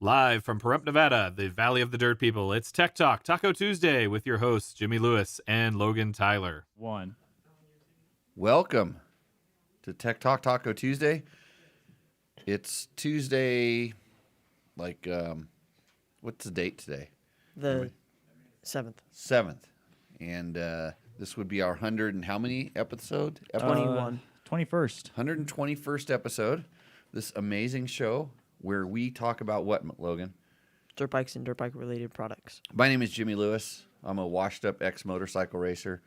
Live from Pahrump, Nevada, the Valley of the Dirt People, it's Tech Talk, Taco Tuesday, with your hosts, Jimmy Lewis and Logan Tyler. Welcome to Tech Talk Taco Tuesday. It's Tuesday, what's the date today? The 7th. 7th. And this would be our 100 and how many episode? 21. 21st. 121st episode. This amazing show where we talk about what, Logan? Dirt bikes and dirt bike related products. My name is Jimmy Lewis. I'm a washed up ex-motorcycle racer.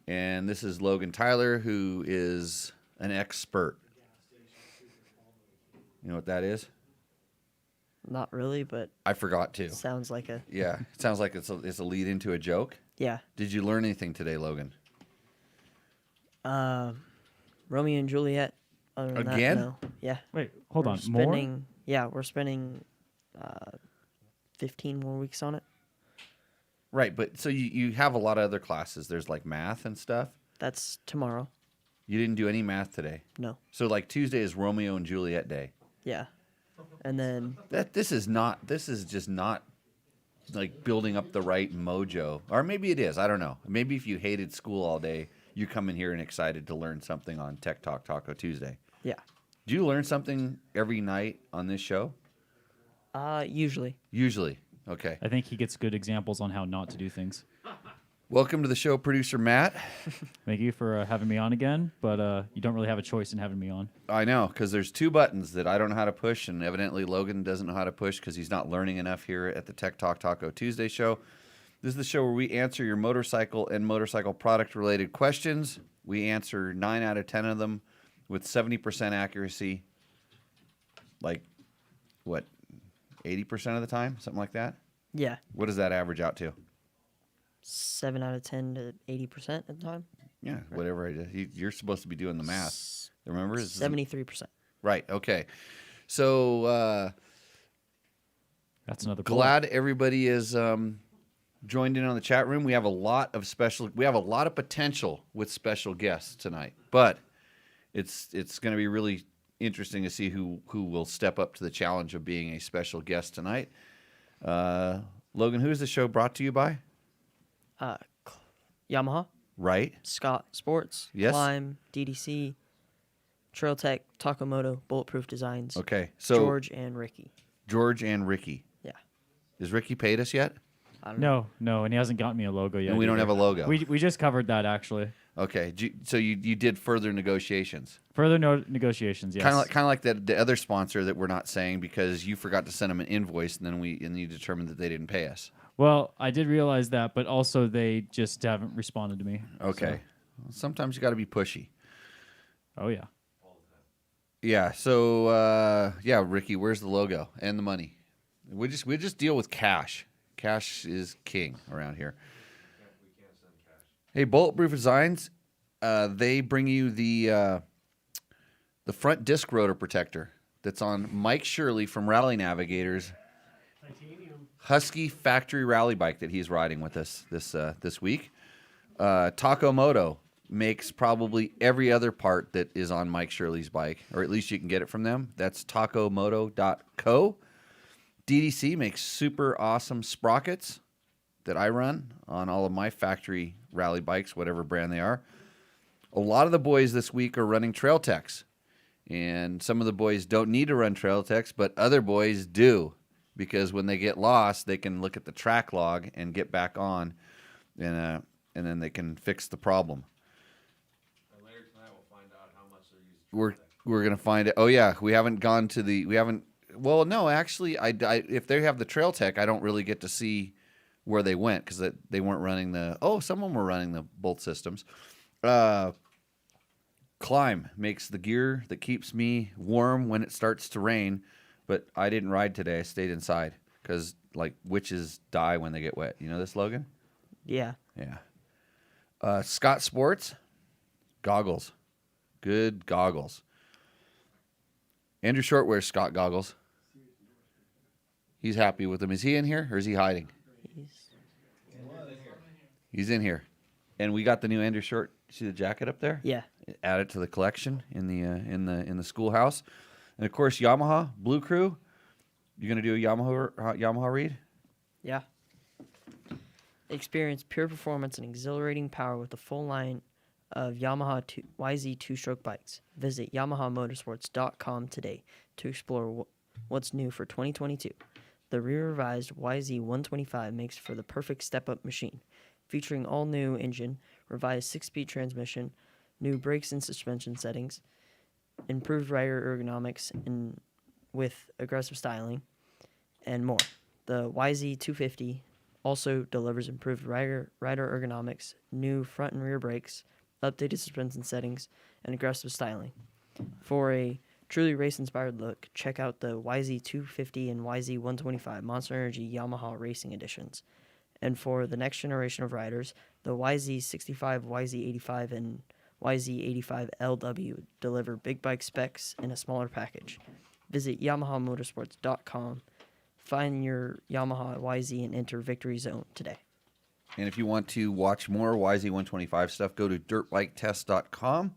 And this is Logan Tyler, who is an expert. You know what that is? Not really, but I forgot to. sounds like a... Yeah, it sounds like it's a lead into a joke. Yeah. Did you learn anything today, Logan? Romeo and Juliet. Other than Again? That, no. Yeah. Wait, hold We're on. spending, More? Yeah, we're spending 15 more weeks on it. Right, but so you have a lot of other classes. There's like math and stuff. That's tomorrow. You didn't do any math today. No. So like Tuesday is Romeo and Juliet day. Yeah. And then... This is just not like building up the right mojo. Or maybe it is. I don't know. Maybe if you hated school all day, you come in here and excited to learn something on Tech Talk Taco Tuesday. Yeah. Do you learn something every night on this show? Usually. Usually. Okay. I think he gets good examples on how not to do things. Welcome to the show, producer Matt. Thank you for having me on again, but you don't really have a choice in having me on. I know, because there's two buttons that I don't know how to push, and evidently Logan doesn't know how to push because he's not learning enough here at the Tech Talk Taco Tuesday show. This is the show where we answer your motorcycle and motorcycle product-related questions. We answer 9 out of 10 of them with 70% accuracy. Like, what, 80% of the time? Something like that? Yeah. What does that average out to? 7 out of 10 to 80% at the time. Yeah, whatever. You're supposed to be doing the math. Remember? 73%. Right, okay. So, That's another glad everybody is joined in on the chat room. We have a lot of potential with special guests tonight, but it's going to be really interesting to see who will step up to the challenge of being a special guest tonight. Logan, who is the show brought to you by? Yamaha. Right. Scott Sports. Yes. Climb. DDC. Trail Tech. Taco Moto. Bulletproof Designs. Okay. So George and Ricky. George and Ricky. Yeah. Is Ricky paid us yet? I don't know. No, and he hasn't gotten me a logo yet. And we don't either. have a logo. We just covered that, actually. Okay. So you did further negotiations. Further negotiations, yes. Kind of like the other sponsor that we're not saying because you forgot to send them an invoice and then you determined that they didn't pay us. Well, I did realize that, but also they just haven't responded to me. Okay. Well, sometimes you got to be pushy. So. Oh, yeah. Yeah. So Ricky, where's the logo and the money? We just deal with cash. Cash is king around here. We can't send cash. Hey, Bulletproof Designs, they bring you the front disc rotor protector that's on Mike Shirley from Rally Navigators. Husky factory rally bike that he's riding with us this week. Taco Moto makes probably every other part that is on Mike Shirley's bike, or at least you can get it from them. That's tacomoto.co. DDC makes super awesome sprockets that I run on all of my factory rally bikes, whatever brand they are. A lot of the boys this week are running Trail Techs, and some of the boys don't need to run Trail Techs, but other boys do. Because when they get lost, they can look at the track log and get back on, and then they can fix the problem. And later tonight, we'll find out how much they're using. We're gonna find it. Oh yeah, we haven't gone to the. We haven't. Well, no, actually, I if they have the Trail Tech, I don't really get to see where they went because they weren't running the. Oh, some of them were running the both systems. Climb makes the gear that keeps me warm when it starts to rain. But I didn't ride today. I stayed inside because, like, witches die when they get wet. You know this, Logan? Yeah. Yeah. Scott Sports, goggles. Good goggles. Andrew Short wears Scott goggles. He's happy with them. Is he in here or is he hiding? He's in here. And we got the new Andrew Short. See the jacket up there? Yeah. Add it to the collection in the schoolhouse. And of course, Yamaha Blue Crew. You gonna do a Yamaha read? Yeah. Experience pure performance and exhilarating power with the full line of Yamaha YZ two-stroke bikes. Visit YamahaMotorsports.com today to explore what's new for 2022. The re-revised YZ 125 makes for the perfect step-up machine, featuring all-new engine, revised 6-speed transmission, new brakes and suspension settings, improved rider ergonomics and with aggressive styling, and more. The YZ 250 also delivers improved rider ergonomics, new front and rear brakes, updated suspension settings, and aggressive styling. For a truly race-inspired look, check out the YZ 250 and YZ 125 Monster Energy Yamaha Racing Editions. And for the next generation of riders, the YZ 65, YZ 85, and YZ 85 LW deliver big bike specs in a smaller package. Visit YamahaMotorsports.com. Find your Yamaha YZ and enter Victory Zone today. And if you want to watch more YZ125 stuff, go to dirtbiketest.com.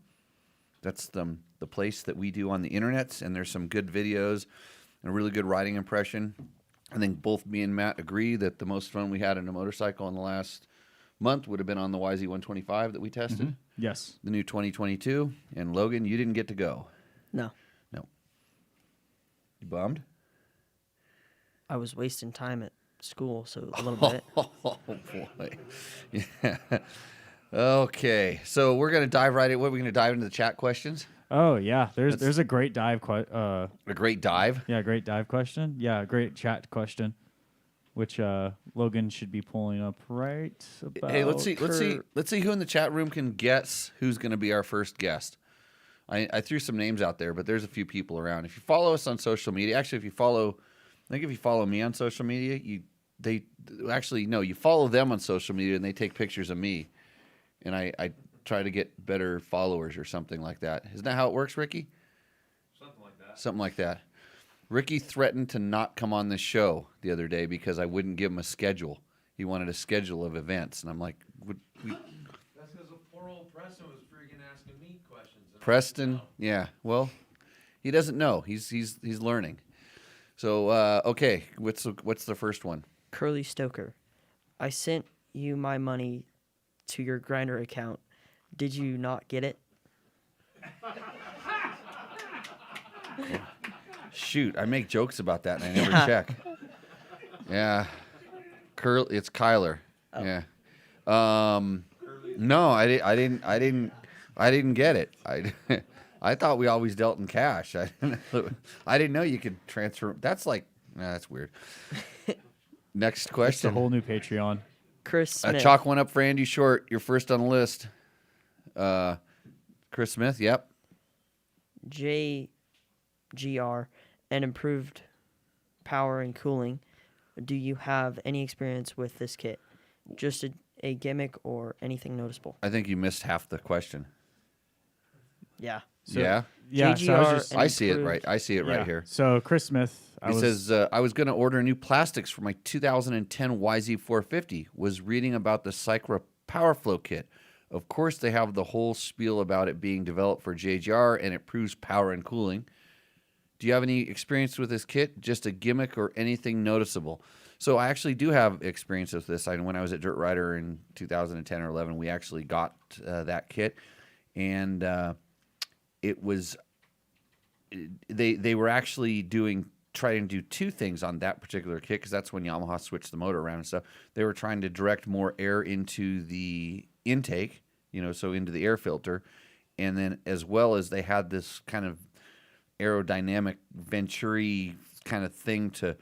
That's the place that we do on the internet, and there's some good videos and a really good riding impression. I think both me and Matt agree that the most fun we had in a motorcycle in the last month would have been on the YZ125 that we tested. Yes. The new 2022. And Logan, you didn't get to go. No, No. You bummed? I was wasting time at school, so a little bit. Oh, boy. Yeah. Okay. So we're going to dive right in. What are we going to dive into the chat questions? Oh yeah, there's a great dive. A great dive? Yeah, great dive question. Yeah, great chat question, which Logan should be pulling up right about. Hey, let's see who in the chat room can guess who's going to be our first guest. I threw some names out there, but there's a few people around. If you follow us on social media, actually, if you follow me on social media, you follow them on social media and they take pictures of me, and I try to get better followers or something like that. Isn't that how it works, Ricky? Something like that. Something like that. Ricky threatened to not come on this show the other day because I wouldn't give him a schedule. He wanted a schedule of events, and I'm like, That's because the poor old Preston was freaking asking me questions. and I Preston, didn't know. yeah. Well, he doesn't know. He's learning. So okay, what's the first one? Curly Stoker, I sent you my money to your Grinder account. Did you not get it? Shoot, I make jokes about that and I never check. Yeah, it's Kyler. Oh. Yeah. No, I didn't get it. I thought we always dealt in cash. I didn't know you could transfer. That's weird. Next It's a question. whole new Patreon. Chris Smith. Chalk one up for Andy Short. You're first on the list. Chris Smith. Yep. JGR and improved power and cooling. Do you have any experience with this kit? Just a gimmick or anything noticeable? I think you missed half the question. Yeah. So- Yeah. Yeah, so I was JGR just, and I see it improved- right. I see it right yeah. here. So Chris Smith, He says, I was going to order new plastics for my 2010 YZ450. Was reading about the Cycra PowerFlow kit. Of course, they have the whole spiel about it being developed for JGR and it proves power and cooling. Do you have any experience with this kit? Just a gimmick or anything noticeable? So I actually do have experience with this. When I was at Dirt Rider in 2010 or 11, we actually got that kit. And it was... They were actually trying to do two things on that particular kit, because that's when Yamaha switched the motor around and stuff. They were trying to direct more air into the intake, so into the air filter, and then as well as they had this kind of aerodynamic Venturi kind of thing to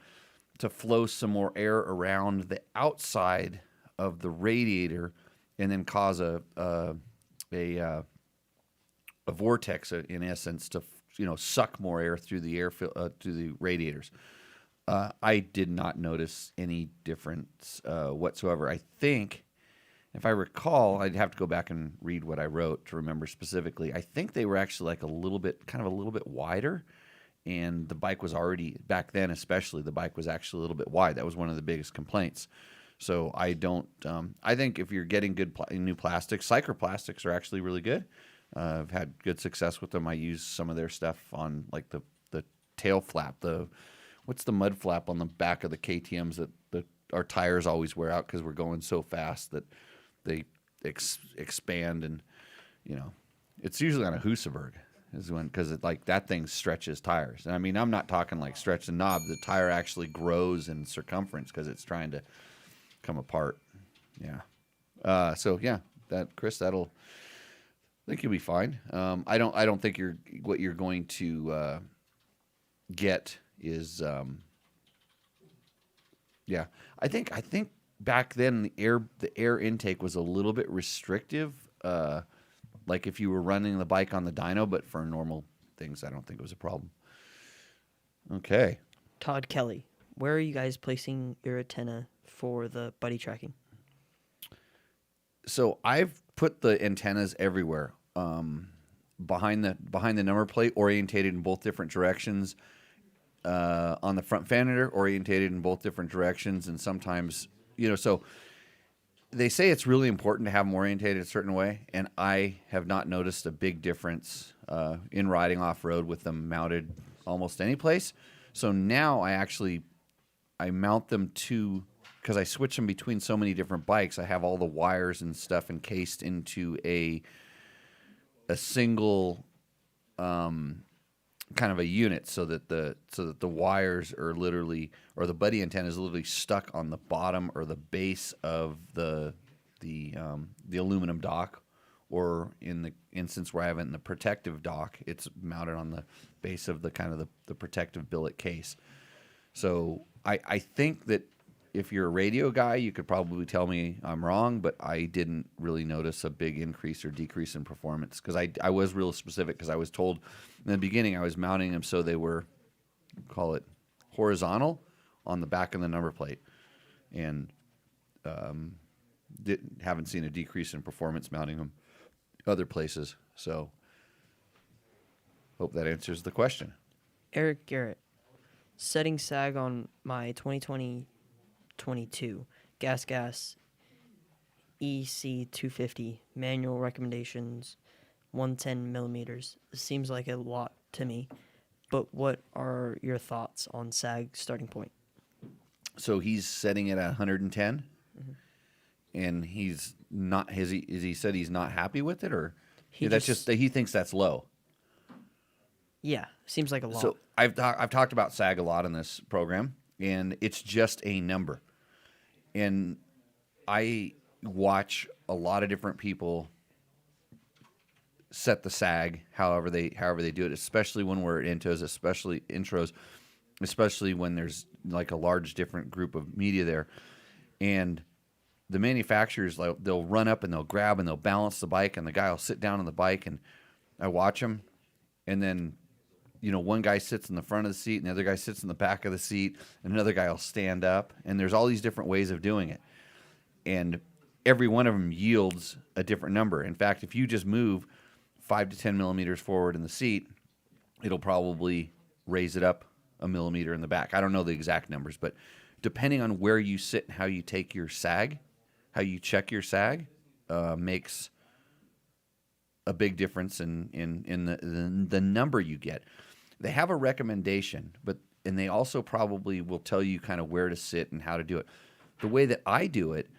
flow some more air around the outside of the radiator, and then cause a vortex in essence to suck more air through the through the radiators. I did not notice any difference whatsoever. I think, if I recall, I'd have to go back and read what I wrote to remember specifically. I think they were actually a little bit wider, and the bike was already, back then especially, the bike was actually a little bit wide. That was one of the biggest complaints. So I don't. I think if you're getting good new plastics, Cycra plastics are actually really good. I've had good success with them. I use some of their stuff on the tail flap, what's the mud flap on the back of the KTM's that our tires always wear out because we're going so fast that they expand, and it's usually on a Husaberg is when, because it, like, that thing stretches tires. And I mean, I'm not talking like stretch the knob. The tire actually grows in circumference because it's trying to come apart. Yeah. So yeah, Chris, I think you'll be fine. I don't think what you're going to get is yeah. I think back then the air intake was a little bit restrictive. Like if you were running the bike on the dyno, but for normal things, I don't think it was a problem. Okay. Todd Kelly, where are you guys placing your antenna for the buddy tracking? So I've put the antennas everywhere, behind the number plate, orientated in both different directions. On the front fender, orientated in both different directions, and sometimes, so they say it's really important to have them orientated a certain way, and I have not noticed a big difference in riding off-road with them mounted almost any place. So now I mount them because I switch them between so many different bikes. I have all the wires and stuff encased into a single kind of a unit, so that the wires are literally, or the buddy antenna is literally stuck on the bottom or the base of the aluminum dock, or in the instance where I have it in the protective dock, it's mounted on the base of the kind of the protective billet case. So I think that if you're a radio guy, you could probably tell me I'm wrong, but I didn't really notice a big increase or decrease in performance, because I was real specific, because I was told in the beginning I was mounting them so they were, call it, horizontal on the back of the number plate, and haven't seen a decrease in performance mounting them other places. So hope that answers the question. Eric Garrett, setting sag on my 2022 Gas EC 250 manual recommendations, 110 millimeters. It seems like a lot to me, but what are your thoughts on sag starting point? So he's setting it at 110, and he's not. Has he said he's not happy with it, or that's just he thinks that's low? Yeah, seems like a lot. So I've talked about sag a lot in this program, and it's just a number. And I watch a lot of different people set the sag however they do it, especially when we're at intros, especially when there's like a large different group of media there. And the manufacturers, like, they'll run up and they'll grab and they'll balance the bike, and the guy will sit down on the bike, and I watch him, and then one guy sits in the front of the seat and the other guy sits in the back of the seat, and another guy will stand up, and there's all these different ways of doing it. And every one of them yields a different number. In fact, if you just move 5 to 10 millimeters forward in the seat, it'll probably raise it up a millimeter in the back. I don't know the exact numbers, but depending on where you sit and how you take your sag, how you check your sag, makes a big difference in the number you get. They have a recommendation, and they also probably will tell you kind of where to sit and how to do it. The way that I do it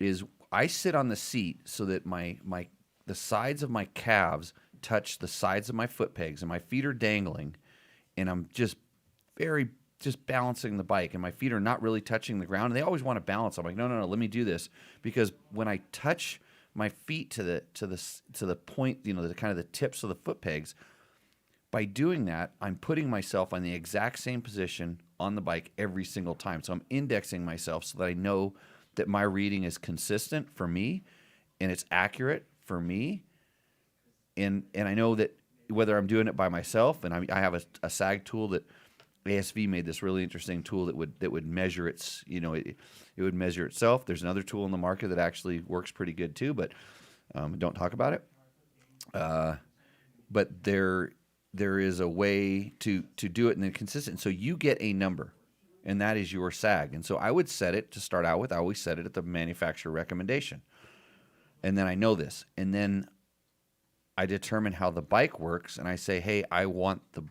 is I sit on the seat so that the sides of my calves touch the sides of my foot pegs, and my feet are dangling, and I'm just balancing the bike, and my feet are not really touching the ground. And they always want to balance. I'm like, no, let me do this, because when I touch my feet to the point, the kind of the tips of the foot pegs, by doing that, I'm putting myself on the exact same position on the bike every single time. So I'm indexing myself so that I know that my reading is consistent for me and it's accurate for me. And I know that whether I'm doing it by myself, and I have a sag tool that ASV made this really interesting tool that would measure its, it would measure itself. There's another tool in the market that actually works pretty good too, but don't talk about it. But there is a way to do it and then consistent. So you get a number, and that is your sag. And so I would set it to start out with. I always set it at the manufacturer recommendation. And then I know this. And then I determine how the bike works, and I say, hey, I want the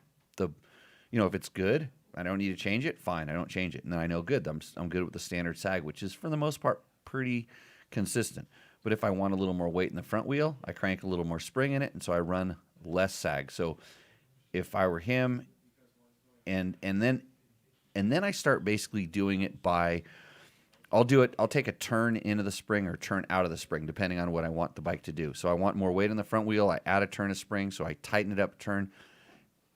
if it's good, I don't need to change it, fine, I don't change it. And then I know, good, I'm good with the standard sag, which is for the most part pretty consistent. But if I want a little more weight in the front wheel, I crank a little more spring in it, and so I run less sag. So if I were him, and then I start basically doing it by, I'll take a turn into the spring or turn out of the spring, depending on what I want the bike to do. So I want more weight in the front wheel, I add a turn of spring, so I tighten it up a turn,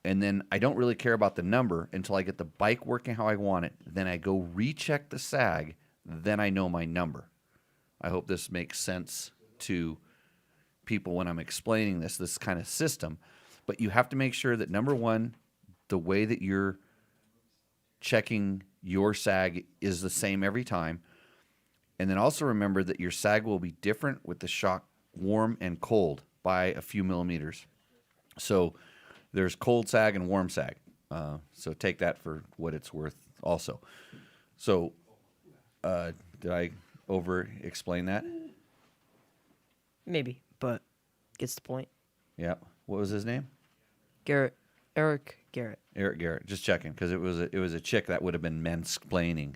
and then I don't really care about the number until I get the bike working how I want it. Then I go recheck the sag, then I know my number. I hope this makes sense to people when I'm explaining this kind of system. But you have to make sure that, number one, the way that you're checking your sag is the same every time. And then also remember that your sag will be different with the shock warm and cold by a few millimeters. So there's cold sag and warm sag. So take that for what it's worth also. So did I over explain that? Maybe, but gets the point. Yeah. What was his name? Eric Garrett. Eric Garrett. Just checking, because it was a chick that would have been mansplaining.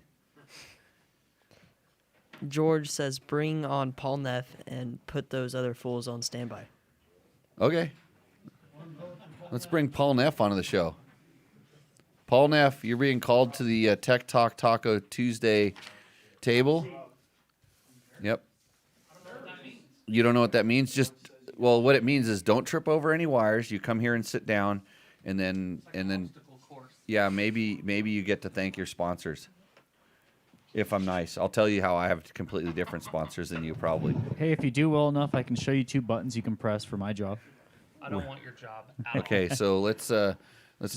George says, bring on Paul Neff and put those other fools on standby. Okay. Let's bring Paul Neff onto the show. Paul Neff, you're being called to the Tech Talk Taco Tuesday table. Yep. You don't know what that means? Well, what it means is don't trip over any wires. You come here and sit down, and then yeah, maybe you get to thank your sponsors. If I'm nice, I'll tell you how I have completely different sponsors than you probably. Hey, if you do well enough, I can show you 2 buttons you can press for my job. I don't want your job at Okay, so let's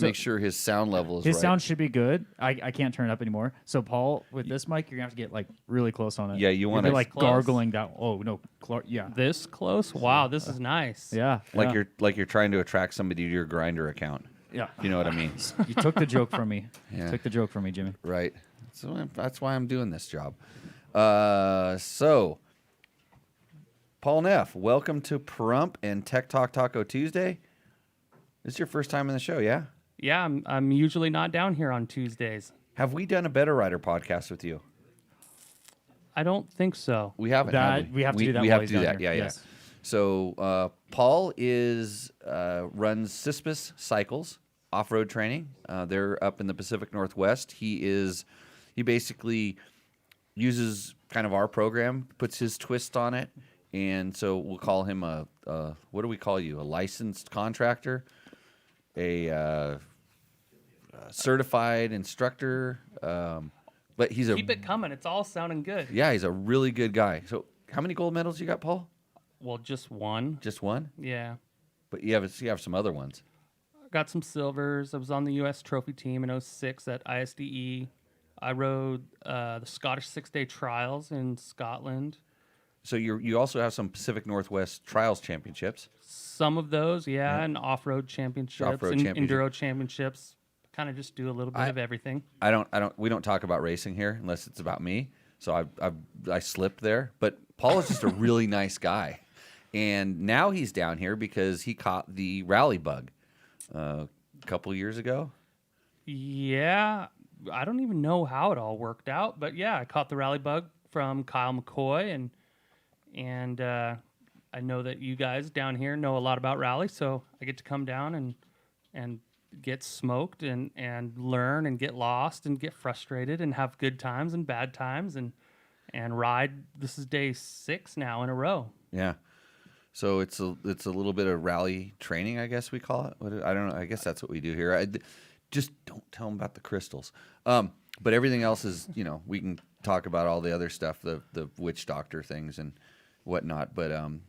make sure his sound level is His right. sound should be good. I can't turn it up anymore. So Paul, with this mic, you're gonna have to get like really close on it. Yeah, you wanna- You're like Close? gargling down. Oh no, yeah, this close. Wow, this is nice. yeah. like yeah. you're trying to attract somebody to your Grinder account. Yeah. You know what I mean? You took the joke from me. Yeah. You took the joke from me, Jimmy. Right. So that's why I'm doing this job. So, Paul Neff, welcome to Prump and Tech Talk Taco Tuesday. This is your first time in the show, yeah? Yeah, I'm usually not down here on Tuesdays. Have we done a Better Rider podcast with you? I don't think so. We haven't. That- we have to do that We while have to he's do down that. here. Yeah, Yes. yeah. So Paul runs Cispus Cycles off-road training. They're up in the Pacific Northwest. He basically uses kind of our program, puts his twist on it, and so we'll call him what do we call you? A licensed contractor, a certified instructor. But he's Keep it coming. It's all sounding good. he's a really good guy. So how many gold medals you got, Paul? Well, just one. Just one? Yeah. But you have some other ones. I got some silvers. I was on the U.S. trophy team in 06 at ISDE. I rode the Scottish 6-day trials in Scotland. So you also have some Pacific Northwest Trials Championships. Some of those, yeah, and off-road championships, Off-road and championship. enduro championships. Kind of just do a little bit of everything. We don't talk about racing here unless it's about me. So I slipped there. But Paul is just a really nice guy, and now he's down here because he caught the rally bug a couple years ago. Yeah, I don't even know how it all worked out, but yeah, I caught the rally bug from Kyle McCoy, and I know that you guys down here know a lot about rally, so I get to come down and get smoked and learn and get lost and get frustrated and have good times and bad times and ride. This is day 6 now in a row. Yeah. So it's a little bit of rally training, I guess we call it. I don't know. I guess that's what we do here. Just don't tell them about the crystals. But everything else is, we can talk about all the other stuff, the witch doctor things and whatnot. But and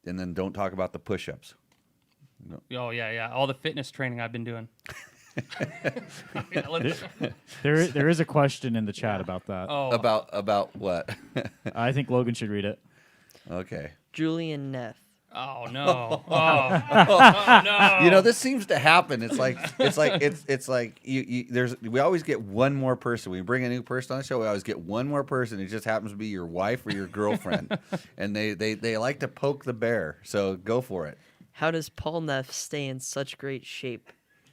then don't talk about the push-ups. No. Oh yeah, all the fitness training I've been doing. There is a question in the chat about that. Oh, About what? I think Logan should read it. Okay. Julian Neff. oh no! Oh no! This seems to happen. It's like we always get one more person. We bring a new person on the show. We always get one more person. It just happens to be your wife or your girlfriend, and they like to poke the bear. So go for it. How does Paul Neff stay in such great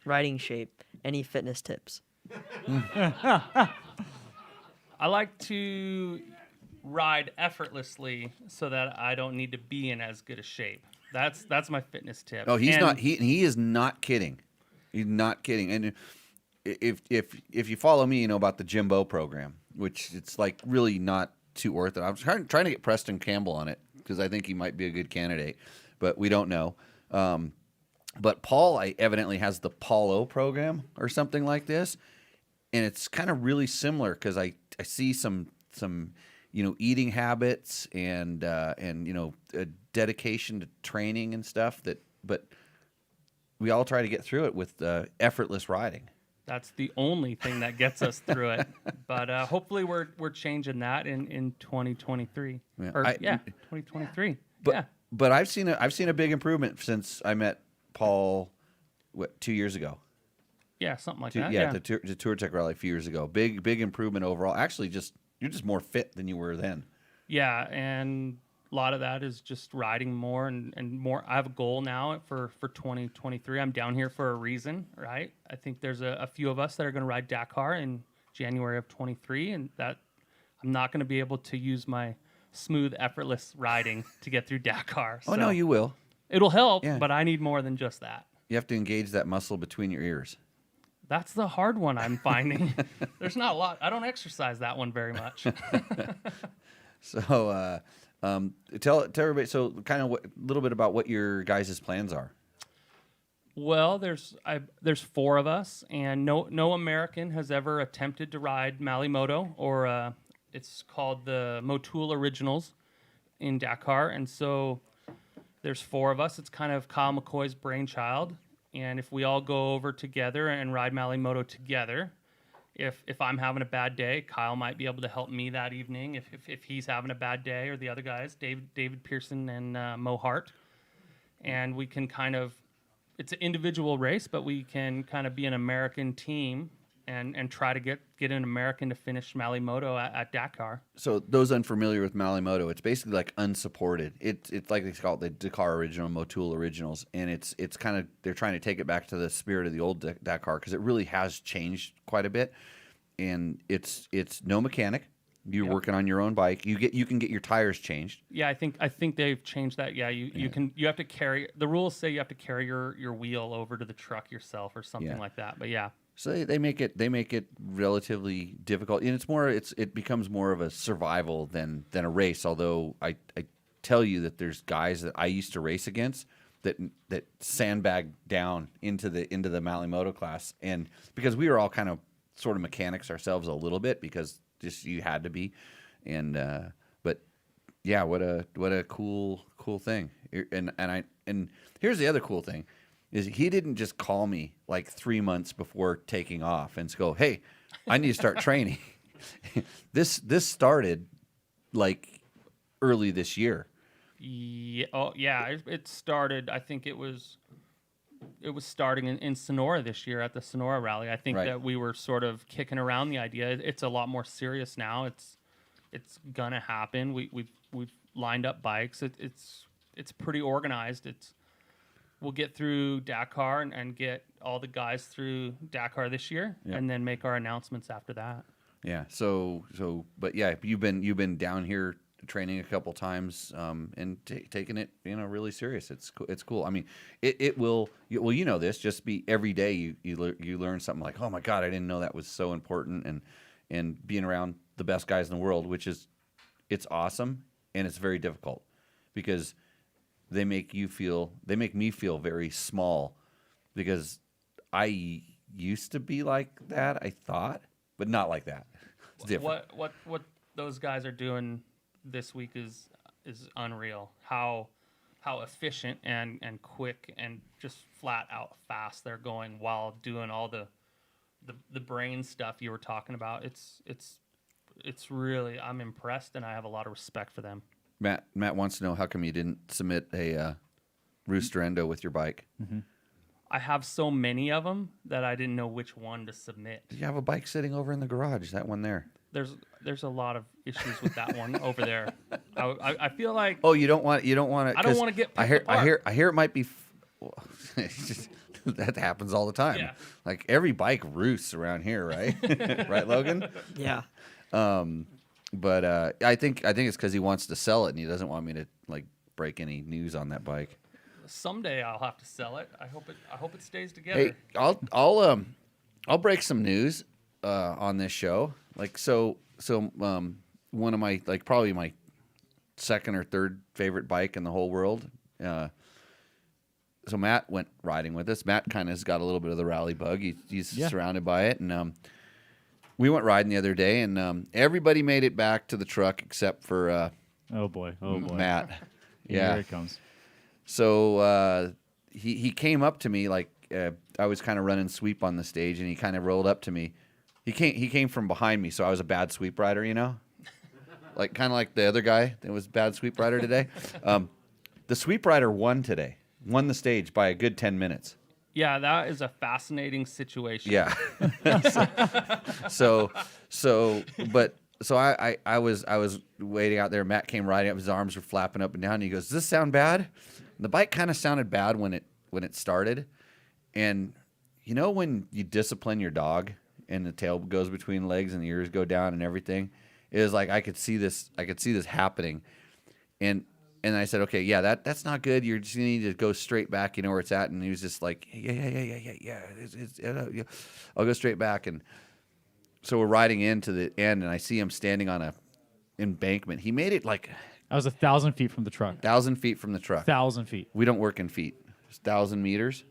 riding shape? Any fitness tips? I like to ride effortlessly so that I don't need to be in as good a shape. That's my fitness tip. Oh, he's And not. He is not kidding. He's not kidding. And if you follow me, you know about the Jimbo program, which it's like really not too orthodox. I'm trying to get Preston Campbell on it because I think he might be a good candidate, but we don't know. But Paul evidently has the Paulo program or something like this, and it's kind of really similar because I see some eating habits and a dedication to training and stuff but we all try to get through it with effortless riding. that's the only thing that gets us through it. But hopefully we're changing that in 2023. Yeah, 2023. But I've seen a big improvement since I met Paul 2 years ago. Yeah, something like Two- that. yeah, the Tour Tech Rally a few years ago. Big improvement overall. Actually, you're just more fit than you were then. Yeah, and a lot of that is just riding more and more. I have a goal now for 2023. I'm down here for a reason, right? I think there's a few of us that are going to ride Dakar in January of 23, and that I'm not going to be able to use my smooth, effortless riding to get through Dakar. Oh, no, you will. It'll help, Yeah. but I need more than just that. You have to engage that muscle between your ears. That's the hard one I'm finding. There's not a lot. I don't exercise that one very much. So tell everybody, so kind of a little bit about what your guys' plans are. Well, there's 4 of us, and no American has ever attempted to ride Moto, or it's called the Motul Originals in Dakar, and so there's 4 of us. It's kind of Kyle McCoy's brainchild, and if we all go over together and ride Moto together, if I'm having a bad day, Kyle might be able to help me that evening. If he's having a bad day, or the other guys, David Pearson and Mo Hart, and we can kind of. It's an individual race, but we can kind of be an American team and try to get an American to finish Moto at Dakar. So those unfamiliar with Moto, it's basically like unsupported. It's like they call it the Dakar Original, Motul Originals, and it's kind of they're trying to take it back to the spirit of the old Dakar because it really has changed quite a bit, and it's no mechanic. You're working on your own bike. You can get your tires changed. Yeah, I think they've changed that. Yeah, you have to carry. The rules say you have to carry your wheel over to the truck yourself or something like that. But yeah. So they make it relatively difficult, and it becomes more of a survival than a race. Although I tell you that there's guys that I used to race against that sandbag down into the Moto class, and because we were all kind of sort of mechanics ourselves a little bit because just you had to be, and but yeah, what a cool thing. And here's the other cool thing. Is he didn't just call me like 3 months before taking off and go, hey, I need to start training. This started like early this year. Yeah. Oh, yeah. It started. I think it was starting in Sonora this year at the Sonora Rally. I think that we were sort of kicking around the idea. It's a lot more serious now. It's gonna happen. We've lined up bikes. It's pretty organized. We'll get through Dakar and get all the guys through Dakar this year, and then make our announcements after that. Yeah. So, but yeah, you've been down here training a couple times, and taking it, really serious. It's cool. I mean, it will. Well, you know this. Just be every day you learn something like, oh my God, I didn't know that was so important, and being around the best guys in the world, it's awesome, and it's very difficult because they make me feel very small because I used to be like that, I thought, but not like that. It's different. What those guys are doing this week is unreal. How efficient and quick and just flat out fast they're going while doing all the brain stuff you were talking about. It's really, I'm impressed, and I have a lot of respect for them. Matt wants to know how come you didn't submit a rooster endo with your bike. Mm-hmm. I have so many of them that I didn't know which one to submit. You have a bike sitting over in the garage. That one there. There's a lot of issues with that one over there. I feel like Oh, you don't want to. I don't want to get. I hear it might be. that happens all the time. Yeah. Like every bike roosts around here, right? Right, Logan? Yeah. But I think it's because he wants to sell it and he doesn't want me to like break any news on that bike. Someday I'll have to sell it. I hope it stays together. Hey, I'll break some news on this show. Like one of my like probably my second or third favorite bike in the whole world. So Matt went riding with us. Matt kind of has got a little bit of the rally bug. He's surrounded by it, and we went riding the other day, and everybody made it back to the truck except for Oh boy. Matt. Here it comes. So he came up to me like I was kind of running sweep on the stage, and he kind of rolled up to me. He came from behind me, so I was a bad sweep rider, you know, like kind of like the other guy that was bad sweep rider today. The sweep rider won the stage by a good 10 minutes. Yeah, that is a fascinating situation. Yeah. So I was waiting out there. Matt came riding up. His arms were flapping up and down. And he goes, "Does this sound bad?" And the bike kind of sounded bad when it started. And you know when you discipline your dog and the tail goes between legs and the ears go down and everything? It was like I could see this happening. And I said, "Okay, yeah, that's not good. You just need to go straight back. You know where it's at." And he was just like, "Yeah. I'll go straight back." And so we're riding into the end, and I see him standing on a embankment. He made it like I was 1,000 feet from the truck. 1,000 feet from the truck. 1,000 feet. We don't work in feet. It's 1,000 meters.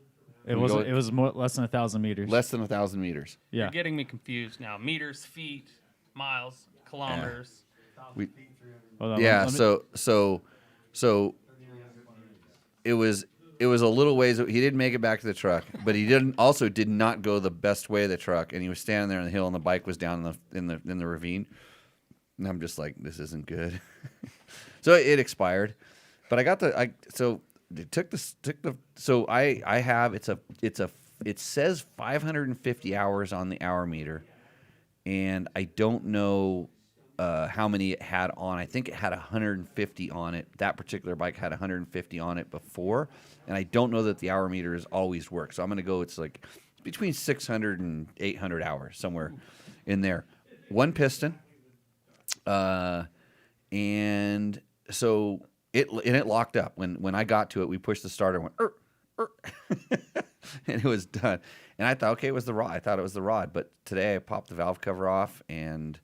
It was less than 1,000 meters. Less than 1,000 meters. Yeah. You're getting me confused now. Meters, feet, miles, kilometers. We, Hold on, yeah. let me- So it was a little ways. He didn't make it back to the truck, but he did not go the best way of the truck, and he was standing there on the hill, and the bike was down in the ravine. And I'm just like, this isn't good. So it expired, but I have it says 550 hours on the hour meter, and I don't know how many it had on. I think it had 150 on it. That particular bike had 150 on it before, and I don't know that the hour meter has always worked. So I'm going to go, it's like between 600 and 800 hours, somewhere in there. One piston, and so it locked up. When I got to it, we pushed the starter, and went, and it was done. And I thought, okay, it was the rod. I thought it was the rod, but today I popped the valve cover off and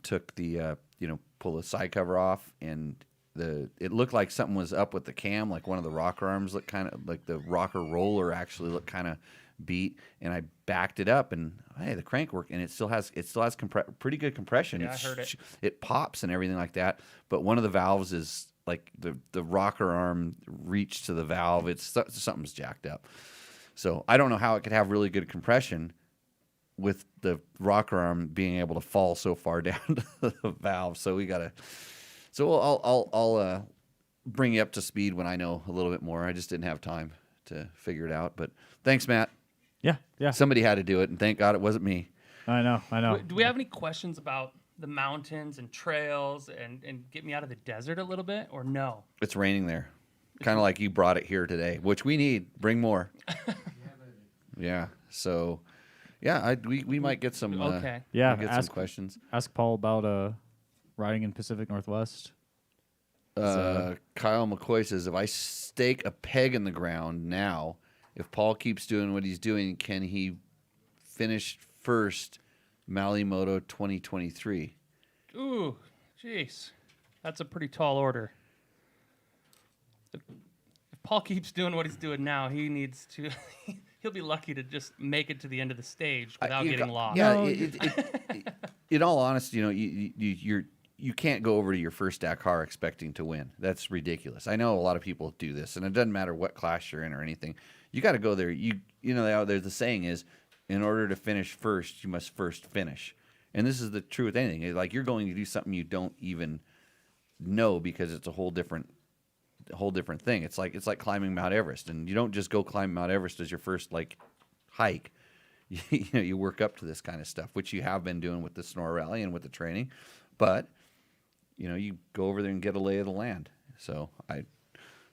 took the pull the side cover off, and it looked like something was up with the cam, like one of the rocker arms looked kind of like the rocker roller actually looked kind of beat, and I backed it up, and hey, the crank worked, and it still has pretty good compression. Yeah, I heard it. It pops and everything like that, but one of the valves is like the rocker arm reached to the valve. Something's jacked up. So I don't know how it could have really good compression with the rocker arm being able to fall so far down to the valve. So I'll bring you up to speed when I know a little bit more. I just didn't have time to figure it out. But thanks, Matt. Yeah. Somebody had to do it, and thank God it wasn't me. I know. Do we have any questions about the mountains and trails and get me out of the desert a little bit, or no? It's raining there. Kind of like you brought it here today, which we need. Bring more. Yeah. So, yeah, we might get some. Okay. Yeah, Get some questions. Ask Paul about riding in Pacific Northwest. Kyle McCoy says, if I stake a peg in the ground now, if Paul keeps doing what he's doing, can he finish first Moto 2023? Ooh, jeez. That's a pretty tall order. If Paul keeps doing what he's doing now, he needs to... He'll be lucky to just make it to the end of the stage without getting lost. Yeah, in all honesty, you can't go over to your first Dakar expecting to win. That's ridiculous. I know a lot of people do this, and it doesn't matter what class you're in or anything. You got to go there. There's the saying is, in order to finish first, you must first finish. And this is the truth with anything. It's like you're going to do something you don't even know because it's a whole different thing. It's like climbing Mount Everest, and you don't just go climb Mount Everest as your first hike. You work up to this kind of stuff, which you have been doing with the Snore Rally and with the training, but you go over there and get a lay of the land. So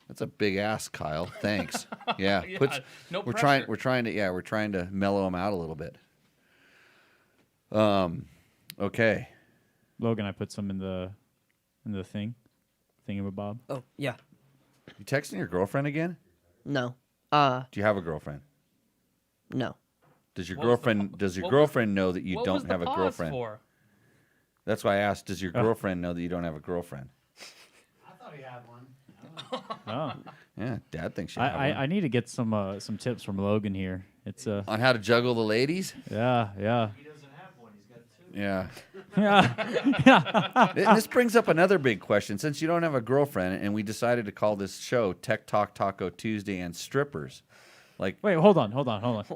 That's a big ass, Kyle. Thanks. Yeah. Yeah, no we're pressure. we're trying to mellow him out a little bit. Okay. Logan, I put some in the thingamabob. Oh, yeah. You texting your girlfriend again? No. Do you have a girlfriend? No. Does your What was the girlfriend pa- does your what was- girlfriend know that you What don't was the have a pause girlfriend? For? That's why I asked, does your girlfriend know that you don't have a girlfriend? I thought he had one. Oh, Yeah, Dad thinks you have one. I need to get some tips from Logan here. It's On how to juggle the ladies? yeah. He doesn't have one. He's got two. Yeah. Yeah. And this brings up another big question. Since you don't have a girlfriend, and we decided to call this show Tech Talk Taco Tuesday and Strippers, like, Wait, hold on.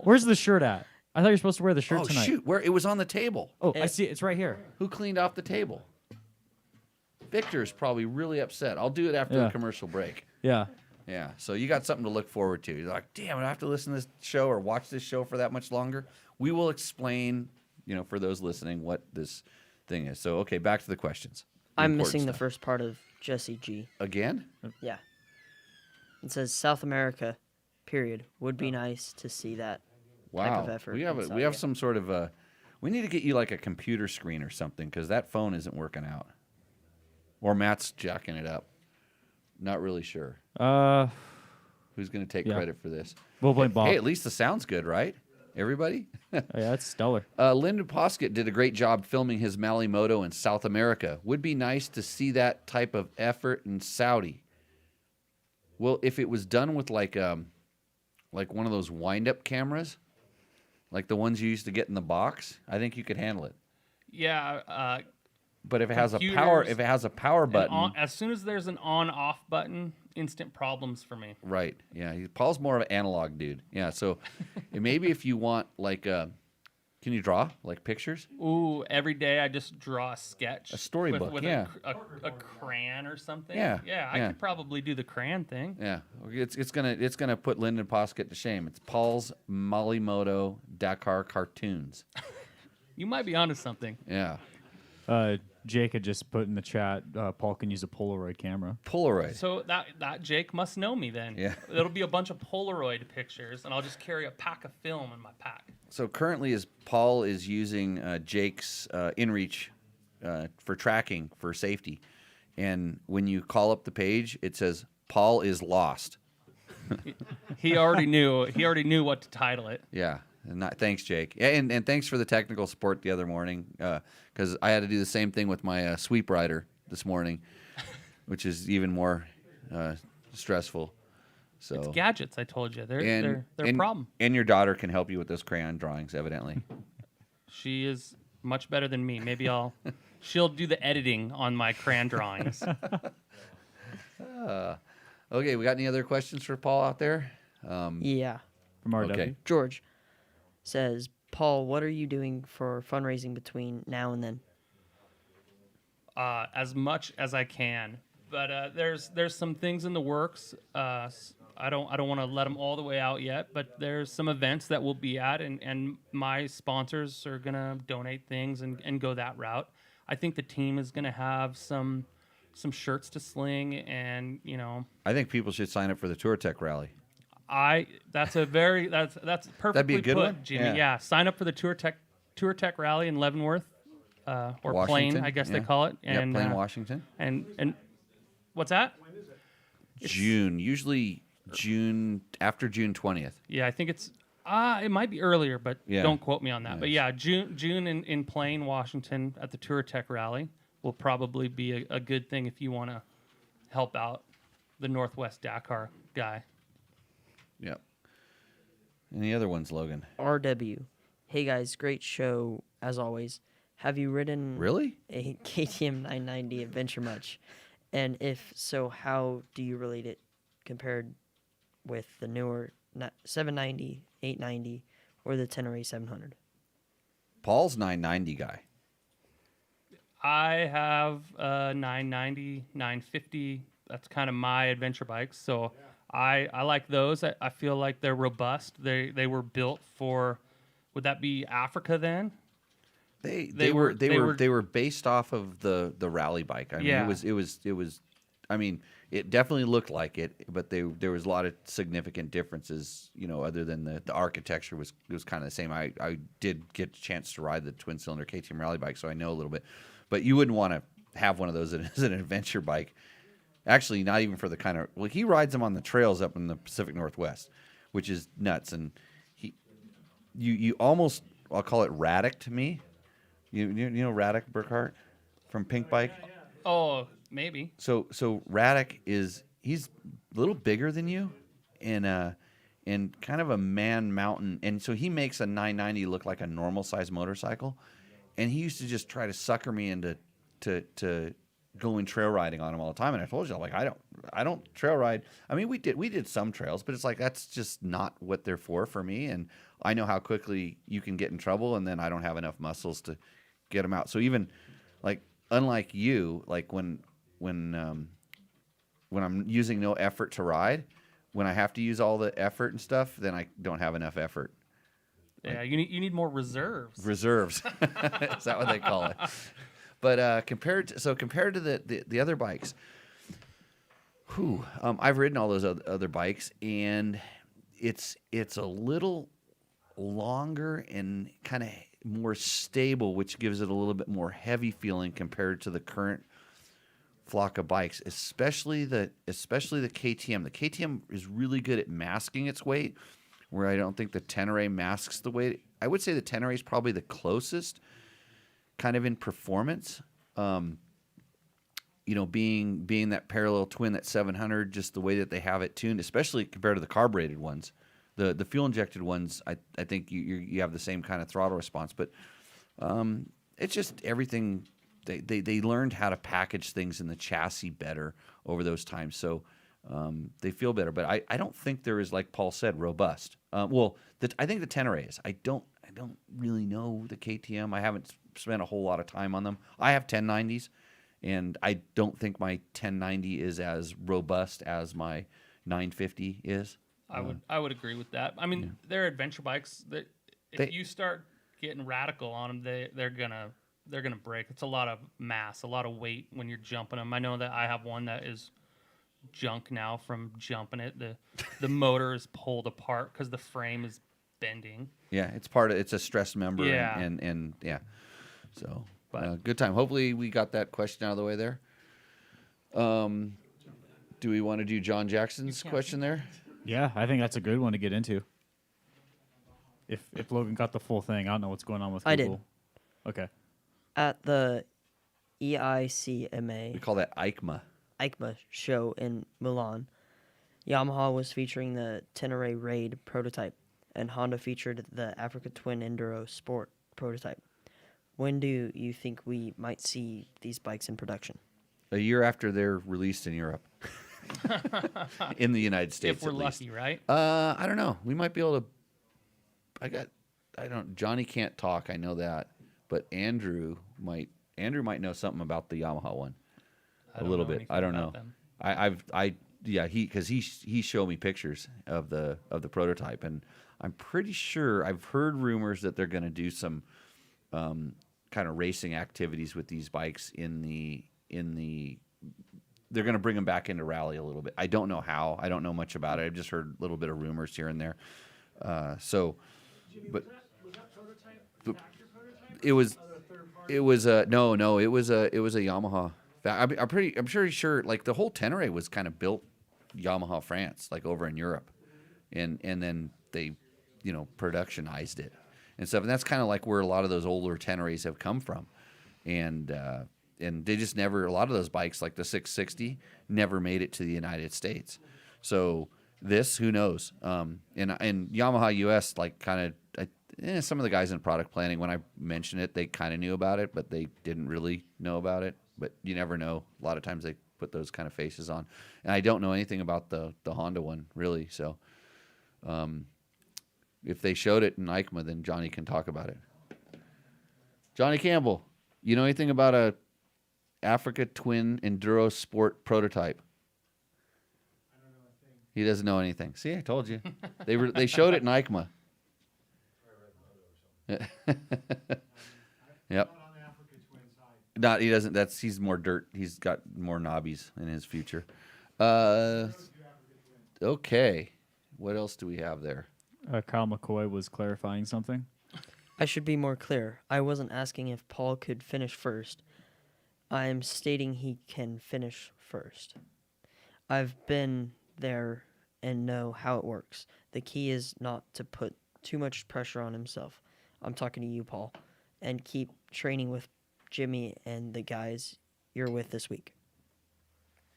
Where's the shirt at? I thought you were supposed to wear the shirt oh tonight. shoot, where it was on the table. Oh, I see it. It's right here. Who cleaned off the table? Victor's probably really upset. I'll do it after the Yeah. commercial break. Yeah. Yeah, so you got something to look forward to. You're like, damn, I have to listen to this show or watch this show for that much longer. We will explain, for those listening, what this thing is. So, okay, back to the questions. I'm important missing the stuff. first part of Jesse G. Again? Yeah. It says South America, period. Would be nice to see that type Wow. of effort. We have inside we have it. some sort of we need to get you like a computer screen or something because that phone isn't working out. Or Matt's jacking it up. Not really sure. Who's going to take Yeah. credit for this? We'll blame Bob. Hey, at least the sound's good, right? Everybody? Oh, yeah, it's stellar. Lyndon Poskett did a great job filming his Mali Moto in South America. Would be nice to see that type of effort in Saudi. Well, if it was done with like one of those wind-up cameras, like the ones you used to get in the box, I think you could handle it. Yeah. But if it has a Computers power button, As soon as there's an on-off button, instant problems for me. right? Yeah, Paul's more of an analog dude. Yeah, so maybe if you want like, can you draw like pictures? Ooh, every day I just draw a sketch. A storybook, with yeah. a crayon or something. Yeah, I yeah. could probably do the crayon thing. Yeah, it's gonna put Lyndon Poskett to shame. It's Paul's Mali Moto Dakar cartoons. You might be onto something. Yeah, Jake had just put in the chat. Paul can use a Polaroid camera. Polaroid. So that Jake must know me then. Yeah. It'll be a bunch of Polaroid pictures, and I'll just carry a pack of film in my pack. So currently, Paul is using Jake's InReach for tracking for safety, and when you call up the page, it says Paul is lost. He already knew. He already knew what to title it. Yeah, thanks, Jake. Yeah, and thanks for the technical support the other morning, because I had to do the same thing with my sweep rider this morning, which is even more stressful. So It's gadgets. I told you. They're a problem. And your daughter can help you with those crayon drawings, evidently. She is much better than me. Maybe she'll do the editing on my crayon drawings. Okay, we got any other questions for Paul out there? Yeah. From RW. Okay. George says, Paul, what are you doing for fundraising between now and then? As much as I can, but there's some things in the works. I don't want to let them all the way out yet, but there's some events that we'll be at, and my sponsors are gonna donate things and go that route. I think the team is gonna have some shirts to sling, and I think people should sign up for the Tour Tech Rally. that's perfectly a good put, one? Jimmy. Yeah. Sign up for the Tour Tech Rally in Leavenworth, or Washington, Plain, I guess yeah. they call it. Yeah, And Plain, Washington. and what's that? June, usually after June 20th. Yeah, I think it's it might be earlier, but Yeah. don't quote me on that. Yeah, But yeah, June in Plain, Washington at the Tour Tech Rally will probably be a good thing if you want to help out the Northwest Dakar guy. Yep. Any other ones, Logan? RW. Hey guys, great show as always. Have you ridden Really? a KTM 990 adventure much? And if so, how do you relate it compared with the newer 790, 890, or the Tenere 700? Paul's 990 guy. I have a 990, 950. That's kind of my adventure bikes. So I like those. I feel like they're robust. They were built for, would that be Africa then? They were based off of the rally bike. I mean, Yeah. it was I mean, it definitely looked like it, but there was a lot of significant differences, other than the architecture was kind of the same. I did get a chance to ride the twin-cylinder KTM rally bike, so I know a little bit. But you wouldn't want to have one of those as an adventure bike. Actually, not even for the kind of... Well, he rides them on the trails up in the Pacific Northwest, which is nuts. And you almost, I'll call it Raddick to me. You know Raddick Burkhart from Pink Bike? Oh, maybe. So Raddick he's a little bigger than you, and kind of a man mountain, and so he makes a 990 look like a normal size motorcycle, and he used to just try to sucker me into to going trail riding on him all the time. And I told you, like, I don't trail ride. I mean, we did some trails, but it's like that's just not what they're for me. And I know how quickly you can get in trouble, and then I don't have enough muscles to get them out. So even like unlike you, like when I'm using no effort to ride, when I have to use all the effort and stuff, then I don't have enough effort. Yeah, you need more reserves. Reserves. Is that what they call it? But compared to the other bikes, I've ridden all those other bikes, and it's a little longer and kind of more stable, which gives it a little bit more heavy feeling compared to the current flock of bikes, especially the KTM. The KTM is really good at masking its weight, where I don't think the Tenere masks the weight. I would say the Tenere is probably the closest, kind of in performance. Being that parallel twin, that 700, just the way that they have it tuned, especially compared to the carbureted ones. The fuel injected ones, I think you have the same kind of throttle response, but it's just everything. They learned how to package things in the chassis better over those times, so they feel better. But I don't think they're as, like Paul said, robust. I think the Tenere is. I don't really know the KTM. I haven't spent a whole lot of time on them. I have 1090s, and I don't think my 1090 is as robust as my 950 is. I would agree with that. I mean, they're adventure bikes. If you start getting radical on them, they're gonna break. It's a lot of mass, a lot of weight when you're jumping them. I know that I have one that is junk now from jumping it. The motor is pulled apart because the frame is bending. Yeah, it's a stress member. Yeah. and yeah. So, good time. Hopefully we got that question out of the way there. Do we want to do John Jackson's question there? Yeah, I think that's a good one to get into. If Logan got the full thing, I don't know what's going on with Google. I did. Okay. At the EICMA We call that EICMA. show in Milan, Yamaha was featuring the Tenere Raid prototype, and Honda featured the Africa Twin Enduro Sport prototype. When do you think we might see these bikes in production? A year after they're released in Europe. In the United States, If we're at least. lucky, right? I don't know. We might be able to. Johnny can't talk. I know that, but Andrew might know something about the Yamaha one. A little bit. I don't know. Because he showed me pictures of the prototype, and I'm pretty sure I've heard rumors that they're going to do some kind of racing activities with these bikes in the. They're going to bring them back into rally a little bit. I don't know how. I don't know much about it. I've just heard a little bit of rumors here and there. Jimmy, was that prototype factory prototype? It was a Yamaha. I'm pretty sure like the whole Tenere was kind of built Yamaha France, like over in Europe, and then they, productionized it and stuff. And that's kind of like where a lot of those older Teneres have come from, and they just never, a lot of those bikes, like the 660, never made it to the United States. So this, who knows? And Yamaha US, like kind of, some of the guys in product planning, when I mentioned it, they kind of knew about it, but they didn't really know about it. But you never know. A lot of times they put those kind of faces on. And I don't know anything about the Honda one, really. So if they showed it in EICMA, then Johnny can talk about it. Johnny Campbell, you know anything about a Africa Twin Enduro Sport prototype? I don't know a thing. He doesn't know anything. See, I told you. They showed it in EICMA. Yep. Not on the Africa Twin side. Not he doesn't. He's more dirt. He's got more knobbies in his future. Okay. What else do we have there? Kyle McCoy was clarifying something. I should be more clear. I wasn't asking if Paul could finish first. I am stating he can finish first. I've been there and know how it works. The key is not to put too much pressure on himself. I'm talking to you, Paul, and keep training with Jimmy and the guys you're with this week.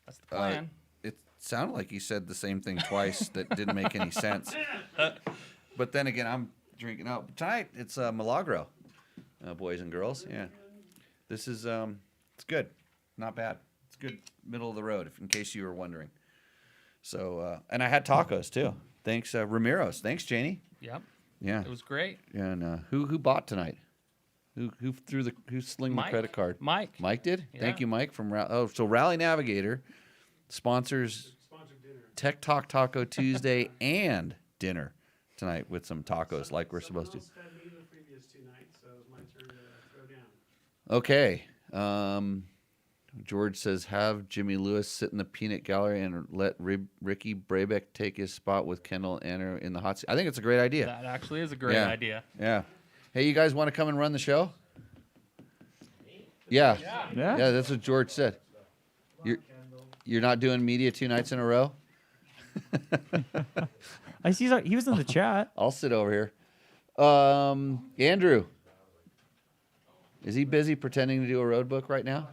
That's the plan. It sounded like you said the same thing twice that didn't make any sense. But then again, I'm drinking out. Tonight, it's Milagro, boys and girls. Yeah. This is, it's good. Not bad. It's good middle of the road, in case you were wondering. So, and I had tacos, too. Thanks, Ramiro's. Thanks, Janie. Yep. Yeah. It was great. And who bought tonight? Who slinged Mike. the credit card? Mike. Mike did. Yeah. Thank you, Mike from so Rally Navigator sponsors Tech Talk Taco Tuesday and dinner tonight with some tacos like we're supposed to. Okay. George says have Jimmy Lewis sit in the peanut gallery and let Ricky Brabeck take his spot with Kendall Anner in the hot seat. I think it's a great idea. That actually is a great Yeah. idea. Yeah. Hey, you guys want to come and run the show? Yeah. Yeah. Yeah, that's what George said. You're not doing media 2 nights in a row? I see. He was in the chat. I'll sit over here. Andrew. Is he busy pretending to do a road book right now?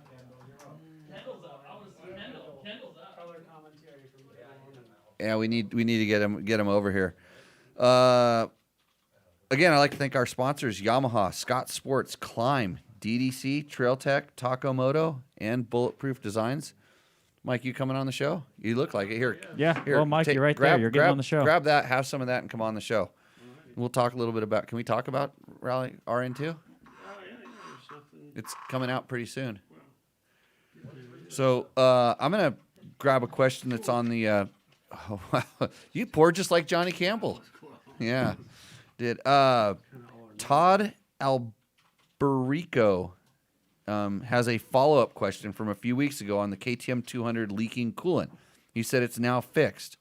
Yeah, we need to get him over here. Again, I'd like to thank our sponsors: Yamaha, Scott Sports, Climb, DDC, Trail Tech, Taco Moto, and Bulletproof Designs. Mike, you coming on the show? You look like it. Here. Yeah. Here, Well, Mike, you're right there. You're getting on the show. Grab that, have some of that, and come on the show. We'll talk a little bit about. Can we talk about Rally RN2? It's coming out pretty soon. So I'm gonna grab a question that's on the. You poured just like Johnny Campbell. Yeah. Did Todd Alberico has a follow-up question from a few weeks ago on the KTM 200 leaking coolant. He said it's now fixed.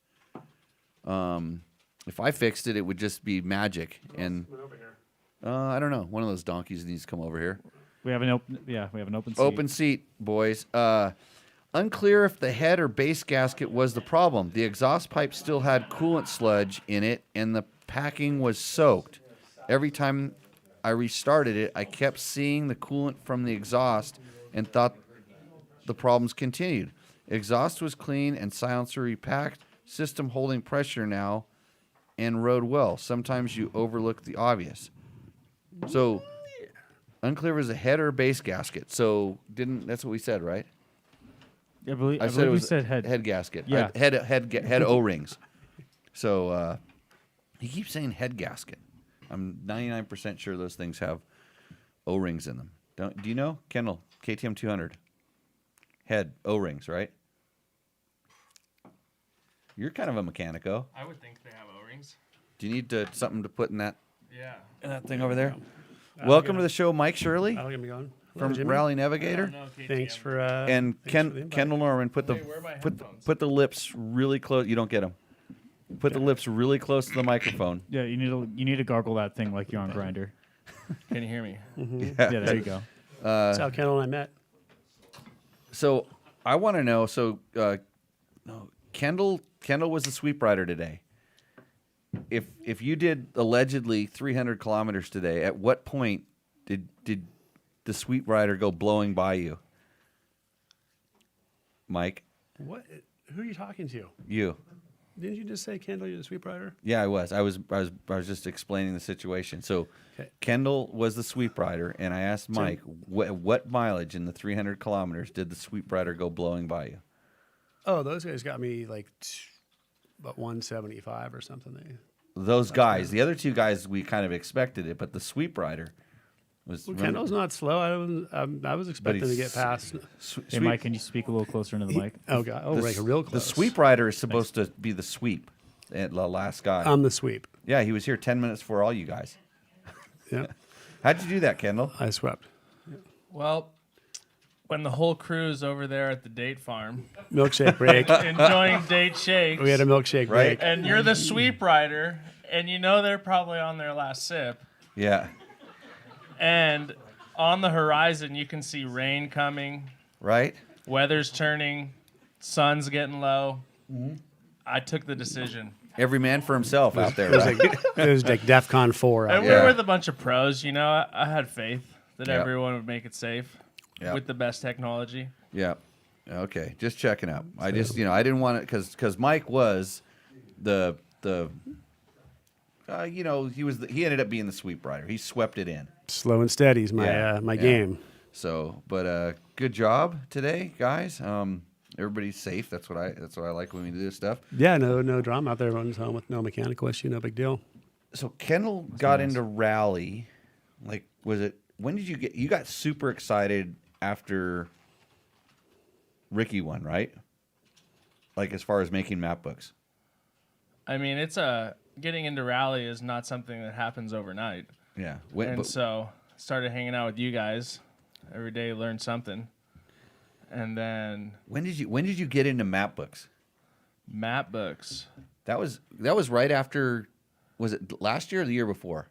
If I fixed it, it would just be magic. And I don't know. One of those donkeys needs to come over here. We have an open. Yeah, we have an open seat. Open seat, boys. Unclear if the head or base gasket was the problem. The exhaust pipe still had coolant sludge in it, and the packing was soaked. Every time I restarted it, I kept seeing the coolant from the exhaust and thought the problems continued. Exhaust was clean and silencer repacked. System holding pressure now and rode well. Sometimes you overlook the obvious. So, unclear if it was a head or base gasket. So, that's what we said, right? I believe, I said it was we said head. head gasket. Yeah. Head O-rings. So he keeps saying head gasket. I'm 99% sure those things have O-rings in them. Do you know? Kendall, KTM 200. Head O-rings, right? You're kind of a mechanico. I would think they have O-rings. Do you need something to put in that Yeah. thing over there? Welcome to the show, Mike Shirley I'll get me going. from Jimmy. Rally Navigator. Thanks for And thanks for the invite. Kendall Norman, put the put the lips really close. You don't get them. Put the lips really close to the microphone. Yeah, you need to gargle that thing like you're on Grinder. Can you hear me? Yeah, there you go. That's how Kendall and I met. So I want to know. So Kendall was the sweep rider today. If you did allegedly 300 kilometers today, at what point did the sweep rider go blowing by you, Mike? What? Who are you talking to? You. Didn't you just say Kendall, you're the sweep rider? Yeah, I was. I was just explaining the situation. So, Okay. Kendall was the sweep rider, and I asked Mike, what mileage in the 300 kilometers did the sweep rider go blowing by you? Oh, those guys got me like about 175 or something. Those guys, the other two guys, we kind of expected it, but the sweep rider was. Well, Kendall's not slow. I was expecting to he's- get past. Hey, Mike, can you speak a little closer into the mic? Oh God! Oh, like a real close. The sweep rider is supposed to be the sweep, the last guy. I'm the sweep. Yeah, he was here 10 minutes before all you guys. Yeah, How'd you do that, Kendall? I swept. Well, when the whole crew's over there at the date farm Milkshake break. enjoying date shakes, We had a milkshake Right. break. and you're the sweep rider, and you know they're probably on their last sip, Yeah. and on the horizon you can see rain coming, Right. weather's turning, sun's getting low. I took the decision. Every man for himself out there. It was Right? like DEFCON 4 out And we there. were with a bunch of pros, you know. I had faith that Yep. everyone would make it safe Yep. with the best technology. Yeah. Okay. Just checking up. I just, I didn't want it because Mike was the he ended up being the sweep rider. He swept it in. Slow and steady is my Yeah, my yeah. game. So, but good job today, guys. Everybody's safe. That's what I like when we do this stuff. Yeah, no drama out there. Everyone's home with no mechanical issue, no big deal. So Kendall got into rally. Like, when did you got super excited after Ricky won, right? Like, as far as making map books. I mean, getting into rally is not something that happens overnight. Yeah. So started hanging out with you guys every day, learned something. And then when did you get into map books? map books. That was right after. Was it last year or the year before?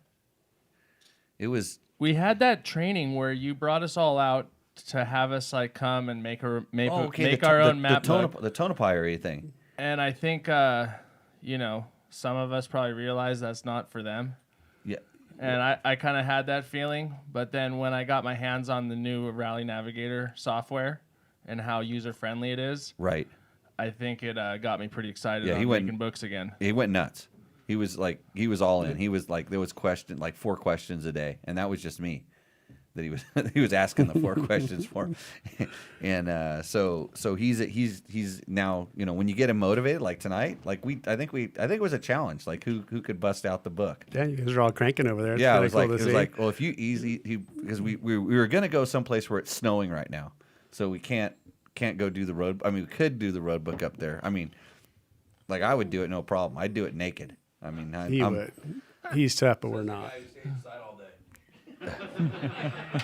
It was. We had that training where you brought us all out to have us like come and make our own map book. The Tonopah area thing. And I think some of us probably realized that's not for them. Yeah. And I kind of had that feeling, but then when I got my hands on the new Rally Navigator software and how user friendly it is, Right. I think it got me pretty excited Yeah, on he went- making books again. He went nuts. He was all in. He was like, there was 4 questions a day, and that was just me that he was asking the 4 questions for. And so he's now, when you get him motivated like tonight, like I think it was a challenge, like who could bust out the book. Yeah, you guys are all cranking over there. It's Yeah, kinda cool to see. well, if you because we were gonna go someplace where it's snowing right now, so we can't go do the road. I mean, we could do the road book up there. I mean, like I would do it no problem. I'd do it naked. I mean, He would. He's tough, but we're not.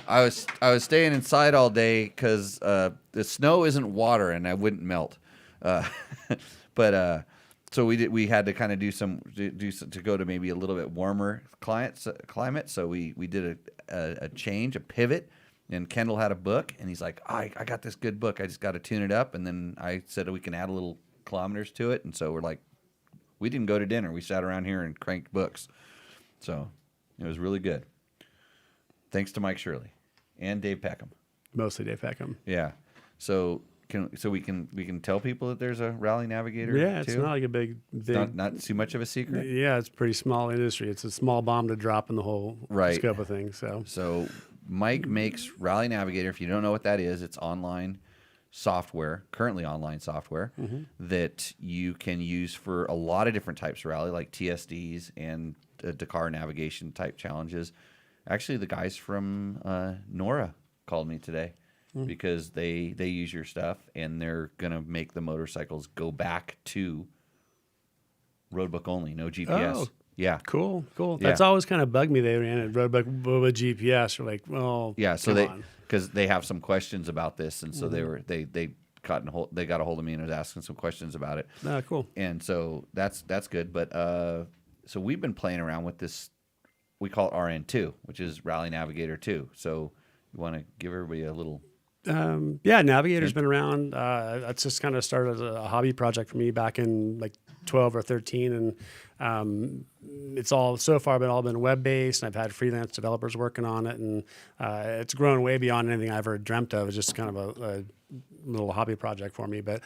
I was staying inside all day because the snow isn't water and I wouldn't melt. But so we had to kind of do some to go to maybe a little bit warmer climate. So we did a change, a pivot, and Kendall had a book and he's like, I got this good book. I just got to tune it up. And then I said we can add a little kilometers to it. And so we're like, we didn't go to dinner. We sat around here and cranked books. So it was really good. Thanks to Mike Shirley and Dave Peckham. Mostly Dave Peckham. Yeah. So we can tell people that there's a Rally Navigator. Yeah, it's too? not like a big. Not too much of a secret. Yeah, it's a pretty small industry. It's a small bomb to drop in the whole Right. scope of things. So Mike makes Rally Navigator. If you don't know what that is, it's online software, currently online software that you can use for a lot of different types of rally, like TSDs and Dakar navigation type challenges. Actually, the guys from Nora called me today because they use your stuff and they're gonna make the motorcycles go back to roadbook only, no GPS. Oh. Yeah. Cool. Yeah. That's always kind of bugged me. They ran a roadbook with GPS. You're like, well, Yeah, so come on. because they have some questions about this, and so they got a hold of me and was asking some questions about it, Cool. and so that's good. But so we've been playing around with this. We call it RN2, which is Rally Navigator 2. So you want to give everybody a little. Yeah, Navigator's been around. It's just kind of started as a hobby project for me back in like 12 or 13, and it's all so far been web based. And I've had freelance developers working on it, and it's grown way beyond anything I ever dreamt of. It's just kind of a little hobby project for me, but.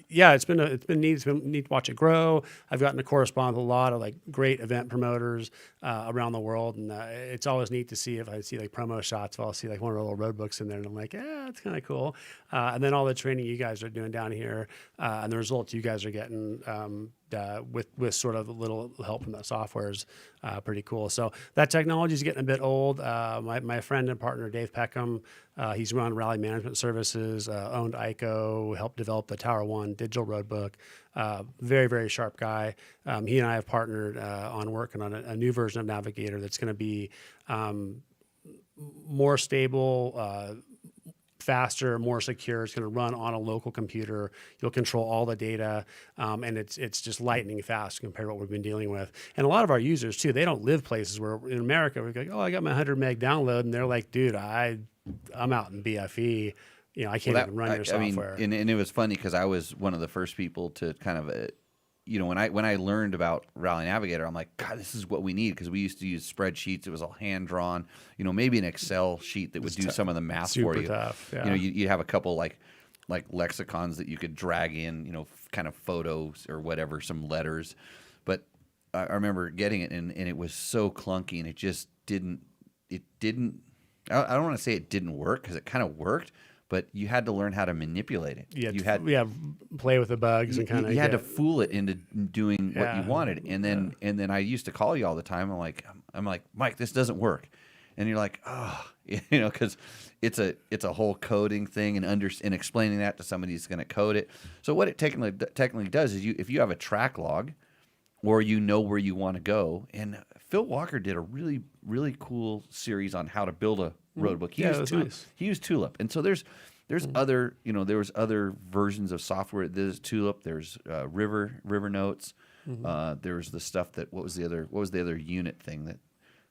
Yeah, it's been neat. It's been neat to watch it grow. I've gotten to correspond with a lot of like great event promoters around the world, and it's always neat to see if I see like promo shots. If I'll see like one of the little road books in there, and I'm like, yeah, it's kind of cool. And then all the training you guys are doing down here, and the results you guys are getting with sort of a little help from the software is pretty cool. So that technology is getting a bit old. My friend and partner Dave Peckham, he's run Rally Management Services, owned ICO, helped develop the Tower One digital road book. Very, very sharp guy. He and I have partnered on working on a new version of Navigator that's going to be more stable, faster, more secure. It's going to run on a local computer. You'll control all the data, and it's just lightning fast compared to what we've been dealing with. And a lot of our users too, they don't live places where in America we're like, oh, I got my 100 meg download, and they're like, dude, I'm out in BFE. You know, I can't even run your software. I mean, and it was funny because I was one of the first people to kind of, you know, when I learned about Rally Navigator, I'm like, God, this is what we need, because we used to use spreadsheets. It was all hand drawn. You know, maybe an Excel sheet that would do some of the math for you. Tough. Yeah. You know, you have a couple like lexicons that you could drag in, you know, kind of photos or whatever, some letters. But I remember getting it, and it was so clunky, and it just didn't. I don't want to say it didn't work, because it kind of worked, but you had to learn how to manipulate it. You had play with the bugs and kind of. You had to fool it into doing what you wanted, and then I used to call you all the time. I'm like, Mike, this doesn't work, and you're like, oh, you know, because it's a whole coding thing, and explaining that to somebody who's going to code it. So what it technically does is if you have a track log, or you know where you want to go, and Phil Walker did a really, really cool series on how to build a roadbook. He used Tulip, and so there's other, you know, there was other versions of software. There's Tulip, there's River Notes. There's the stuff that what was the other unit thing that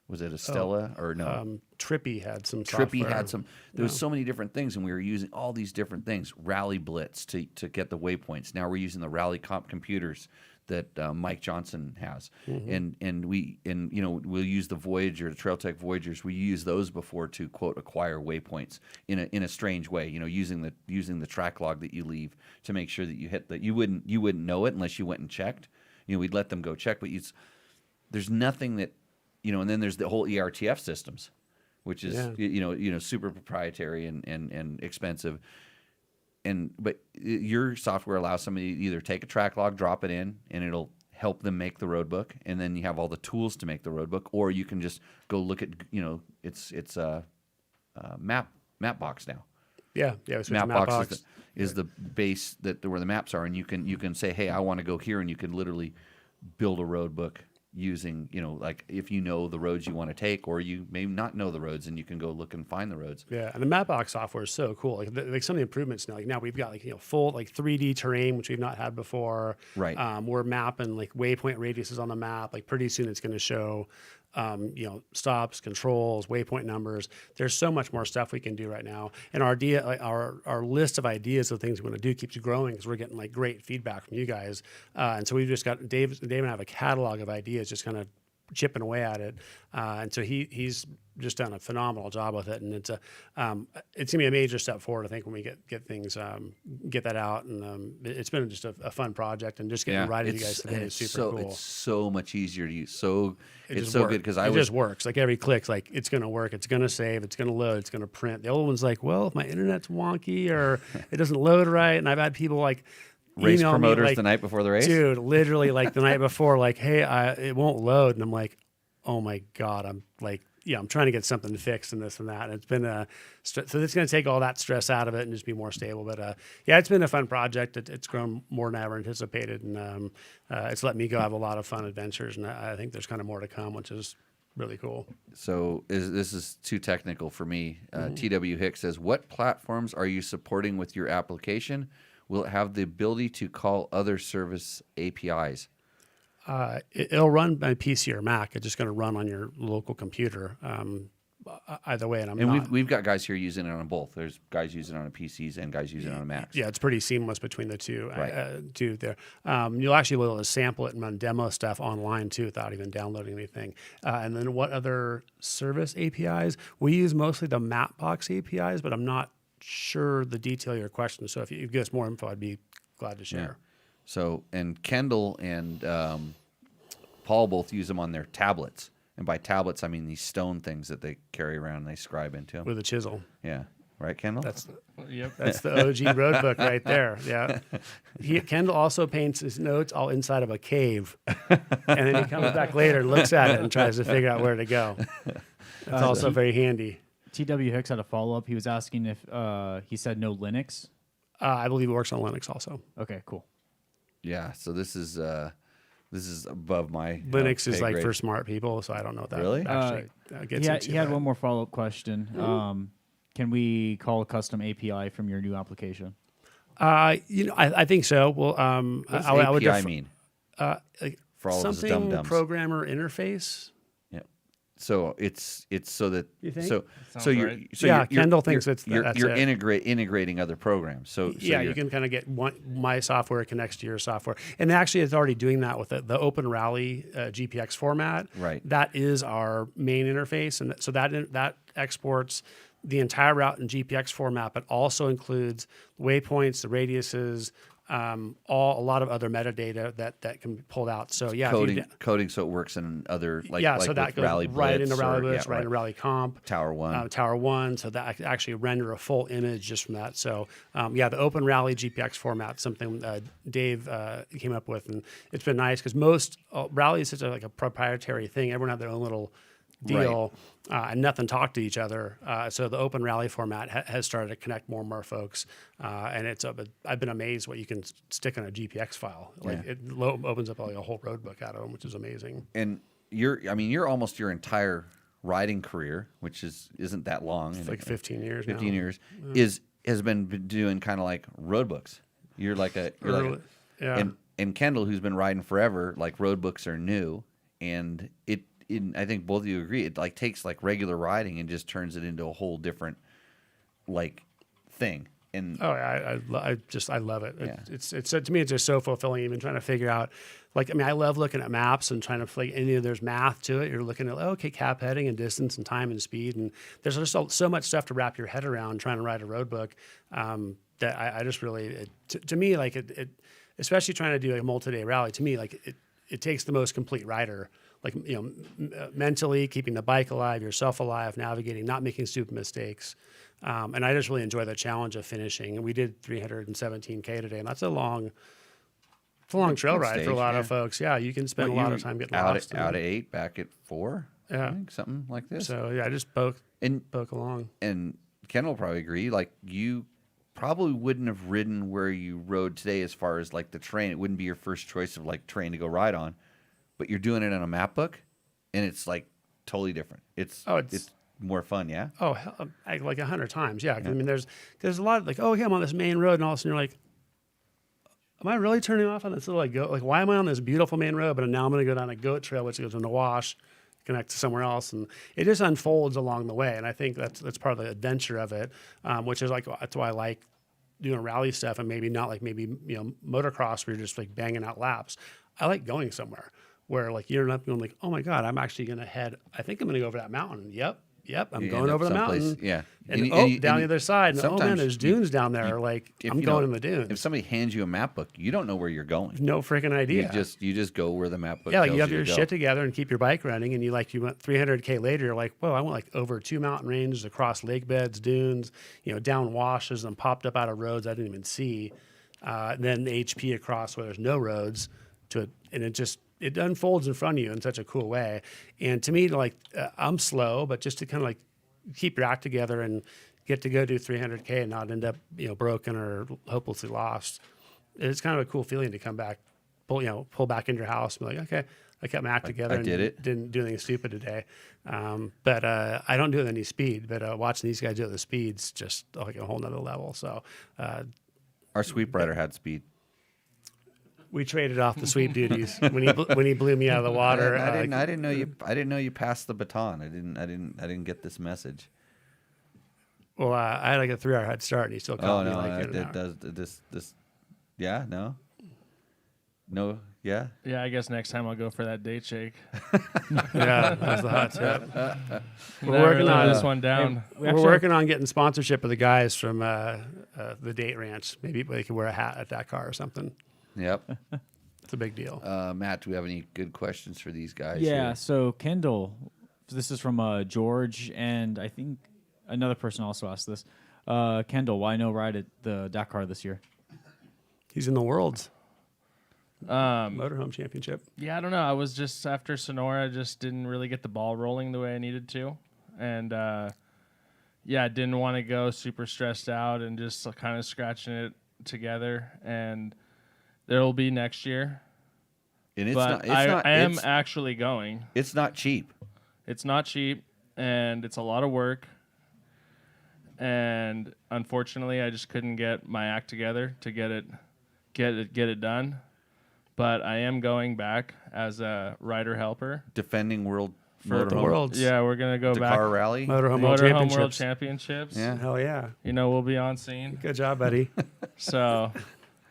was it Estella or no? Trippy had some. Trippy had some. There was so many different things, and we were using all these different things. Rally Blitz to get the waypoints. Now we're using the Rally Comp computers that Mike Johnson has, and you know, we'll use the Voyager, the Trail Tech Voyagers. We use those before to quote acquire waypoints in a strange way. You know, using the track log that you leave to make sure that you hit that. You wouldn't know it unless you went and checked. You know, we'd let them go check, but there's nothing that, you know. And then there's the whole ERTF systems, which is you know super proprietary and expensive. But your software allows somebody to either take a track log, drop it in, and it'll help them make the roadbook, and then you have all the tools to make the roadbook, or you can just go look at, you know, it's a map box now. Mapbox is the base where the maps are, and you can say, hey, I want to go here, and you can literally build a roadbook using, you know, like if you know the roads you want to take, or you may not know the roads, and you can go look and find the roads. Yeah, and the Mapbox software is so cool. Like some of the improvements now. Like now we've got like, you know, full like 3D terrain, which we've not had before. Right. We're mapping like waypoint radiuses on the map. Like pretty soon it's going to show, you know, stops, controls, waypoint numbers. There's so much more stuff we can do right now, and our list of ideas of things we want to do keeps growing because we're getting like great feedback from you guys. And so we've just got Dave and I have a catalog of ideas, just kind of chipping away at it. And so he's just done a phenomenal job with it, and it's gonna be a major step forward, I think, when we get things get that out. And it's been just a fun project, and just getting right at you guys today is super cool. It's so much easier to use. So it's so good because it just works. Like every click, like it's gonna work. It's gonna save. It's gonna load. It's gonna print. The old one's like, well, if my internet's wonky or it doesn't load right, and I've had people like race promoters like, the night before the race, dude, literally like the night before, like, hey, it won't load, and I'm like, oh my god, I'm like, yeah, I'm trying to get something fixed and this and that. And it's been so it's going to take all that stress out of it and just be more stable. But yeah, it's been a fun project. It's grown more than I ever anticipated, and it's let me go have a lot of fun adventures. And I think there's kind of more to come, which is really cool. So this is too technical for me. TW Hicks says, what platforms are you supporting with your application? Will it have the ability to call other service APIs? It'll run by PC or Mac. It's just going to run on your local computer. Either way, we've got guys here using it on both. There's guys using it on PCs and guys using it on Macs. Yeah, it's pretty seamless between the two. Right. Two there. You'll actually be able to sample it and run demo stuff online too without even downloading anything. And then what other service APIs? We use mostly the Mapbox APIs, but I'm not sure the detail of your question. So if you give us more info, I'd be glad to share. Yeah. So, and Kendall and Paul both use them on their tablets. And by tablets, I mean these stone things that they carry around and they scribe into. With a chisel. Yeah. Right, Kendall? That's the OG roadbook right there. Yeah. Kendall also paints his notes all inside of a cave. And then he comes back later and looks at it and tries to figure out where to go. It's also very handy. TW Hicks had a follow-up. He was asking if he said no Linux. I believe it works on Linux also. Okay, cool. Yeah, so this is This is above my Linux is pay like grade. for smart people, so I don't know what that Really? actually gets into. He had that. one more follow-up question. Can we call a custom API from your new application? I think so. Well, What does I would API def- mean like for all of us something dum-dums? programmer interface. So it's so that You think? so Sounds so you're right. so Yeah, you're, Kendall thinks you're, it's you're, that's you're it. integrating other programs. So Yeah, you you're- can kind of get my software connects to your software, and actually, it's already doing that with the Open Rally GPX format. Right. That is our main interface, and so that exports the entire route in GPX format, but also includes waypoints, the radiuses, a lot of other metadata that can be pulled out. So yeah, if you coding so it works in other like yeah, like so that with goes Rally right Blitz into Rally or- Blitz, yeah, right into Rally Comp. Tower One. Tower One, so that I could actually render a full image just from that. So the Open Rally GPX format, something Dave came up with, and it's been nice because most Rally is such a proprietary thing. Everyone had their own little deal, and nothing talked to each other. So the Open Rally format has started to connect more and more folks, and I've been amazed what you can stick on a GPX file. Like it opens up like a whole roadbook out of them, which is amazing. And you're almost your entire riding career, which isn't that long. It's like 15 years. 15 now. years has been doing kind of like roadbooks. You're like Yeah. and Kendall, who's been riding forever, like roadbooks are new, and I think both of you agree, it like takes like regular riding and just turns it into a whole different like thing. And Oh, I love it. Yeah. It's to me, it's just so fulfilling. Even trying to figure out, I love looking at maps and trying to there's math to it. You're looking at cap heading and distance and time and speed, and there's just so much stuff to wrap your head around trying to write a road book that I just really to me it especially trying to do a multi-day rally. To me, it takes the most complete rider. Mentally keeping the bike alive, yourself alive, navigating, not making stupid mistakes. And I just really enjoy the challenge of finishing. And we did 317K today, and that's a long trail ride stage, for a lot yeah. of folks. Yeah, you can spend a lot of time getting out lost. out of 8, back at 4. Yeah. I think, something like this. So yeah, I just poke and along. and Ken will probably agree. Like you probably wouldn't have ridden where you rode today as far as like the terrain. It wouldn't be your first choice of like terrain to go ride on, but you're doing it on a map book, and it's like totally different. It's more fun, yeah. Oh, like 100 times. Yeah. I mean, there's a lot of I'm on this main road, and all of a sudden you're like, am I really turning off on this little goat? Like, why am I on this beautiful main road? But now I'm going to go down a goat trail, which goes in the wash, connect to somewhere else, and it just unfolds along the way. And I think that's part of the adventure of it, which is that's why I like doing rally stuff, and maybe not motocross where you're just like banging out laps. I like going somewhere where you're not going like, oh my God, I'm actually going to head. I think I'm going to go over that mountain. Yep, I'm You going end up over the someplace- mountain. yeah. And, And down the other side. And, oh man, sometimes there's dunes down there. if I'm you going don't- in the dunes. If somebody hands you a map book, you don't know where you're going. No freaking idea. You just go where the map book Yeah, tells you have you your to go. shit together and keep your bike running, and you went 300K later. You're like, whoa, I went over 2 mountain ranges, across lake beds, dunes, down washes, and popped up out of roads I didn't even see. Then the HP across where there's no roads and it unfolds in front of you in such a cool way. And to me, I'm slow, but just to kind of keep your act together and get to go do 300K and not end up broken or hopelessly lost. It's kind of a cool feeling to come back, pull back into your house and be like, okay, I kept my act together. I did and it. Didn't do anything stupid today. But I don't do it at any speed. But watching these guys do it at the speed's just like a whole nother level. So Our sweep rider had speed. we traded off the sweep duties when he blew me out of the water. I didn't know you passed the baton. I didn't get this message. Well, I had a 3-hour head start, and he still Oh caught me no, in an it hour. does this. Yeah, no, yeah. Yeah, I guess next time I'll go for that date shake. Yeah, that's the hot tip. We're Never working let on this one down. We're working on getting sponsorship of the guys from the Date Ranch. Maybe they could wear a hat at Dakar or something. Yep. It's a big deal. Matt, do we have any good questions for these guys? Yeah, here? so Kendall, this is from George, and I think another person also asked this. Kendall, why no ride at the Dakar this year? He's in the Worlds Um, Motorhome Championship. Yeah, I don't know. I was just after Sonora, just didn't really get the ball rolling the way I needed to, and yeah, didn't want to go super stressed out and just kind of scratching it together. And there'll be next year. And it's but not. It's I not. am it's, actually going. it's not cheap. It's not cheap, and it's a lot of work. And unfortunately, I just couldn't get my act together to get it done. But I am going back as a rider helper Defending world for the motorhome- world's Yeah, we're gonna go Dakar back. Rally. Motorhome World Motorhome World Championships. Championships. Yeah. Hell yeah. You know, we'll be on scene. Good job, buddy. So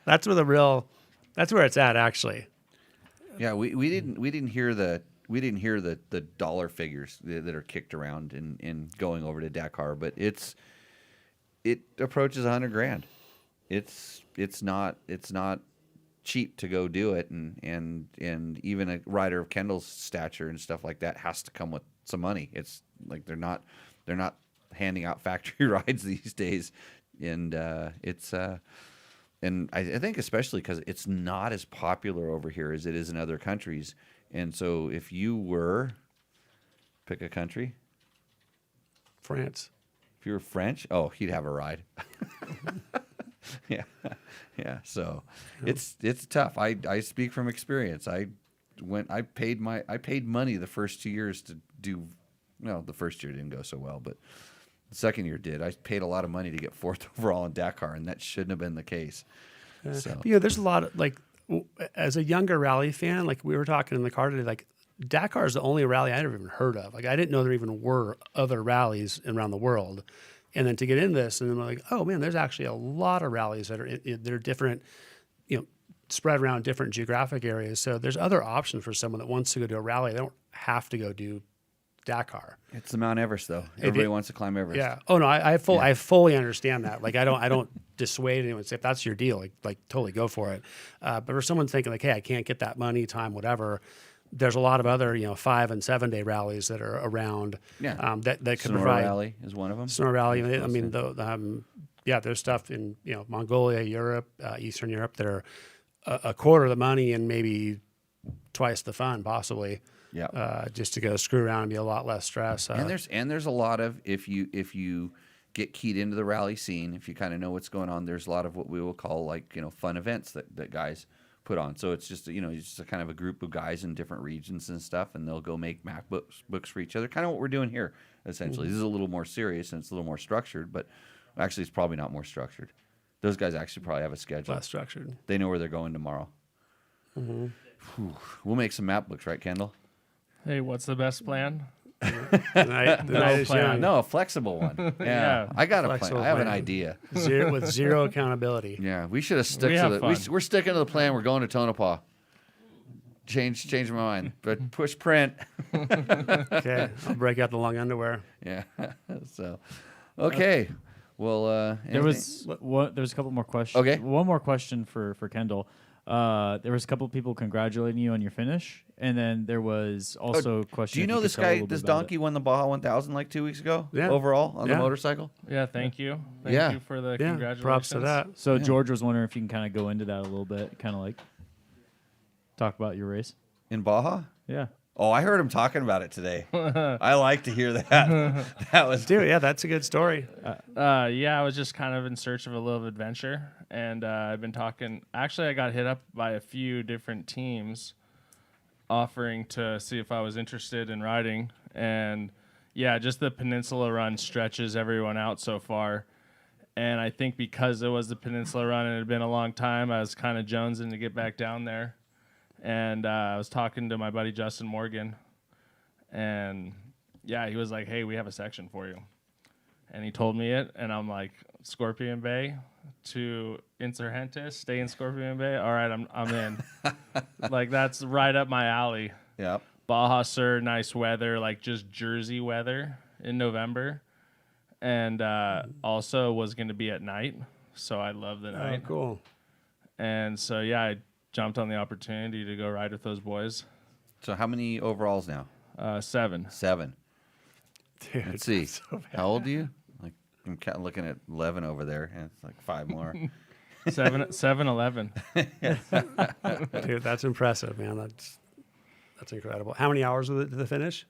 That's where it's at, actually. Yeah, we didn't hear the dollar figures that are kicked around in going over to Dakar, but it approaches $100,000. It's not cheap to go do it, and even a rider of Kendall's stature and stuff like that has to come with some money. It's like they're not handing out factory rides these days, and and I think especially because it's not as popular over here as it is in other countries. And so if you were, pick a country, France. if you were French, oh, he'd have a ride. Yeah. So it's tough. I speak from experience. I paid money the first 2 years to do, well, the first year didn't go so well, but the second year did. I paid a lot of money to get 4th overall in Dakar, and that shouldn't have been the case. So There's a lot of, like, as a younger rally fan, like we were talking in the car today, like Dakar is the only rally I never even heard of. Like I didn't know there even were other rallies around the world. And then to get in this, and I'm like, oh man, there's actually a lot of rallies that are different, spread around different geographic areas. So there's other options for someone that wants to go to a rally. They don't have to go do Dakar. it's the Mount Everest, though. Everybody wants to climb Everest. Yeah. Oh no, I fully understand that. Like I don't dissuade anyone. Say if that's your deal, like totally go for it. But for someone thinking like, hey, I can't get that money, time, whatever. There's a lot of other 5 and 7 day rallies that are around. Yeah. That could Sonora provide. Rally is one of them. Sonora Rally. I mean, there's stuff in Mongolia, Europe, Eastern Europe that are a quarter of the money and maybe twice the fun, possibly. Yeah. Just to go screw around and be a lot less stress. And there's a lot of, if you get keyed into the rally scene, if you kind of know what's going on, there's a lot of what we will call like fun events that guys put on. So it's just it's just a kind of a group of guys in different regions and stuff, and they'll go make map books for each other. Kind of what we're doing here, essentially. This is a little more serious and it's a little more structured, but actually it's probably not more structured. Those guys actually probably have a schedule. less structured. They know where they're going tomorrow. Whew. We'll make some map books, right, Kendall? hey, what's the best plan? The night is plan. young. No, a flexible one. Yeah, Yeah. I got a plan. Flexible I have an plan. idea. With zero accountability. Yeah, we should have stuck We to have the. fun. We're sticking to the plan. We're going to Tonopah. Change my mind, but push print. Okay, I'll break out the long underwear. Yeah. So, okay. Well, There was a couple more questions. Okay. One more question for Kendall. There was a couple of people congratulating you on your finish, and then there was also a question. do you if know could this tell a guy? little bit This about donkey it. won the Baja 1000 like 2 weeks ago. Yeah. Overall on the Yeah. motorcycle. Yeah, thank you. Thank Yeah. you for the Yeah, congratulations. props to that. So George was wondering if you can kind of go into that a little bit, kind of like talk about your race. In Baja. Yeah. Oh, I heard him talking about it today. I like to hear that. That was Dude, yeah, that's a good story. Yeah, I was just kind of in search of a little adventure, and I've been talking. Actually, I got hit up by a few different teams offering to see if I was interested in riding, and yeah, just the Peninsula Run stretches everyone out so far. And I think because it was the Peninsula Run and it had been a long time, I was kind of jonesing to get back down there. And I was talking to my buddy Justin Morgan, and yeah, he was like, "Hey, we have a section for you." And he told me it, and I'm like, "Scorpion Bay to Insurgentes, stay in Scorpion Bay. All right, I'm in." Like that's right up my alley. Yep. Baja Sur, nice weather, like just Jersey weather in November, and also was going to be at night, so I love the Oh, night. cool. And so yeah, I jumped on the opportunity to go ride with those boys. So how many overalls now? 7. 7. Dude, Let's see. so bad. How old are you? Like I'm kind of looking at 11 over there, and it's like 5 more. 7-11. Dude, that's impressive, man. That's incredible. How many hours was it to the finish?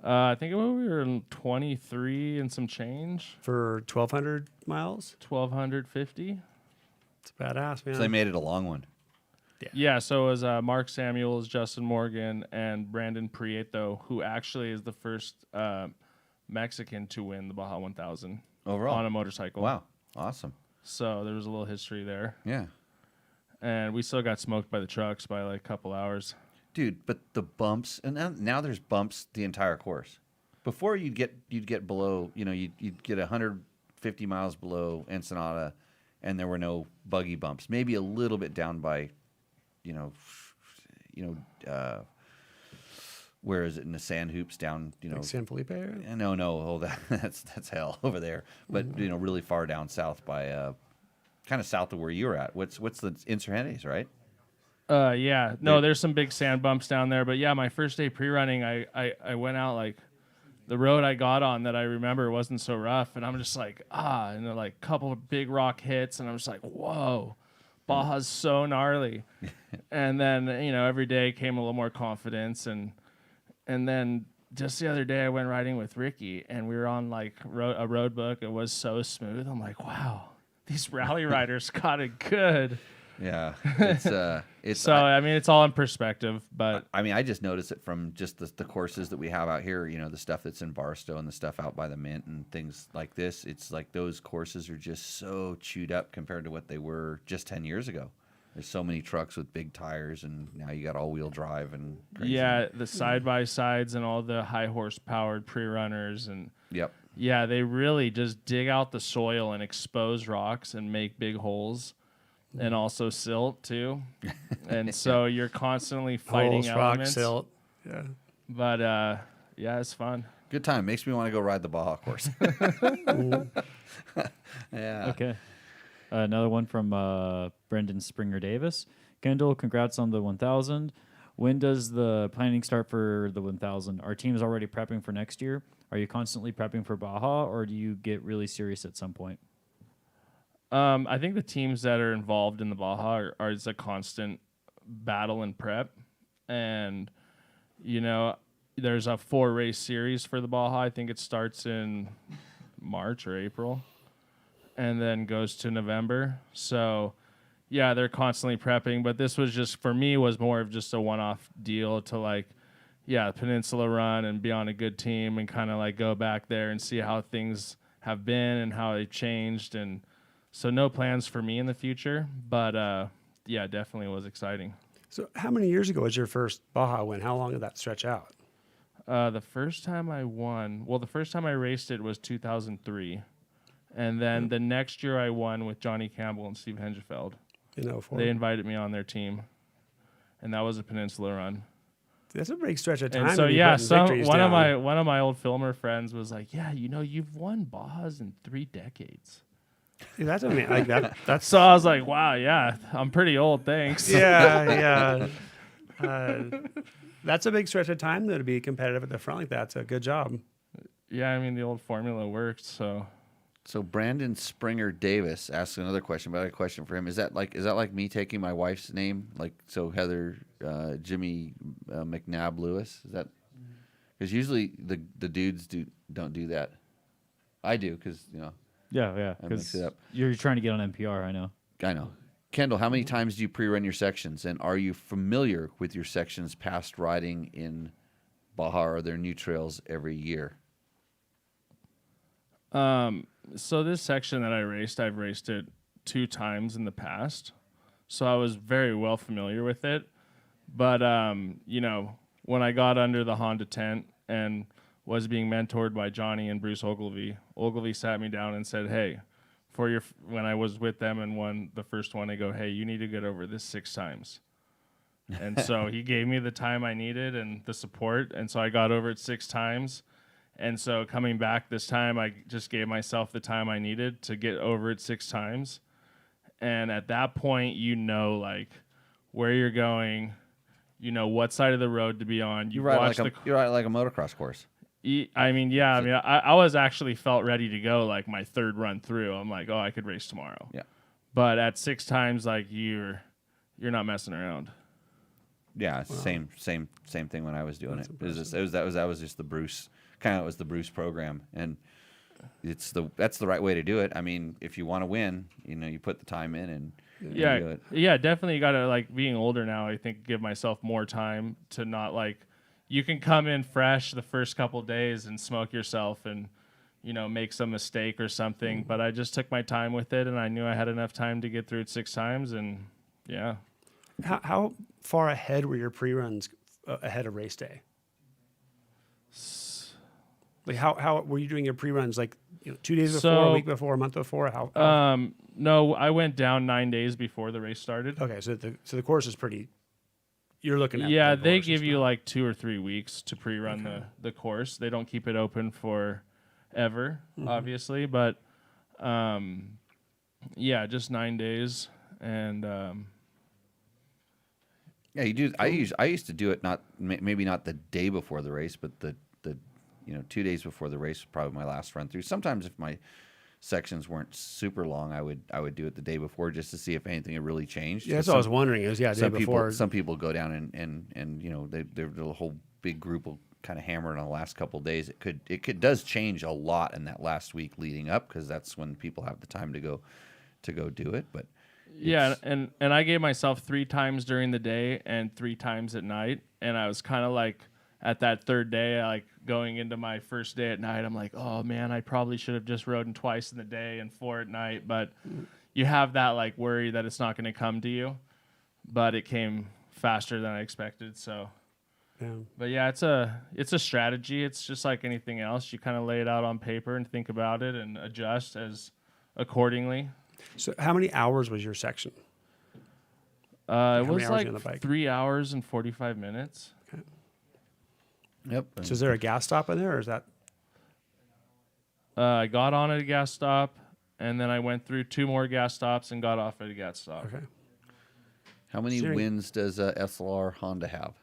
I think we were in 23 and some change, For 1,200 miles? 1,250. It's badass, man. So they made it a long one. Yeah, so it was Mark Samuels, Justin Morgan, and Brandon Prieto, who actually is the first Mexican to win the Baja 1000 Overall. on a motorcycle. Wow. Awesome. So there was a little history there. Yeah. And we still got smoked by the trucks by like a couple hours. Dude, but the bumps, and now there's bumps the entire course. Before you'd get below, you'd get 150 miles below Ensenada, and there were no buggy bumps. Maybe a little bit down by, where is it in the sand hoops down? Like San Felipe area? No, that's hell over there. But really far down south by, kind of south of where you were at. What's the Insurgentes, right? Yeah. No, there's some big sand bumps down there. But yeah, my first day pre-running, I went out like the road I got on that I remember wasn't so rough. And I'm just like, and then like a couple of big rock hits. And I'm just like, whoa, Baja's so gnarly. And then, every day came a little more confidence. And then just the other day I went riding with Ricky and we were on like a Roadbook. It was so smooth. I'm like, wow, these rally riders got it good. Yeah, it's So I mean, it's all in perspective, but I mean, I just notice it from just the courses that we have out here. The stuff that's in Barstow and the stuff out by the Mint and things like this. It's like those courses are just so chewed up compared to what they were just 10 years ago. There's so many trucks with big tires, and now you got all-wheel drive and crazy. Yeah, the side-by-sides and all the high-horse-powered pre-runners and Yep. yeah, they really just dig out the soil and expose rocks and make big holes. And also silt too, and so you're constantly fighting Holes, elements. rock, silt. Yeah. But yeah, it's fun. Good time. Makes me want to go ride the Baja course. Yeah. Okay. Another one from Brendan Springer Davis. Kendall, congrats on the 1000. When does the planning start for the 1000? Our team is already prepping for next year. Are you constantly prepping for Baja, or do you get really serious at some point? I think the teams that are involved in the Baja are it's a constant battle and prep. And, there's a 4-race series for the Baja. I think it starts in March or April and then goes to November. So, yeah, they're constantly prepping. But this was just, for me, was more of just a one-off deal to like, yeah, Peninsula run and be on a good team and kind of like go back there and see how things have been and how they've changed. And so no plans for me in the future, but yeah, definitely was exciting. So how many years ago was your first Baja win? How long did that stretch out? The first time I won, the first time I raced it was 2003. And then the next year I won with Johnny Campbell and Steve Hengefeld. In 04? They invited me on their team, and that was a Peninsula run. That's a big stretch of time. And so to be yeah, putting victories one down. of my old filmer friends was like, yeah, you've won Bajas in 3 decades. Yeah, that's like that. That's So I was like, wow, yeah, I'm pretty old, thanks. yeah. That's a big stretch of time though to be competitive at the front like that. It's a good job. Yeah, I mean the old formula worked. So Brandon Springer Davis asks another question, but I have a question for him. Is that like me taking my wife's name? Like, so Heather, Jimmy McNabb Lewis? Is that? Because usually the dudes don't do that. I do because Yeah, I mix because it up. you're trying to get on NPR, I know. I know. Kendall, how many times do you pre-run your sections, and are you familiar with your sections past riding in Baja? Are there new trails every year? So this section that I've raced it 2 times in the past, so I was very well familiar with it. But when I got under the Honda tent and was being mentored by Johnny and Bruce Ogilvy sat me down and said, hey, when I was with them and won the first one, they go, hey, you need to get over this 6 times. And so he gave me the time I needed and the support, and so I got over it 6 times. And so coming back this time, I just gave myself the time I needed to get over it 6 times. And at that point, like where you're going, what side of the road to be on. You ride like a motocross course. I was actually felt ready to go like my 3rd run through. I'm like, oh, I could race tomorrow. Yeah. But at 6 times, like you're not messing around. Yeah, same thing when I was doing it. That was just the Bruce program, and that's the right way to do it. I mean, if you want to win, you put the time in and do Yeah, it. yeah, definitely. You gotta, like, being older now, I think, give myself more time to not, like, you can come in fresh the first couple days and smoke yourself and make some mistake or something. But I just took my time with it, and I knew I had enough time to get through it 6 times, and yeah. How far ahead were your pre-runs ahead of race day? Like how were you doing your pre-runs? Like 2 days before, a week before, a month before? How? No, I went down 9 days before the race started. Okay, so the course is pretty. You're looking at Yeah, the they course, give it's you not- like 2 or 3 weeks to pre-run the course. They don't keep it open for ever, obviously, but yeah, just 9 days, and Yeah, you do. I used to do it maybe not the day before the race, but the 2 days before the race was probably my last run through. Sometimes if my sections weren't super long, I would do it the day before just to see if anything had really changed. Yeah, that's what I was wondering. Is the day before. Some people go down and the whole big group will kind of hammer it on the last couple of days. It does change a lot in that last week leading up, because that's when people have the time to go do it. But yeah, and I gave myself 3 times during the day and 3 times at night, and I was kind of like, at that third day, like going into my first day at night, I'm like, oh man, I probably should have just rode twice in the day and 4 at night. But you have that like worry that it's not going to come to you, but it came faster than I expected. So, but yeah, it's a strategy. It's just like anything else. You kind of lay it out on paper and think about it and adjust as accordingly. So how many hours was your section? It many was hours like on the bike? 3 hours and 45 minutes. yep. So is there a gas stop in there, or is that? I got on at a gas stop, and then I went through 2 more gas stops and got off at a gas stop. Okay. How many Steering- wins does a SLR Honda have?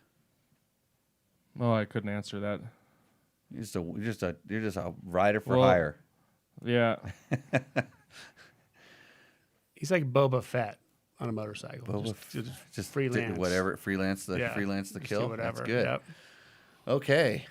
Oh, I couldn't answer that. You're just a rider for Well, hire. Yeah. He's like Boba Fett on a motorcycle. Just freelance. whatever, freelance the Just do kill. whatever. That's good. Yep. Okay.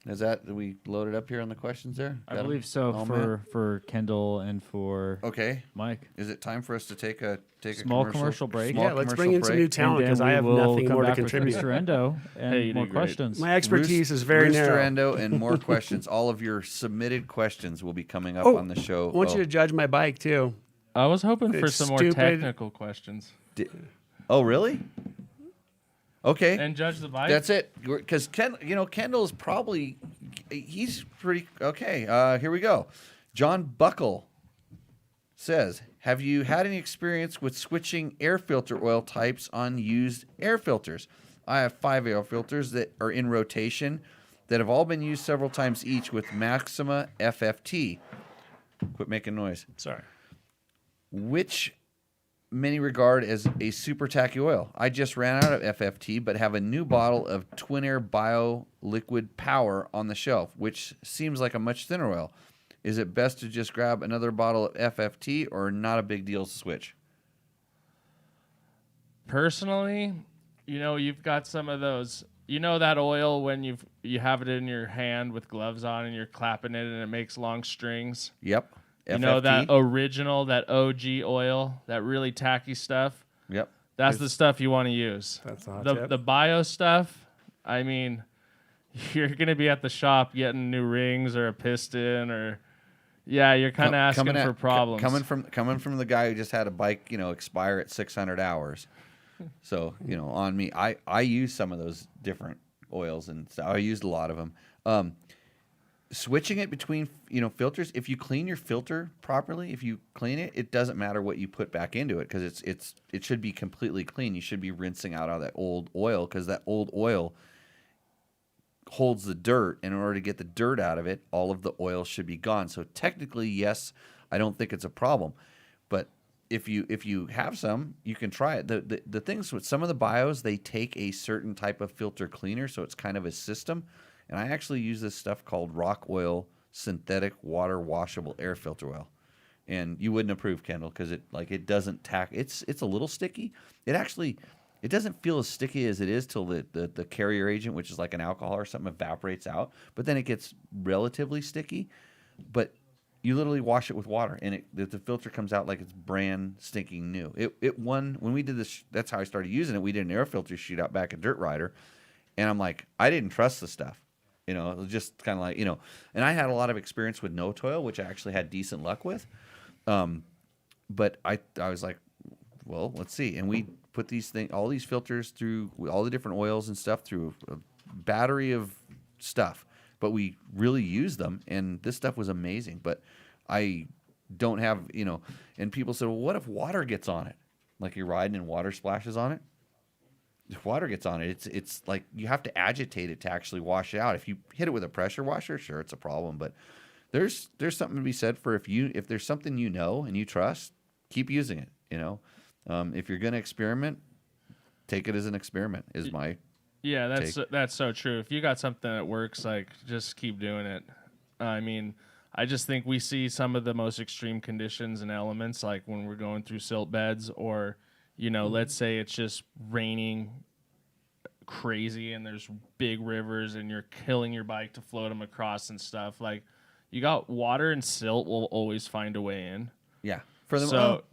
Did we load it up here on the questions there? I Got 'em believe so all met? for Kendall and for Okay. Mike. Is it time for us to take a Small commercial break. small Yeah, let's bring commercial in some break? new talent, And then because I we have will nothing come more to back with contribute. Mr. Endo and Hey, you more did great. questions. My expertise is very Bruce narrow. Durando and more questions. All of your submitted questions will be coming up Oh, on the show. I want you to judge my bike too. I was hoping for It's some more stupid. technical questions. Oh, really? Okay. And judge the bike? That's it. Because Kendall's probably he's pretty okay. Here we go. John Buckle says, "Have you had any experience with switching air filter oil types on used air filters? I have 5 air filters that are in rotation that have all been used several times each with Maxima FFT." Quit making noise. Sorry. Which many regard as a super tacky oil. I just ran out of FFT, but have a new bottle of Twin Air Bio Liquid Power on the shelf, which seems like a much thinner oil. Is it best to just grab another bottle of FFT, or not a big deal to switch? Personally, you've got some of those. That oil when you have it in your hand with gloves on and you're clapping it and it makes long strings. Yep. You know that FFT? original, that OG oil, that really tacky stuff. Yep. That's the stuff you want to use. That's the hot the tip. the bio stuff. I mean, you're gonna be at the shop getting new rings or a piston, or you're kind of asking for problems. Coming from the guy who just had a bike, expire at 600 hours. So, on me, I use some of those different oils, and so I used a lot of them. Switching it between, filters, if you clean your filter properly, if you clean it, it doesn't matter what you put back into it, because it should be completely clean. You should be rinsing out all that old oil, because that old oil holds the dirt, and in order to get the dirt out of it, all of the oil should be gone. So technically, yes, I don't think it's a problem. But if you have some, you can try it. The things with some of the bios, they take a certain type of filter cleaner, so it's kind of a system. And I actually use this stuff called Rock Oil Synthetic Water Washable Air Filter Oil. And you wouldn't approve, Kendall, because it doesn't tack. It's a little sticky. It doesn't feel as sticky as it is till the carrier agent, which is like an alcohol or something, evaporates out. But then it gets relatively sticky. but you literally wash it with water, and the filter comes out like it's brand stinking new. It won when we did this. That's how I started using it. We did an air filter shootout back at Dirt Rider, and I'm like, I didn't trust the stuff. You know, it was just kind of like, you know, and I had a lot of experience with no toil, which I actually had decent luck with. But I was like, well, let's see. And we put all these filters through all the different oils and stuff through a battery of stuff. But we really used them, and this stuff was amazing. But I don't have, you know, and people said, well, what if water gets on it? Like you're riding and water splashes on it? If water gets on it, it's like you have to agitate it to actually wash it out. If you hit it with a pressure washer, sure, it's a problem. But there's something to be said for if there's something you know and you trust, keep using it, you know. If you're going to experiment, take it as an experiment is my Yeah, take. that's so true. If you got something that works, like, just keep doing it. I mean, I just think we see some of the most extreme conditions and elements, like when we're going through silt beds, or, you know, let's say it's just raining crazy and there's big rivers and you're killing your bike to float them across and stuff. Like, you got water and silt will always find a way in. Yeah. For the So-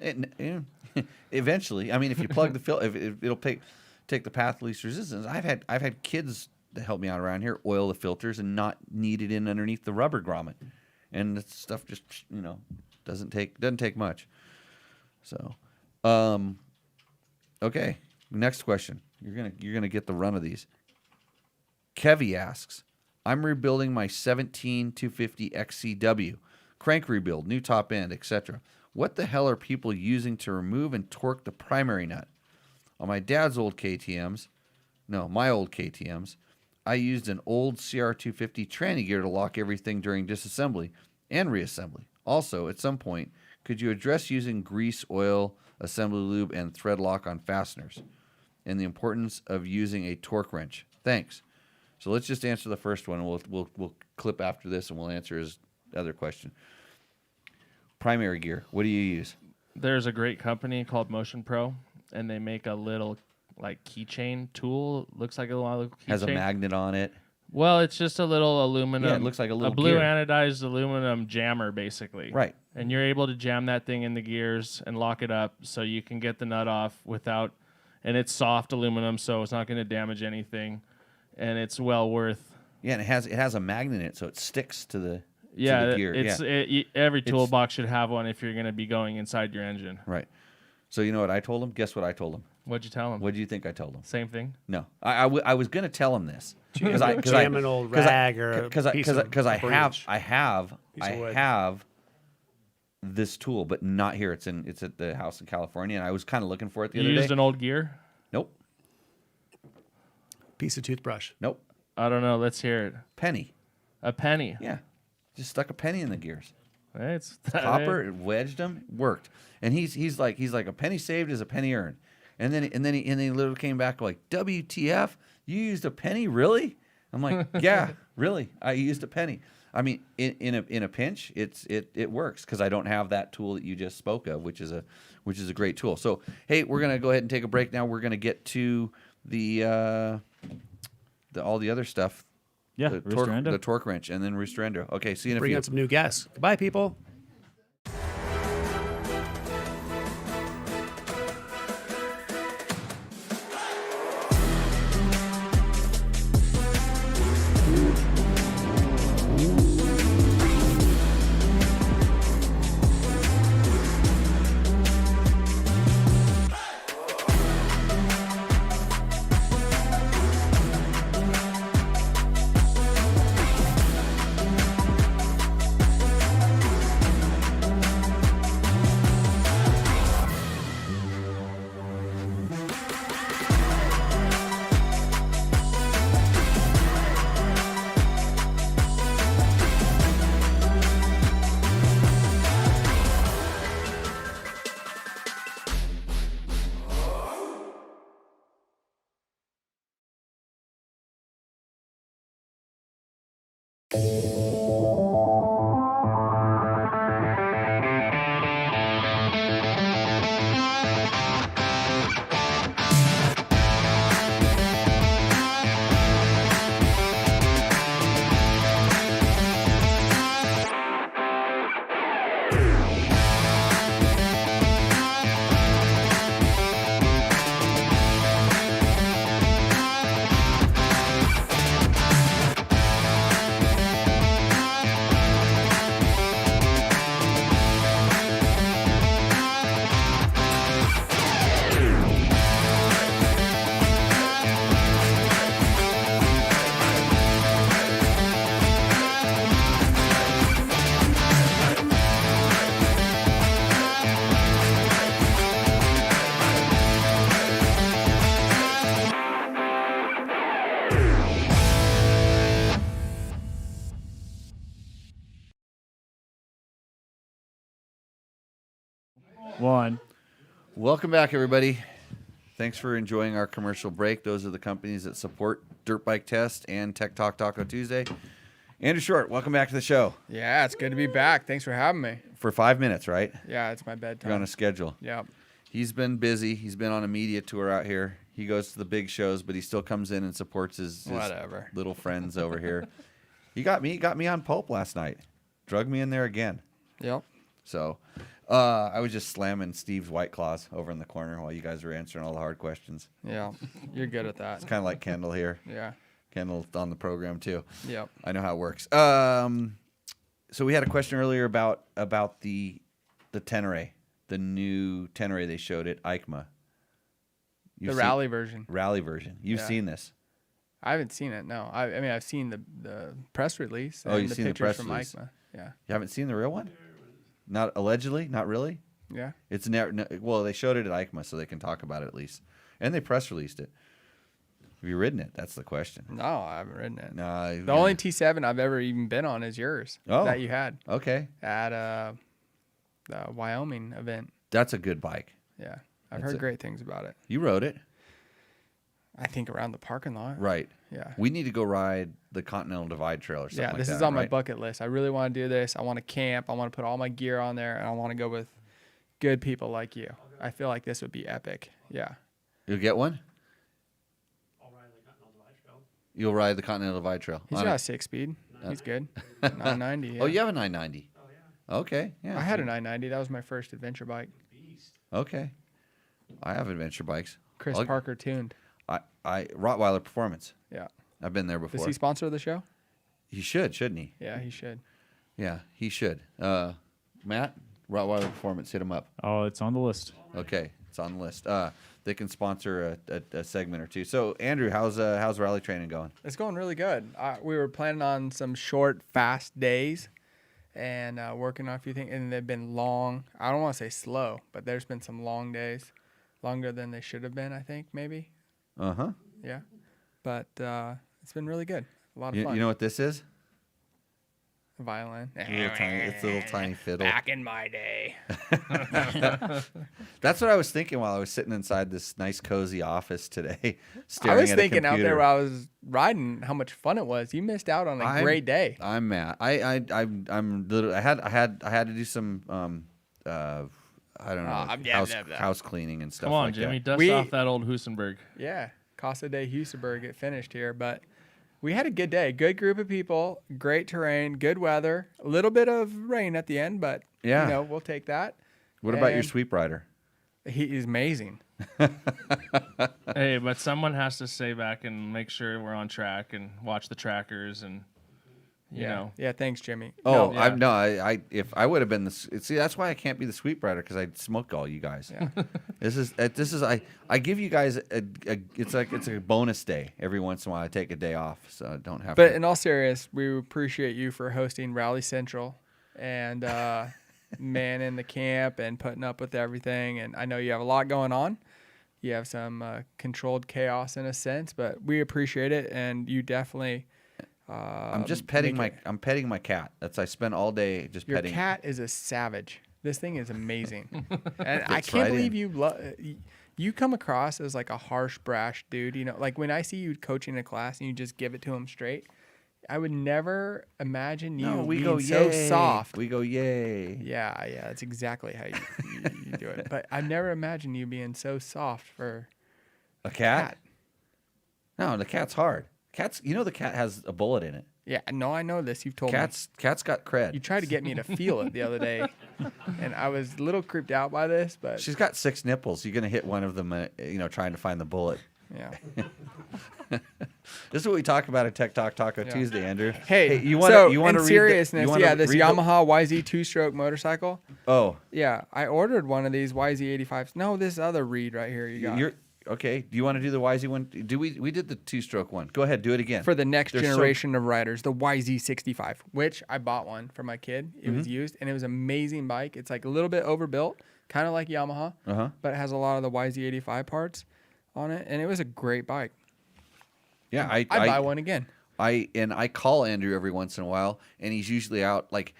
eventually, I mean, if you plug the filter, it'll take the path of least resistance. I've had kids that help me out around here oil the filters and not need it in underneath the rubber grommet, and that stuff just, you know, doesn't take much. So, okay, next question. You're gonna get the run of these. Kevy asks, I'm rebuilding my 17 250 XCW, crank rebuild, new top end, etc. What the hell are people using to remove and torque the primary nut? On my dad's old KTMs, my old KTMs, I used an old CR250 tranny gear to lock everything during disassembly and reassembly. Also, at some point, could you address using grease, oil, assembly lube, and thread lock on fasteners, and the importance of using a torque wrench? Thanks. So let's just answer the first one, and we'll clip after this, and we'll answer his other question. Primary gear, what do you use? There's a great company called Motion Pro, and they make a little, like, keychain tool. Looks like a little keychain. Has a magnet on it. Well, it's just a little aluminum. Yeah, it looks like a little blue gear. anodized aluminum jammer, basically. Right. And you're able to jam that thing in the gears and lock it up so you can get the nut off without, and it's soft aluminum, so it's not going to damage anything, and it's well worth. Yeah, and it has a magnet in it, so it sticks to the gear. Every toolbox should have one if you're going to be going inside your engine. Right. So you know what I told him? Guess what I told him? What'd you tell him? What do you think I told him? Same thing. No, I was going to tell him this because Jam an old rag or a piece of bridge. I have this tool, but not here. It's at the house in California, and I was kind of looking for it the You other day. used an old gear? Nope. Piece of toothbrush. Nope. I don't know. Let's hear it. Penny. A penny. Yeah. Just stuck a penny in the gears. Hey, it's Copper, it wedged them, worked. And he's like a penny saved is a penny earned. And then he literally came back like, WTF? You used a penny, really? I'm like, yeah, really. I used a penny. I mean, in a pinch, it works because I don't have that tool that you just spoke of, which is a great tool. So hey, we're gonna go ahead and take a break now. We're gonna get to the all the other stuff. Yeah, the torque wrench, and then Roosterendo. Okay, see you in a Bring few. out some new guests. Goodbye, people. 1. Welcome back, everybody. Thanks for enjoying our commercial break. Those are the companies that support Dirt Bike Test and Tech Talk Taco Tuesday. Andrew Short, welcome back to the show. Yeah, it's good to be back. Thanks for having me. For 5 minutes, right? Yeah, it's my bedtime. You're on a schedule. Yep. He's been busy. He's been on a media tour out here. He goes to the big shows, but he still comes in and supports his Whatever. little friends over here. He got me on Pulp last night. Drug me in there again. Yep. So I was just slamming Steve's White Claws over in the corner while you guys were answering all the hard questions. Yeah. You're good at that. It's kind of like Kendall here. Yeah. Kendall's on the program too. Yep. I know how it works. So we had a question earlier about the Tenere, the new Tenere they showed at EICMA. The rally version. Rally version. You've Yeah. seen this. I haven't seen it, no. I mean, I've seen the press release Oh, and you've the seen the pictures press from release. EICMA. Yeah. You haven't seen the real one? Not allegedly? Not really? Yeah. It's never. No, well, they showed it at EICMA, so they can talk about it at least, and they press released it. Have you ridden it? That's the question. No, I haven't ridden it. No. The only T7 I've ever even been on is yours. Oh. That you had Okay, at the Wyoming event. that's a good bike. Yeah. I've That's heard it. great things about it. You rode it, I think around the parking lot. right? Yeah. We need to go ride the Continental Divide Trail or something. Yeah, like this that, is on my right? bucket list. I really want to do this. I want to camp. I want to put all my gear on there, and I want to go with good people like you. I feel like this would be epic. Yeah. You'll get one. I'll ride the Continental Divide Trail. You'll ride the Continental Divide Trail. He's On got a it. 6-speed. He's good. 990. Yeah. Oh, you have a 990. Oh, yeah. Okay, yeah. I had a 990. That was my first adventure bike. Beast. Okay, I have adventure bikes. Chris I'll- Parker tuned. I Rottweiler Performance. Yeah. I've been there Does before. he sponsor the show? He should, shouldn't he? Yeah, he should. Yeah, he should. Matt, Rottweiler Performance, hit him up. Oh, it's on the list. Okay, it's on the list. They can sponsor a segment or two. So, Andrew, how's rally training going? It's going really good. We were planning on some short, fast days and working on a few things, and they've been long. I don't want to say slow, but there's been some long days, longer than they should have been, I think, maybe. Uh-huh. Yeah. But it's been really good. A lot of You fun. know what this is? Violin. It's a little tiny fiddle. Back in my day. That's what I was thinking while I was sitting inside this nice, cozy office today, I staring was at a thinking out there computer. while I was riding how much fun it was. You missed out on a great day. I'm mad. I'm literally. I had to do some I don't know house cleaning and stuff. Come on, like Jimmy, that. dust off that old Husenberg. Yeah. Casa de Husaberg, it finished here, but we had a good day. Good group of people, great terrain, good weather, a little bit of rain at the end, but Yeah. you know, we'll take that. What about your And sweep rider? He is amazing. Hey, but someone has to stay back and make sure we're on track and watch the trackers and you know. Yeah, thanks, Jimmy. Oh, No, I if I would have been see that's why I can't be the sweep rider because I'd smoke all you guys. Yeah. This is I give you guys it's a bonus day every once in a while. I take a day off so I don't have But to. in all seriousness, we appreciate you for hosting Rally Central and manning the camp and putting up with everything. And I know you have a lot going on. You have some controlled chaos in a sense, but we appreciate it. And you definitely. I'm just petting I'm petting my cat. I spend all day just Your petting. cat is a savage. This thing is amazing, and I Fits can't right believe in. you come across as like a harsh, brash dude. You know, like when I see you coaching a class and you just give it to him straight. I would never imagine you No, we being go so yay. soft. We go yay. Yeah, that's exactly how you do it. But I've never imagined you being so soft for A cat? No, the cat's hard. The cat has a bullet in it. Yeah, no, I know this. You've told Cat's got cred. me. You tried to get me to feel it the other day, and I was a little creeped out by this. But She's got 6 nipples. You're gonna hit one of them, trying to find the bullet. yeah. This is what we talk about at Tech Talk Taco Tuesday, Andrew. Hey, you so want to in read seriousness, you wanna this read Yamaha YZ 2-stroke motorcycle. Oh, Yeah, I ordered one of these YZ85s. No, this other reed right here you got. you're okay. Do you want to do the YZ one? We did the 2-stroke one. Go ahead, do it again. for the next They're so- generation of riders, the YZ65, which I bought one for my kid. It Mm-hmm. was used, and it was an amazing bike. It's like a little bit overbuilt, kind of like Yamaha, but it has a lot of the YZ85 parts on it, and it was a great bike. Yeah, I'd buy one again. I call Andrew every once in a while, and he's usually out. Like,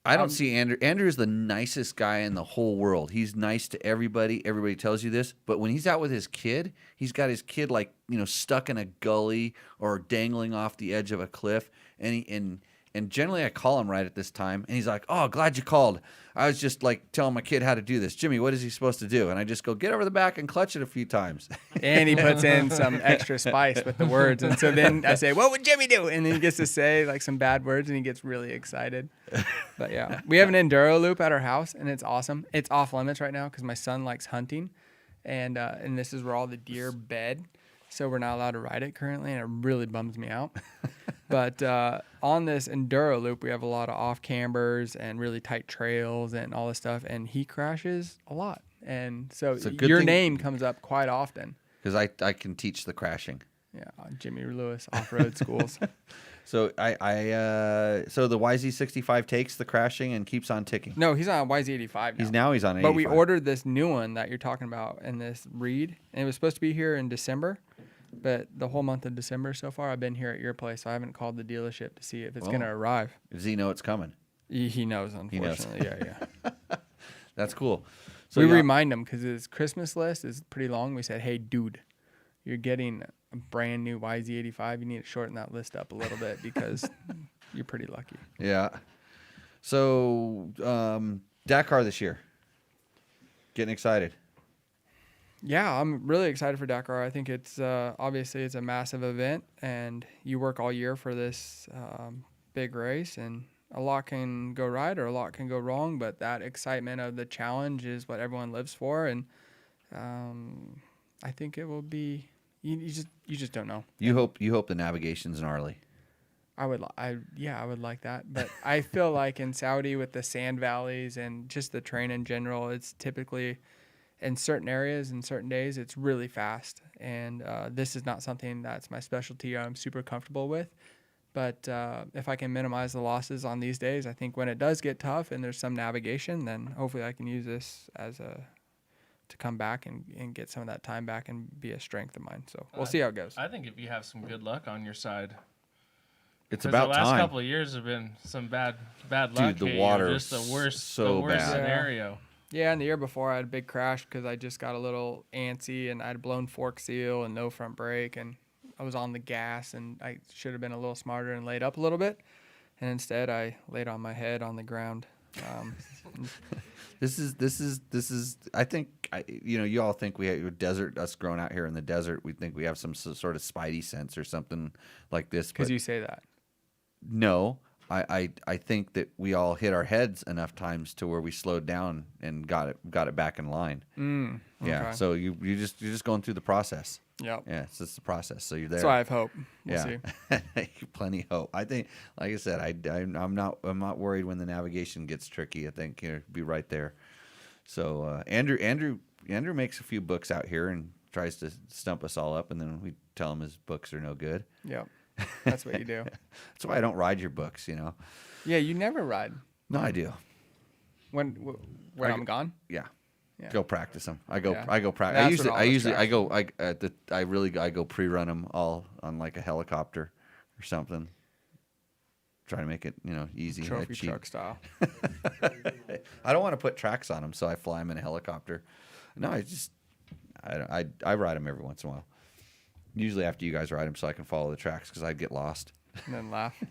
I don't see Andrew. Andrew is the nicest guy in the whole world. He's nice to everybody. Everybody tells you this. But when he's out with his kid, he's got his kid like, stuck in a gully or dangling off the edge of a cliff. And generally I call him right at this time. And he's like, oh, glad you called. I was just like telling my kid how to do this. Jimmy, what is he supposed to do? And I just go, get over the back and clutch it a few times. And he puts in some extra spice with the words. And so then I say, what would Jimmy do? And then he gets to say like some bad words and he gets really excited. But yeah, we have an enduro loop at our house and it's awesome. It's off limits right now because my son likes hunting. And this is where all the deer bed. So we're not allowed to ride it currently. And it really bums me out. But on this enduro loop, we have a lot of off cambers and really tight trails and all this stuff. And he crashes a lot. And so your name comes up quite often. Because I can teach the crashing. Yeah, Jimmy Lewis off-road schools. So so the YZ65 takes the crashing and keeps on ticking. No, he's on YZ85 now. He's on 85. But we ordered this new one that you're talking about in this reed. And it was supposed to be here in December. But the whole month of December so far, I've been here at your place, so I haven't called the dealership to see if it's going to arrive. Does he know it's coming? He knows, unfortunately. Yeah. That's cool. So we remind him because his Christmas list is pretty long. We said, hey, dude, you're getting a brand new YZ85. You need to shorten that list up a little bit because you're pretty lucky. Yeah. So Dakar this year. Getting excited. Yeah, I'm really excited for Dakar. I think it's obviously it's a massive event, and you work all year for this big race, and a lot can go right or a lot can go wrong, but that excitement of the challenge is what everyone lives for, and I think it will be. You just don't know. You hope the navigation's gnarly. I would like that, but I feel like in Saudi with the sand valleys and just the terrain in general, it's typically in certain areas and certain days, it's really fast. And this is not something that's my specialty or I'm super comfortable with. But if I can minimize the losses on these days, I think when it does get tough and there's some navigation, then hopefully I can use this to come back and get some of that time back and be a strength of mine. So we'll see how it goes. I think if you have some good luck on your side. It's about the time. last couple of years have been some bad luck. Dude, the water just the worst bad. scenario. Yeah, and the year before I had a big crash because I just got a little antsy and I had blown fork seal and no front brake and I was on the gas and I should have been a little smarter and laid up a little bit, and instead I laid on my head on the ground. This is. I think you all think we have your desert. Us growing out here in the desert, we think we have some sort of spidey sense or something like this. Because you say that. No, I think that we all hit our heads enough times to where we slowed down and got it back in line. Yeah. Okay. So you're just going through the process. Yep. Yeah, it's just the process. So you're there. That's why I have hope. We'll see. Plenty of hope. I think, like I said, I'm not worried when the navigation gets tricky. I think you'll be right there. So Andrew makes a few books out here and tries to stump us all up, and then we tell him his books are no good. Yep. That's what you do. That's why I don't ride your books. Yeah, you never ride. No, I do. When I'm gone. Yeah. Yeah. Go practice them. I go That's practice. what I go pre-run them all on like a helicopter or something. Try to make it easy. Trophy cheap. truck style. I don't want to put tracks on them, so I fly them in a helicopter. No, I ride them every once in a while. Usually after you guys ride them, so I can follow the tracks because I'd get lost. And then laugh.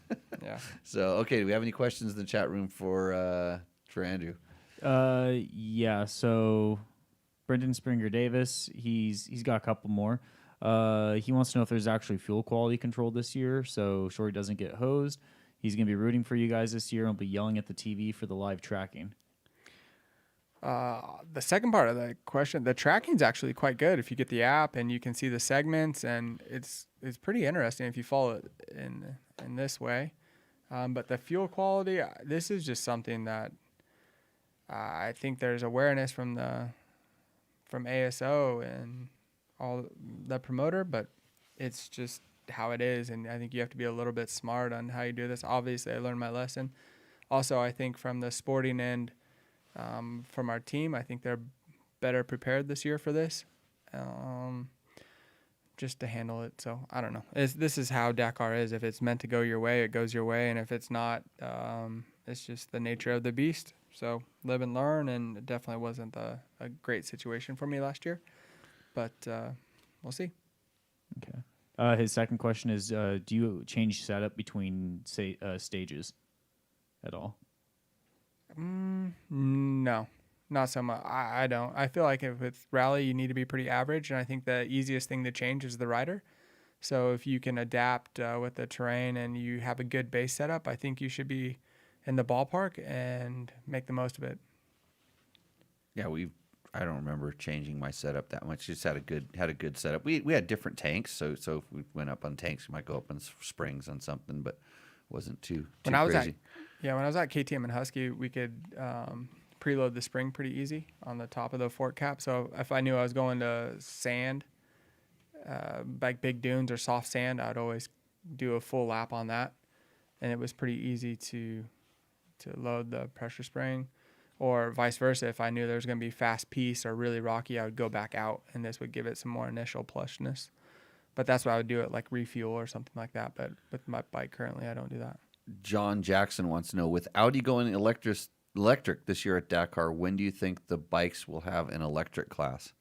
Yeah. So okay, do we have any questions in the chat room for Andrew? Yeah. So Brendan Springer Davis, he's got a couple more. He wants to know if there's actually fuel quality control this year, so Shorty doesn't get hosed. He's gonna be rooting for you guys this year and will be yelling at the TV for the live tracking. The second part of the question, the tracking's actually quite good if you get the app and you can see the segments, and it's pretty interesting if you follow it in this way. But the fuel quality, this is just something that I think there's awareness from ASO and all the promoter, but it's just how it is, and I think you have to be a little bit smart on how you do this. Obviously, I learned my lesson. Also, I think from the sporting end, from our team, I think they're better prepared this year for this. just to handle it. So I don't know. This is how Dakar is. If it's meant to go your way, it goes your way, and if it's not, it's just the nature of the beast. So live and learn, and it definitely wasn't a great situation for me last year, but we'll see. Okay. His second question is, do you change setup between stages at all? No, not so much. I don't. I feel like if with rally, you need to be pretty average, and I think the easiest thing to change is the rider. So if you can adapt with the terrain and you have a good base setup, I think you should be in the ballpark and make the most of it. Yeah, I don't remember changing my setup that much. Just had a good setup. We had different tanks, so if we went up on tanks, we might go up on springs on something, but wasn't too when I was crazy. when I was at KTM and Husky, we could preload the spring pretty easy on the top of the fork cap. So if I knew I was going to sand, like big dunes or soft sand, I'd always do a full lap on that, and it was pretty easy to load the pressure spring. Or vice versa, if I knew there was going to be fast piece or really rocky, I would go back out, and this would give it some more initial plushness. But that's why I would do it, like refuel or something like that. But with my bike currently, I don't do that. John Jackson wants to know, with Audi going electric this year at Dakar, when do you think the bikes will have an electric class?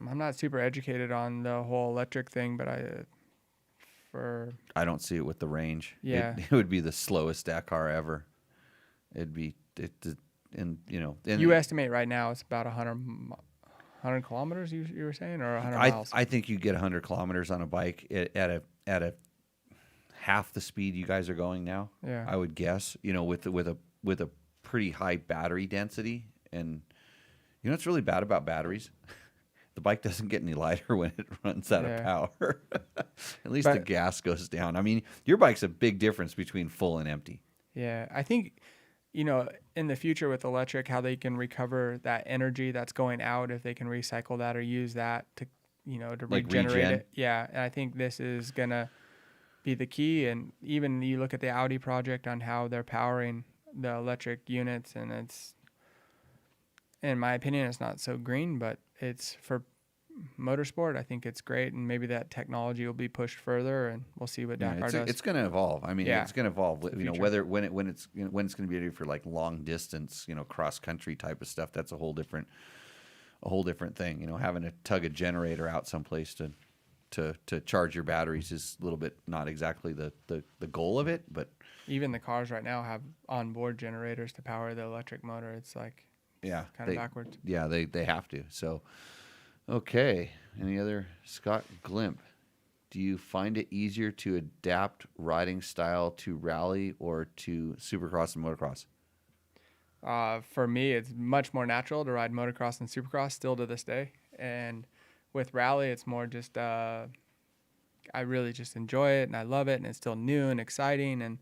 I'm not super educated on the whole electric thing, but I don't see it with the range. Yeah. It would be the slowest Dakar ever. You estimate right now it's about 100 kilometers, you were saying, or 100 miles? I think you get 100 kilometers on a bike at a half the speed you guys are going now. Yeah. I would guess, with a pretty high battery density. And what's really bad about batteries? The bike doesn't get any lighter when it runs out of power. At least the gas goes down. I mean, your bike's a big difference between full and empty. Yeah, I think, in the future with electric, how they can recover that energy that's going out, if they can recycle that or use that to, to Like regenerate regen? it. Yeah, and I think this is going to be the key. And even you look at the Audi project on how they're powering the electric units, and it's, in my opinion, it's not so green, but it's for motorsport. I think it's great, and maybe that technology will be pushed further, and we'll see what Dakar does. It's going to evolve. I mean, it's going to evolve. future. When it's going to be ready for like long distance, cross country type of stuff. That's a whole different thing. Having to tug a generator out someplace to charge your batteries is a little bit not exactly the goal of it, but Even the cars right now have onboard generators to power the electric motor. It's like kind of backwards. Yeah, they have to. So, okay. Any other? Scott Glimp, do you find it easier to adapt riding style to rally or to Supercross and Motocross? For me, it's much more natural to ride motocross and supercross still to this day. And with rally, it's more just I really just enjoy it and I love it, and it's still new and exciting, and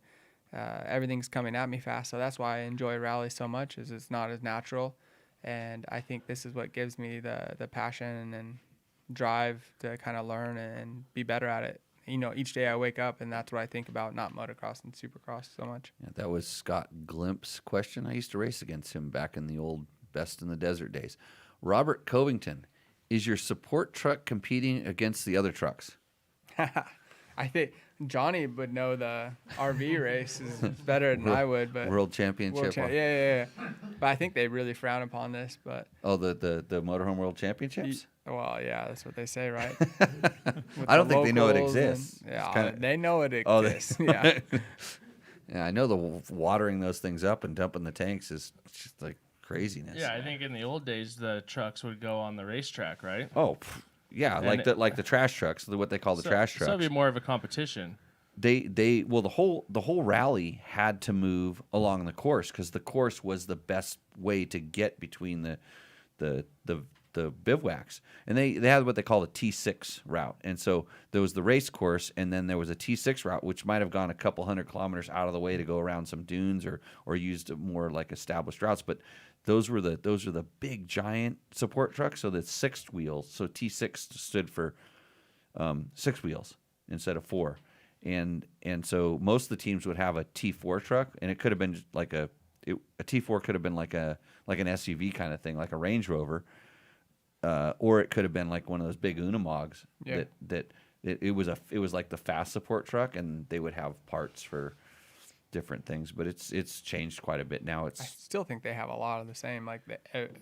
everything's coming at me fast. So that's why I enjoy rally so much, is it's not as natural. And I think this is what gives me the passion and drive to kind of learn and be better at it. Each day I wake up and that's what I think about, not motocross and supercross so much. Yeah, that was Scott Glimp's question. I used to race against him back in the old Best in the Desert days. Robert Covington, is your support truck competing against the other trucks? I think Johnny would know the RV race is better than I would, but World Championship. yeah. But I think they really frown upon this. But the Motorhome World Championships? well, yeah, that's what they say, right? I don't think they know it exists. They know it Oh, exists. Yeah. Yeah, I know the watering those things up and dumping the tanks is just like craziness. Yeah, I think in the old days the trucks would go on the racetrack, right? Oh, yeah, And like the trash trucks, what they call the trash trucks. So it'd be more of a competition. The whole rally had to move along the course because the course was the best way to get between the bivouacs, and they had what they call the T6 route, and so there was the race course, and then there was a T6 route which might have gone a couple 100 kilometers out of the way to go around some dunes or used more like established routes, but those were the big giant support trucks, so the 6 wheels, so T6 stood for 6 wheels instead of 4. And so most of the teams would have a T4 truck, and it could have been like a T4 could have been like an SUV kind of thing, like a Range Rover. or it could have been like one of those big Unimogs Yeah. that it was like the fast support truck, and they would have parts for different things. But it's changed quite a bit now. I It's still think they have a lot of the same. Like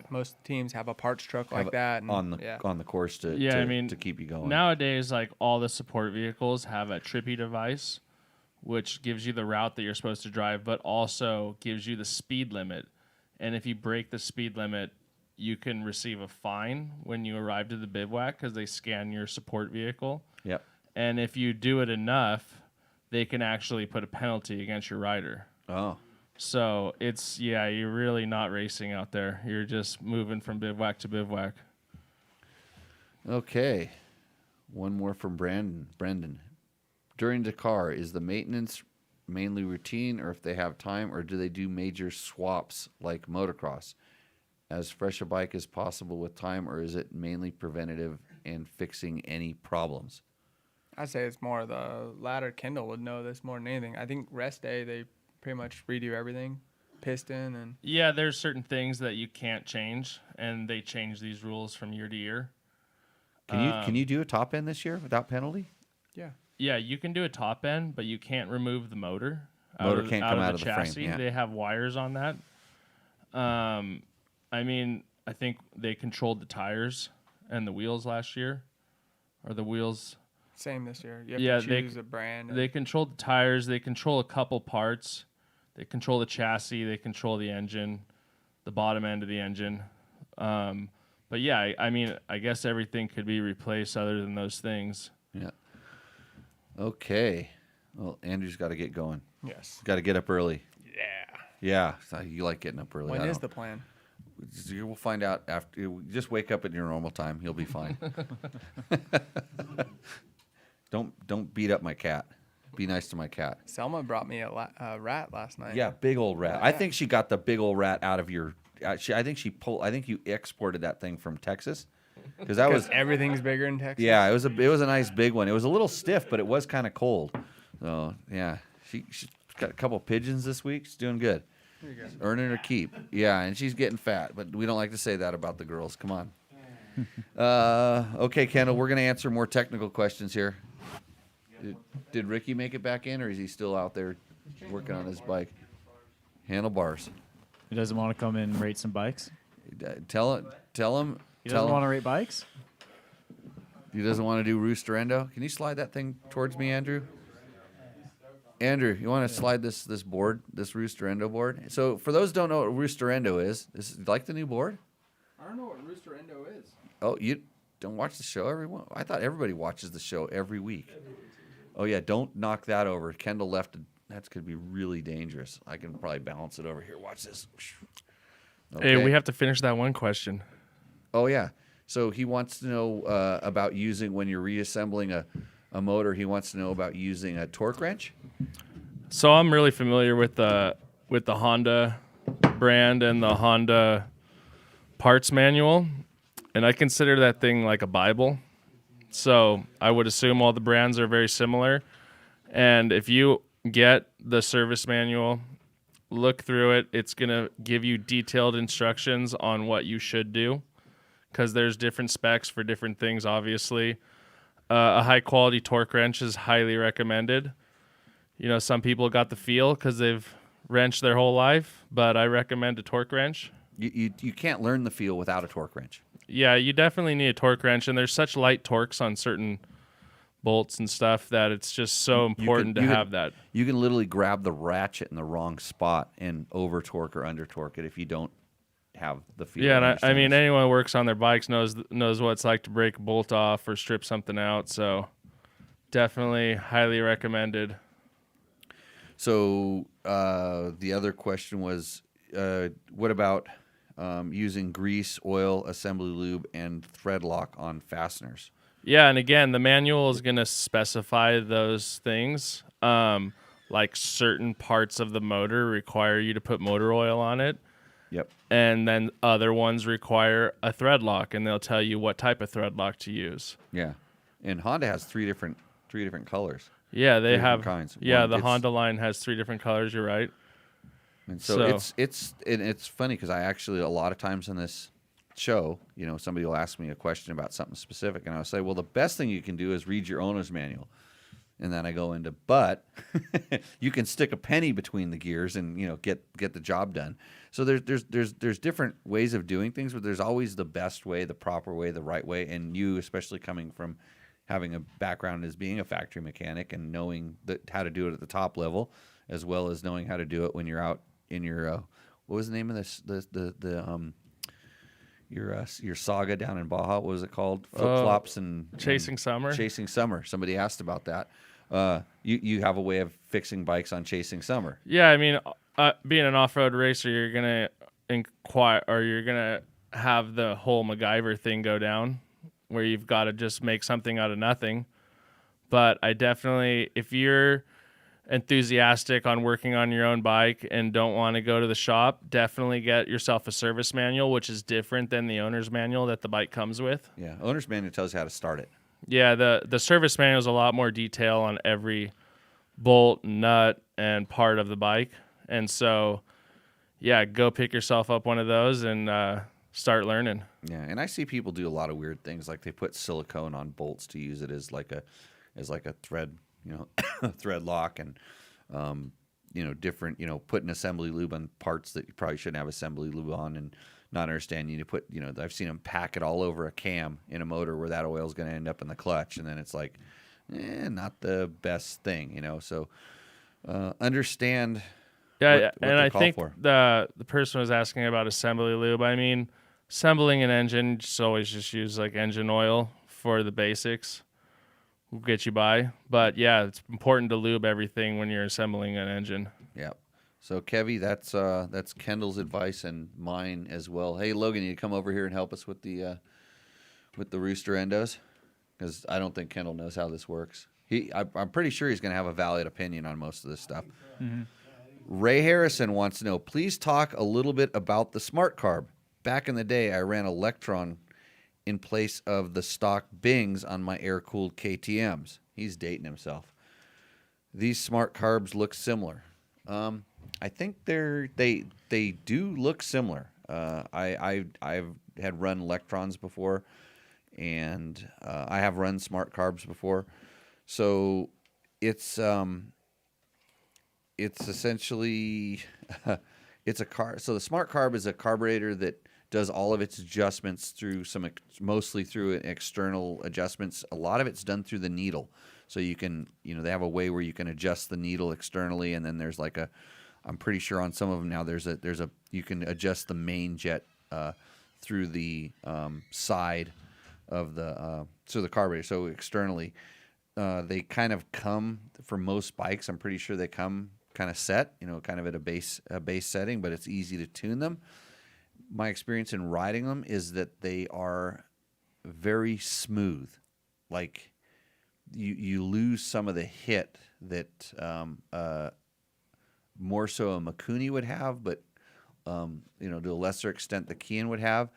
most teams have a parts truck have like that. And, on the yeah. on the course to Yeah, I mean, to keep you going. Nowadays, like all the support vehicles have a trippy device, which gives you the route that you're supposed to drive, but also gives you the speed limit. And if you break the speed limit, you can receive a fine when you arrive to the bivouac because they scan your support vehicle. Yep. And if you do it enough, they can actually put a penalty against your rider. Oh. So you're really not racing out there. You're just moving from bivouac to bivouac. Okay. One more from Brendan. During Dakar, is the maintenance mainly routine, or if they have time, or do they do major swaps like motocross? As fresh a bike as possible with time, or is it mainly preventative and fixing any problems? I'd say it's more the latter. Kendall would know this more than anything. I think rest day, they pretty much redo everything. Piston and... Yeah, there's certain things that you can't change, and they change these rules from year to year. Can you do a top end this year without penalty? Yeah. Yeah, you can do a top end, but you can't remove the motor. Motor can't come out of the frame, chassis. yeah. They have wires on that. I mean, I think they controlled the tires and the wheels last year. Or the wheels... Same this year. You have Yeah, to choose a brand. They control the tires. They control a couple parts. They control the chassis. They control the engine, the bottom end of the engine. But yeah, I mean, I guess everything could be replaced other than those things. Yeah. Okay. Well, Andrew's got to get going. Yes. Got to get up early. Yeah. Yeah. So you like getting up early. When I is don't- the plan? We'll find out after. Just wake up at your normal time. You'll be fine. Don't beat up my cat. Be nice to my cat. Selma brought me a rat last night. Yeah, big old rat. I think she got the big old rat out of your. I think you exported that thing from Texas, because that was. Everything's bigger in Texas. Yeah, it was a nice big one. It was a little stiff, but it was kind of cold. So yeah, she's got a couple pigeons this week. She's doing good. Earning her keep. Yeah, and she's getting fat, but we don't like to say that about the girls. Come on. Okay, Kendall, we're going to answer more technical questions here. Did Ricky make it back in, or is he still out there working on his bike? Handlebars. He doesn't want to come in and rate some bikes. Tell him. He doesn't want to rate bikes. He doesn't want to do Roosterendo. Can you slide that thing towards me, Andrew? Andrew, you want to slide this board, this Roosterendo board? So for those who don't know what Roosterendo is, this is like the new board? I don't know what Roosterendo is. Oh, you don't watch the show everyone? I thought everybody watches the show every week. Oh yeah, don't knock that over. Kendall left. That's going to be really dangerous. I can probably balance it over here. Watch this. Hey, we have to finish that one question. Oh yeah. So he wants to know about using, when you're reassembling a motor, he wants to know about using a torque wrench. So I'm really familiar with the Honda brand and the Honda parts manual, and I consider that thing like a Bible. So I would assume all the brands are very similar. And if you get the service manual, look through it, it's going to give you detailed instructions on what you should do, because there's different specs for different things, obviously. A high-quality torque wrench is highly recommended. You know, some people got the feel because they've wrenched their whole life, but I recommend a torque wrench. You can't learn the feel without a torque wrench. Yeah, you definitely need a torque wrench, and there's such light torques on certain bolts and stuff that it's just so important to have that. You can literally grab the ratchet in the wrong spot and over torque or under torque it if you don't have the feel. Yeah, and I mean, anyone who works on their bikes knows what it's like to break a bolt off or strip something out. So definitely highly recommended. So the other question was, what about using grease, oil, assembly lube, and thread lock on fasteners? Yeah, and again, the manual is going to specify those things. Like certain parts of the motor require you to put motor oil on it. Yep. And then other ones require a thread lock, and they'll tell you what type of thread lock to use. Yeah, and Honda has three different colors. Yeah, they Three different have kinds. Yeah, One, the it's- Honda line has 3 different colors. You're right. And so it's funny because I actually, a lot of times in this show, somebody will ask me a question about something specific, and I'll say, well, the best thing you can do is read your owner's manual. And then I go into, but you can stick a penny between the gears and get the job done. So there's different ways of doing things, but there's always the best way, the proper way, the right way. And you, especially coming from having a background as being a factory mechanic and knowing how to do it at the top level, as well as knowing how to do it when you're out in your what was the name of this your saga down in Baja? What was it called? Flip flops and Chasing Summer. Chasing Summer. Somebody asked about that. You have a way of fixing bikes on Chasing Summer. Yeah, I mean, being an off-road racer, you're gonna inquire, or you're gonna have the whole MacGyver thing go down, where you've got to just make something out of nothing. But I definitely, if you're enthusiastic on working on your own bike and don't want to go to the shop, definitely get yourself a service manual, which is different than the owner's manual that the bike comes with. Yeah, owner's manual tells you how to start it. Yeah, the service manual is a lot more detail on every bolt, nut, and part of the bike. And so, yeah, go pick yourself up one of those and start learning. Yeah, and I see people do a lot of weird things, like they put silicone on bolts to use it as like a thread, thread lock, and different, putting assembly lube on parts that you probably shouldn't have assembly lube on, and not understanding to put, I've seen them pack it all over a cam in a motor where that oil is going to end up in the clutch, and then it's like, not the best thing, So understand. Yeah, what and I think for. the person was asking about assembly lube. I mean, assembling an engine, just always just use like engine oil for the basics. Will get you by. But yeah, it's important to lube everything when you're assembling an engine. Yeah. So Kevy, that's Kendall's advice and mine as well. Hey Logan, you come over here and help us with the rooster endos, because I don't think Kendall knows how this works. I'm pretty sure he's going to have a valid opinion on most of this stuff. Mm-hmm. Ray Harrison wants to know, please talk a little bit about the Smart Carb. Back in the day, I ran Electron in place of the stock Bings on my air-cooled KTMs. He's dating himself. These Smart Carbs look similar. I think they do look similar. I've had run Electrons before, and I have run Smart Carbs before. So it's essentially it's a car. So the Smart Carb is a carburetor that does all of its adjustments through mostly through external adjustments. A lot of it's done through the needle. So you can, they have a way where you can adjust the needle externally, and then there's like I'm pretty sure on some of them now you can adjust the main jet through the side of the carburetor. So externally, they kind of come for most bikes. I'm pretty sure they come kind of set, kind of at a base setting, but it's easy to tune them. My experience in riding them is that they are very smooth. Like you lose some of the hit that more so a Mikuni would have, but to a lesser extent the Kian would have.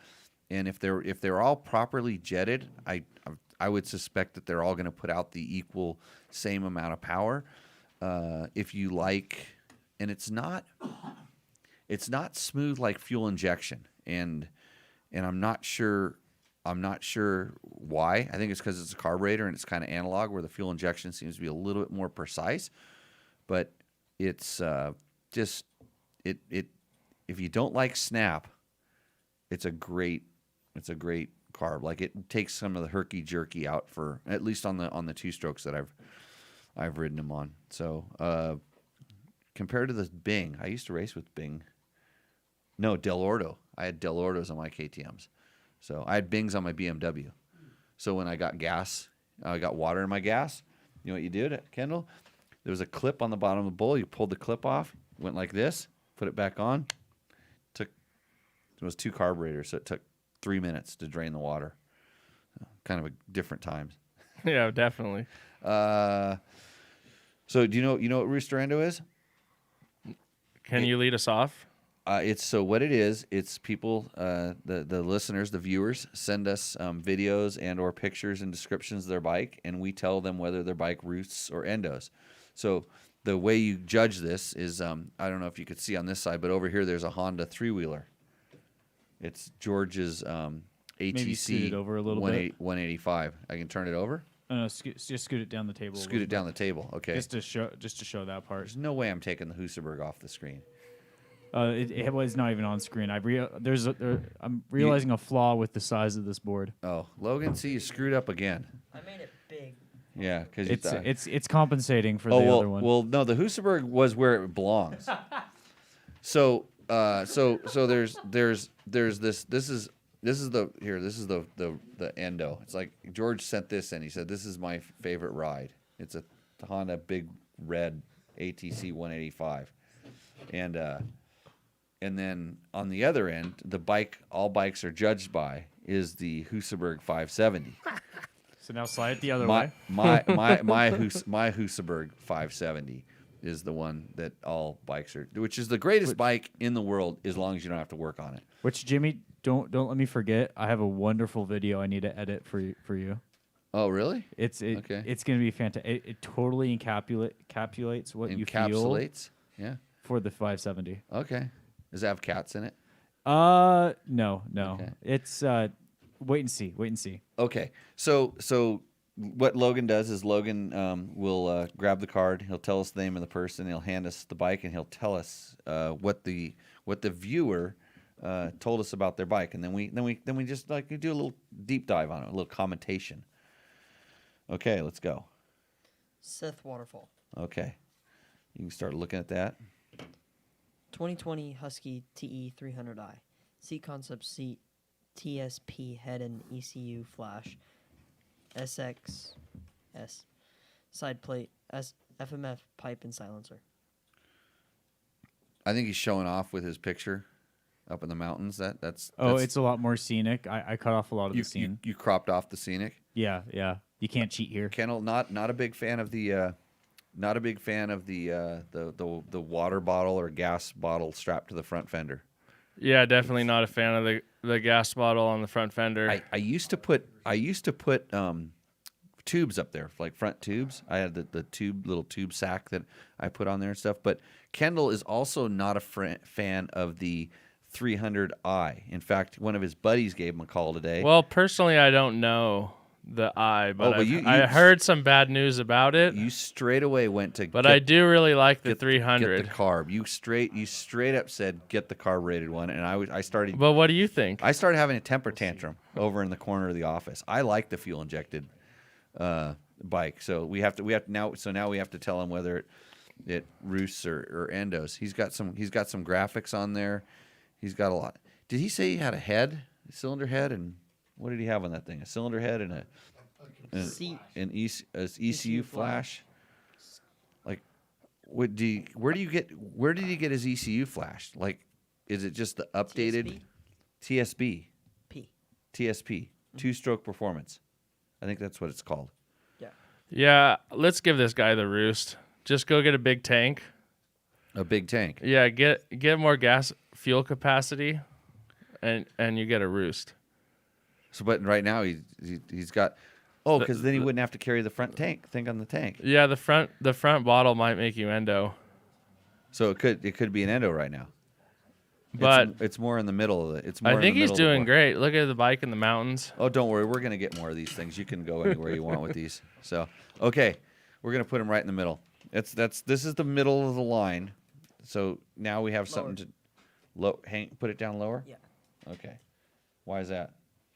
And if they're all properly jetted, I would suspect that they're all going to put out the equal same amount of power. If you like, and it's not smooth like fuel injection, and I'm not sure why. I think it's because it's a carburetor and it's kind of analog, where the fuel injection seems to be a little bit more precise. But it's if you don't like snap, it's a great carb. Like, it takes some of the herky jerky out, for at least on the two strokes that I've ridden them on. So compared to the Bing, I used to race with Bing. No, Del Ordo. I had Del Ordos on my KTMs. So I had Bings on my BMW. So when I got gas, I got water in my gas. You know what you did, Kendall? There was a clip on the bottom of the bowl. You pulled the clip off, went like this, put it back on. It was 2 carburetors, so it took 3 minutes to drain the water. Kind of a different times. Yeah, definitely. So do you know what Rooster Endo is? Can you lead us off? What it is, it's people, the listeners, the viewers, send us videos and or pictures and descriptions of their bike, and we tell them whether their bike roosts or endos. So the way you judge this is, I don't know if you could see on this side, but over here there's a Honda 3-wheeler. It's George's Maybe scoot ATC it over a little bit. 185. I can turn it over. No, just scoot it down the table. a Scoot it little down the table. Okay. bit. Just to show that part. There's no way I'm taking the Husaberg off the screen. It was not even on screen. I'm realizing a flaw with the size of this board. Oh, Logan, see, you screwed up again. I made it big. Yeah, because It's compensating for the well, other one. well, no, the Husaberg was where it belongs. So there's this. This is the endo. It's like George sent this in. He said, "This is my favorite ride. It's a Honda Big Red ATC 185," and then on the other end, the bike all bikes are judged by is the Husaberg 570. So now slide it the other my way. my Husaberg 570 is the one that all bikes are, which is the greatest bike in the world as long as you don't have to work on it. Which, Jimmy, don't let me forget. I have a wonderful video I need to edit for you. Oh, really? Okay. It's gonna be fantastic. It totally encapsulates what you feel Encapsulates? Yeah. for the 570. Okay. Does it have cats in it? No. Okay. It's wait and see. Okay. So what Logan does is Logan will grab the card. He'll tell us the name of the person. He'll hand us the bike, and he'll tell us what the viewer told us about their bike, and then we just like do a little deep dive on it, a little commentation. Okay, let's go. Seth Waterfall. Okay, you can start looking at that. 2020 Husky TE 300i. Seat concept seat, TSP head and ECU flash, SXS, side plate, FMF pipe and silencer. I think he's showing off with his picture up in the mountains. That's it's a lot more scenic. I cut off a lot of the scene. You cropped off the scenic. Yeah. You can't cheat here. Kendall, not a big fan of the the water bottle or gas bottle strapped to the front fender. Yeah, definitely not a fan of the gas bottle on the front fender. I used to put tubes up there, like front tubes. I had the little tube sack that I put on there and stuff. But Kendall is also not a fan of the 300i. In fact, one of his buddies gave him a call today. Well, personally, I don't know the I, but I heard some bad news about it. You straight away went to. But I do really like the 300. Get the carb. You straight up said get the carb rated one, and I started. But what do you think? I started having a temper tantrum over in the corner of the office. I like the fuel injected bike, so we have to now. So now we have to tell him whether it roosts or endos. He's got some graphics on there. He's got a lot. Did he say he had a cylinder head, and what did he have on that thing? A cylinder head and an ECU flash. Like, where did he get his ECU flash? Like, is it just the updated TSB? TSP, two-stroke performance. I think that's what it's called. Yeah, let's give this guy the roost. Just go get a big tank. A big tank. Yeah, get more gas fuel capacity, and you get a roost. So, but right now he's got. Oh, because then he wouldn't have to carry the front tank. Think on the tank. Yeah, the front bottle might make you endo. So it could be an endo right now. But it's more in the middle of it. I think he's doing great. Look at the bike in the mountains. Oh, don't worry. We're gonna get more of these things. You can go anywhere you want with these. So okay, we're gonna put him right in the middle. This is the middle of the line. So now we have something to put it down lower. Yeah. Okay. Why is that?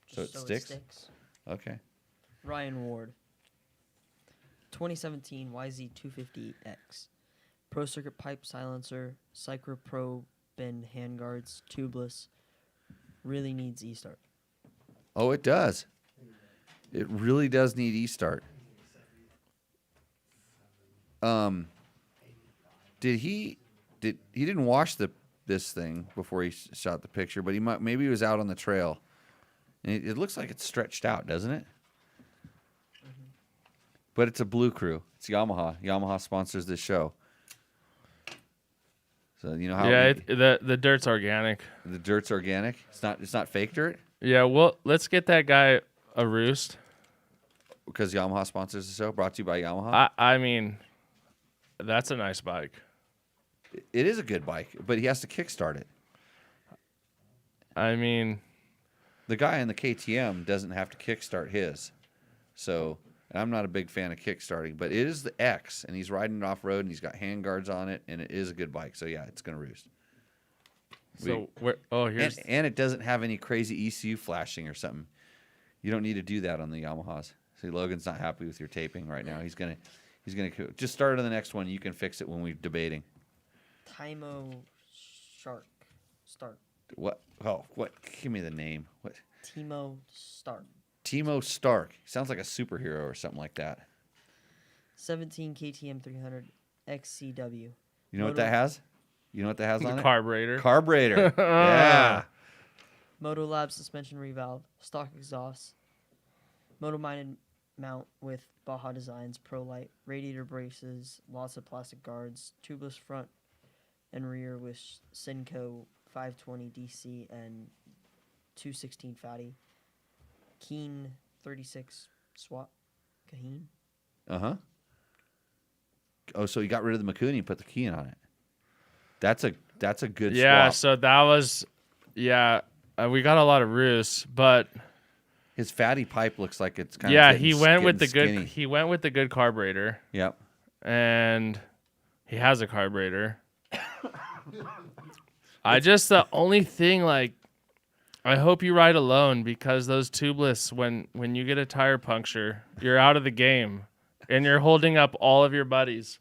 So it sticks? Okay. Ryan Ward. 2017 YZ250X. Pro Circuit pipe silencer, Cycro Pro bend handguards, tubeless. Really needs e-start. Oh, it does. It really does need e-start. He didn't wash this thing before he shot the picture, but maybe he was out on the trail. And it looks like it's stretched out, doesn't it? Mm-hmm. But it's a Blue Crew. It's Yamaha. Yamaha sponsors this show. So you know how the dirt's organic. The dirt's organic. It's not fake dirt. Yeah, well, let's get that guy a roost. Because Yamaha sponsors the show. Brought to you by Yamaha. I mean, that's a nice bike. It is a good bike, but he has to kickstart it. I mean, The guy in the KTM doesn't have to kickstart his. So, and I'm not a big fan of kickstarting, but it is the X, and he's riding it off-road, and he's got hand guards on it, and it is a good bike. So, yeah, it's going to roost. so here's And it doesn't have any crazy ECU flashing or something. You don't need to do that on the Yamahas. See, Logan's not happy with your taping right now. He's gonna just start on the next one. You can fix it when we're debating. Timo Stark. What? Oh, what? Give me the name. What? Timo Stark. Timo Stark. Sounds like a superhero or something like that. 17 KTM 300 XCW. You know what that has? You know what that has on the it? carburetor. Carburetor. Yeah. Moto Lab suspension revalve, stock exhaust, Moto minded mount with Baja Designs, Pro Light, radiator braces, lots of plastic guards, tubeless front and rear with Senko 520 DC and 216 fatty, Keen 36 SWAT, Kaheen. Uh-huh. Oh, so you got rid of the Mikuni and put the Keen on it. That's a good Yeah, swap. so that was, we got a lot of roosts, but His fatty pipe looks like it's kind yeah, of he went with the skinny. good. He went with the good carburetor, Yep. and he has a carburetor. The only thing, like, I hope you ride alone, because those tubeless, when you get a tire puncture, you're out of the game, and you're holding up all of your buddies.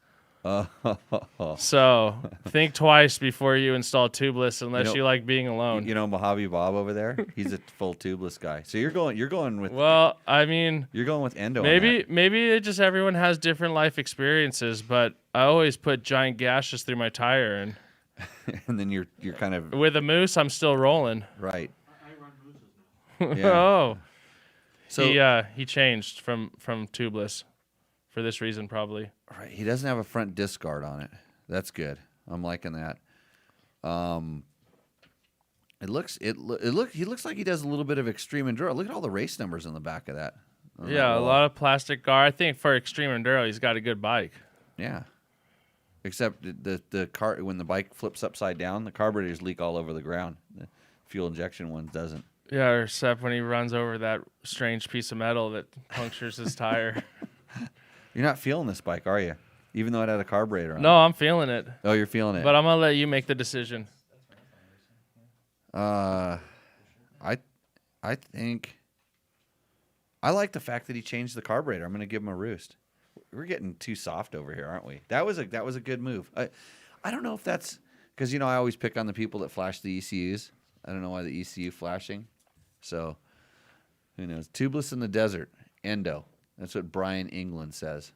So think twice before you install tubeless, unless you like being alone. You know Mojave Bob over there? He's a full tubeless guy. So you're going with Well, I mean, you're going with Endo. On that. maybe it just everyone has different life experiences, but I always put giant gashes through my tire, and And then you're kind of with a Moose, I'm still rolling. right. I run mooses now. Yeah. Oh, So he changed from tubeless for this reason, probably. right, he doesn't have a front disc guard on it. That's good. I'm liking that. He looks like he does a little bit of extreme enduro. Look at all the race numbers on the back of that. on that Yeah, a wall. lot of plastic guard. I think for extreme enduro, he's got a good bike. Yeah. Except the car when the bike flips upside down, the carburetors leak all over the ground. The fuel injection one doesn't. Yeah, except when he runs over that strange piece of metal that punctures his tire. You're not feeling this bike, are you? Even though it had a carburetor on No, I'm feeling it, it. Oh, you're feeling it. but I'm gonna let you make the decision. I think I like the fact that he changed the carburetor. I'm going to give him a roost. We're getting too soft over here, aren't we? That was a good move. I don't know if that's because I always pick on the people that flash the ECUs. I don't know why the ECU flashing. So who knows? Tubeless in the desert, Endo. That's what Brian England says.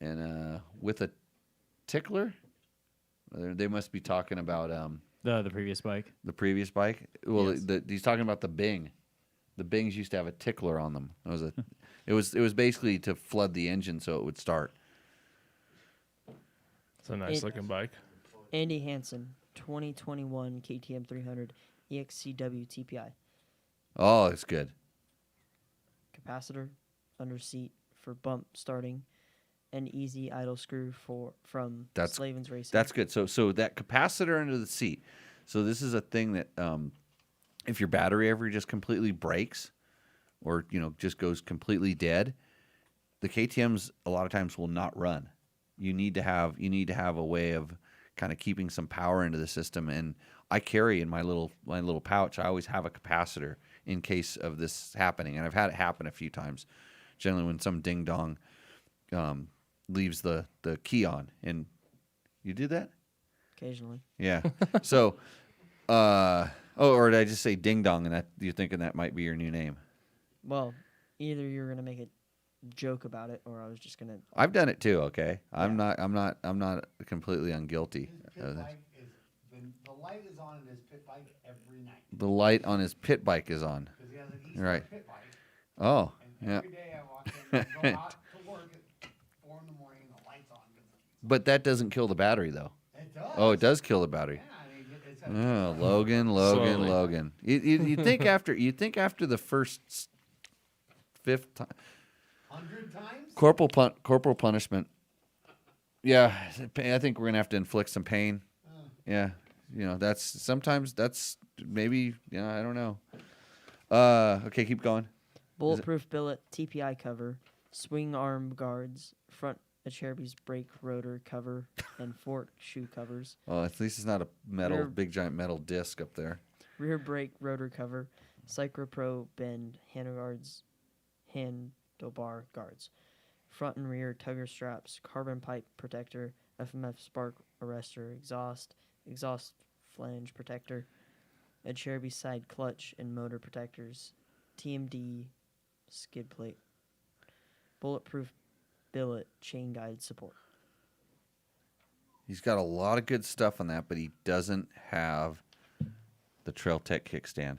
And with a tickler, they must be talking about The previous bike. the previous bike. Well, Yes. he's talking about the Bing. The Bings used to have a tickler on them. It was basically to flood the engine so it would start. It's a nice looking bike. Andy Hansen 2021 KTM 300 EXCW TPI. Oh, it's good. Capacitor, under seat for bump starting, and easy idle screw from Slavens Racing. That's good. So that capacitor under the seat. So this is a thing that if your battery ever just completely breaks or just goes completely dead, the KTMs a lot of times will not run. You need to have a way of kind of keeping some power into the system, and I carry in my little pouch. I always have a capacitor in case of this happening, and I've had it happen a few times. Generally, when some ding dong leaves the key on, and you do that. Occasionally. Yeah. So, or did I just say ding dong, and that you're thinking that might be your new name? Well, either you're gonna make a joke about it, or I was just gonna. I've done it too. Okay, I'm Yeah. not completely unguilty. of this. The light is on in his pit bike every night. The light on his pit bike is on. Because he has an East Right. pit bike. Oh, And yeah. every day I walk in and go out to work at 4 in the morning and the light's on. But that doesn't kill the battery, though. It does. Oh, it does kill the battery. Yeah, I mean, it's Oh, Logan. Slowly. You think after the first fifth time, 100 times? corporal punishment. Yeah, I think we're gonna have to inflict some pain. Yeah, that's sometimes that's maybe, I don't know. Okay, keep going. Bulletproof billet TPI cover, swing arm guards, front Achereby's brake rotor cover, and fork shoe covers. Well, at least it's not a big giant metal disc up there. Rear brake rotor cover, Cyclopro bend handlebar guards, front and rear tugger straps, carbon pipe protector, FMF spark arrestor, exhaust flange protector, Achereby side clutch and motor protectors, TMD skid plate, bulletproof billet chain guide support. He's got a lot of good stuff on that, but he doesn't have the Trail Tech kickstand.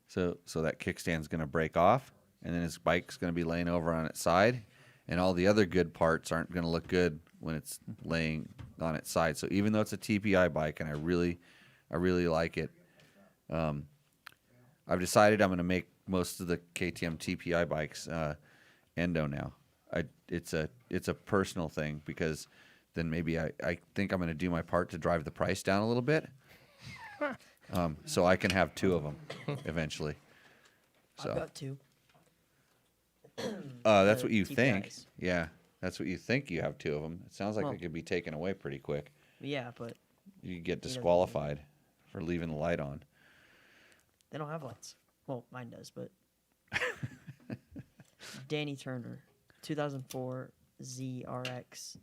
So that kickstand's going to break off, and then his bike's going to be laying over on its side, and all the other good parts aren't going to look good when it's laying on its side. So even though it's a TPI bike, and I really like it, I've decided I'm going to make most of the KTM TPI bikes endo now. It's a personal thing, because then maybe I think I'm going to do my part to drive the price down a little bit, so I can have 2 of them eventually. So I've got 2. that's The what you think. TPIs. Yeah, that's what you think. You have 2 of them. It sounds like Well- they could be taken away pretty quick. Yeah, but You could get doesn't- disqualified for leaving the light on. they don't have lights. Well, mine does, but Danny Turner, 2004 ZRX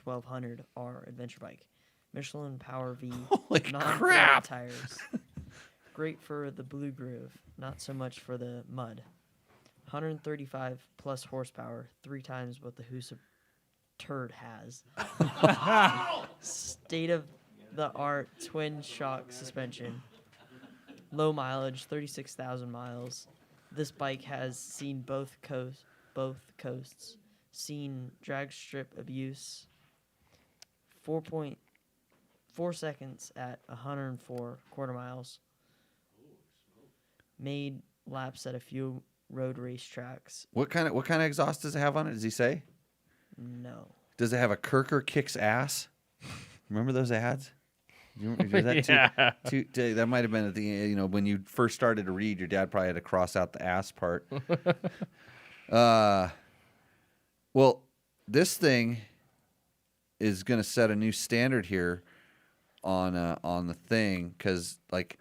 1200R adventure bike, Michelin Power V, Holy non-flat crap! tires. Great for the blue groove, not so much for the mud. 135 plus horsepower, 3 times what the Husa turd has. State of the art twin shock suspension. Low mileage, 36,000 miles. This bike has seen both coasts. Seen drag strip abuse. 4.4 seconds at 104 quarter miles. Made laps at a few road race tracks. What kind of exhaust does it have on it? Does he say? No. Does it have a Kirker kicks ass? Remember those ads? That might have been at the when you first started to read. Your dad probably had to cross out the ass part. Well, this thing is going to set a new standard here on the thing, because like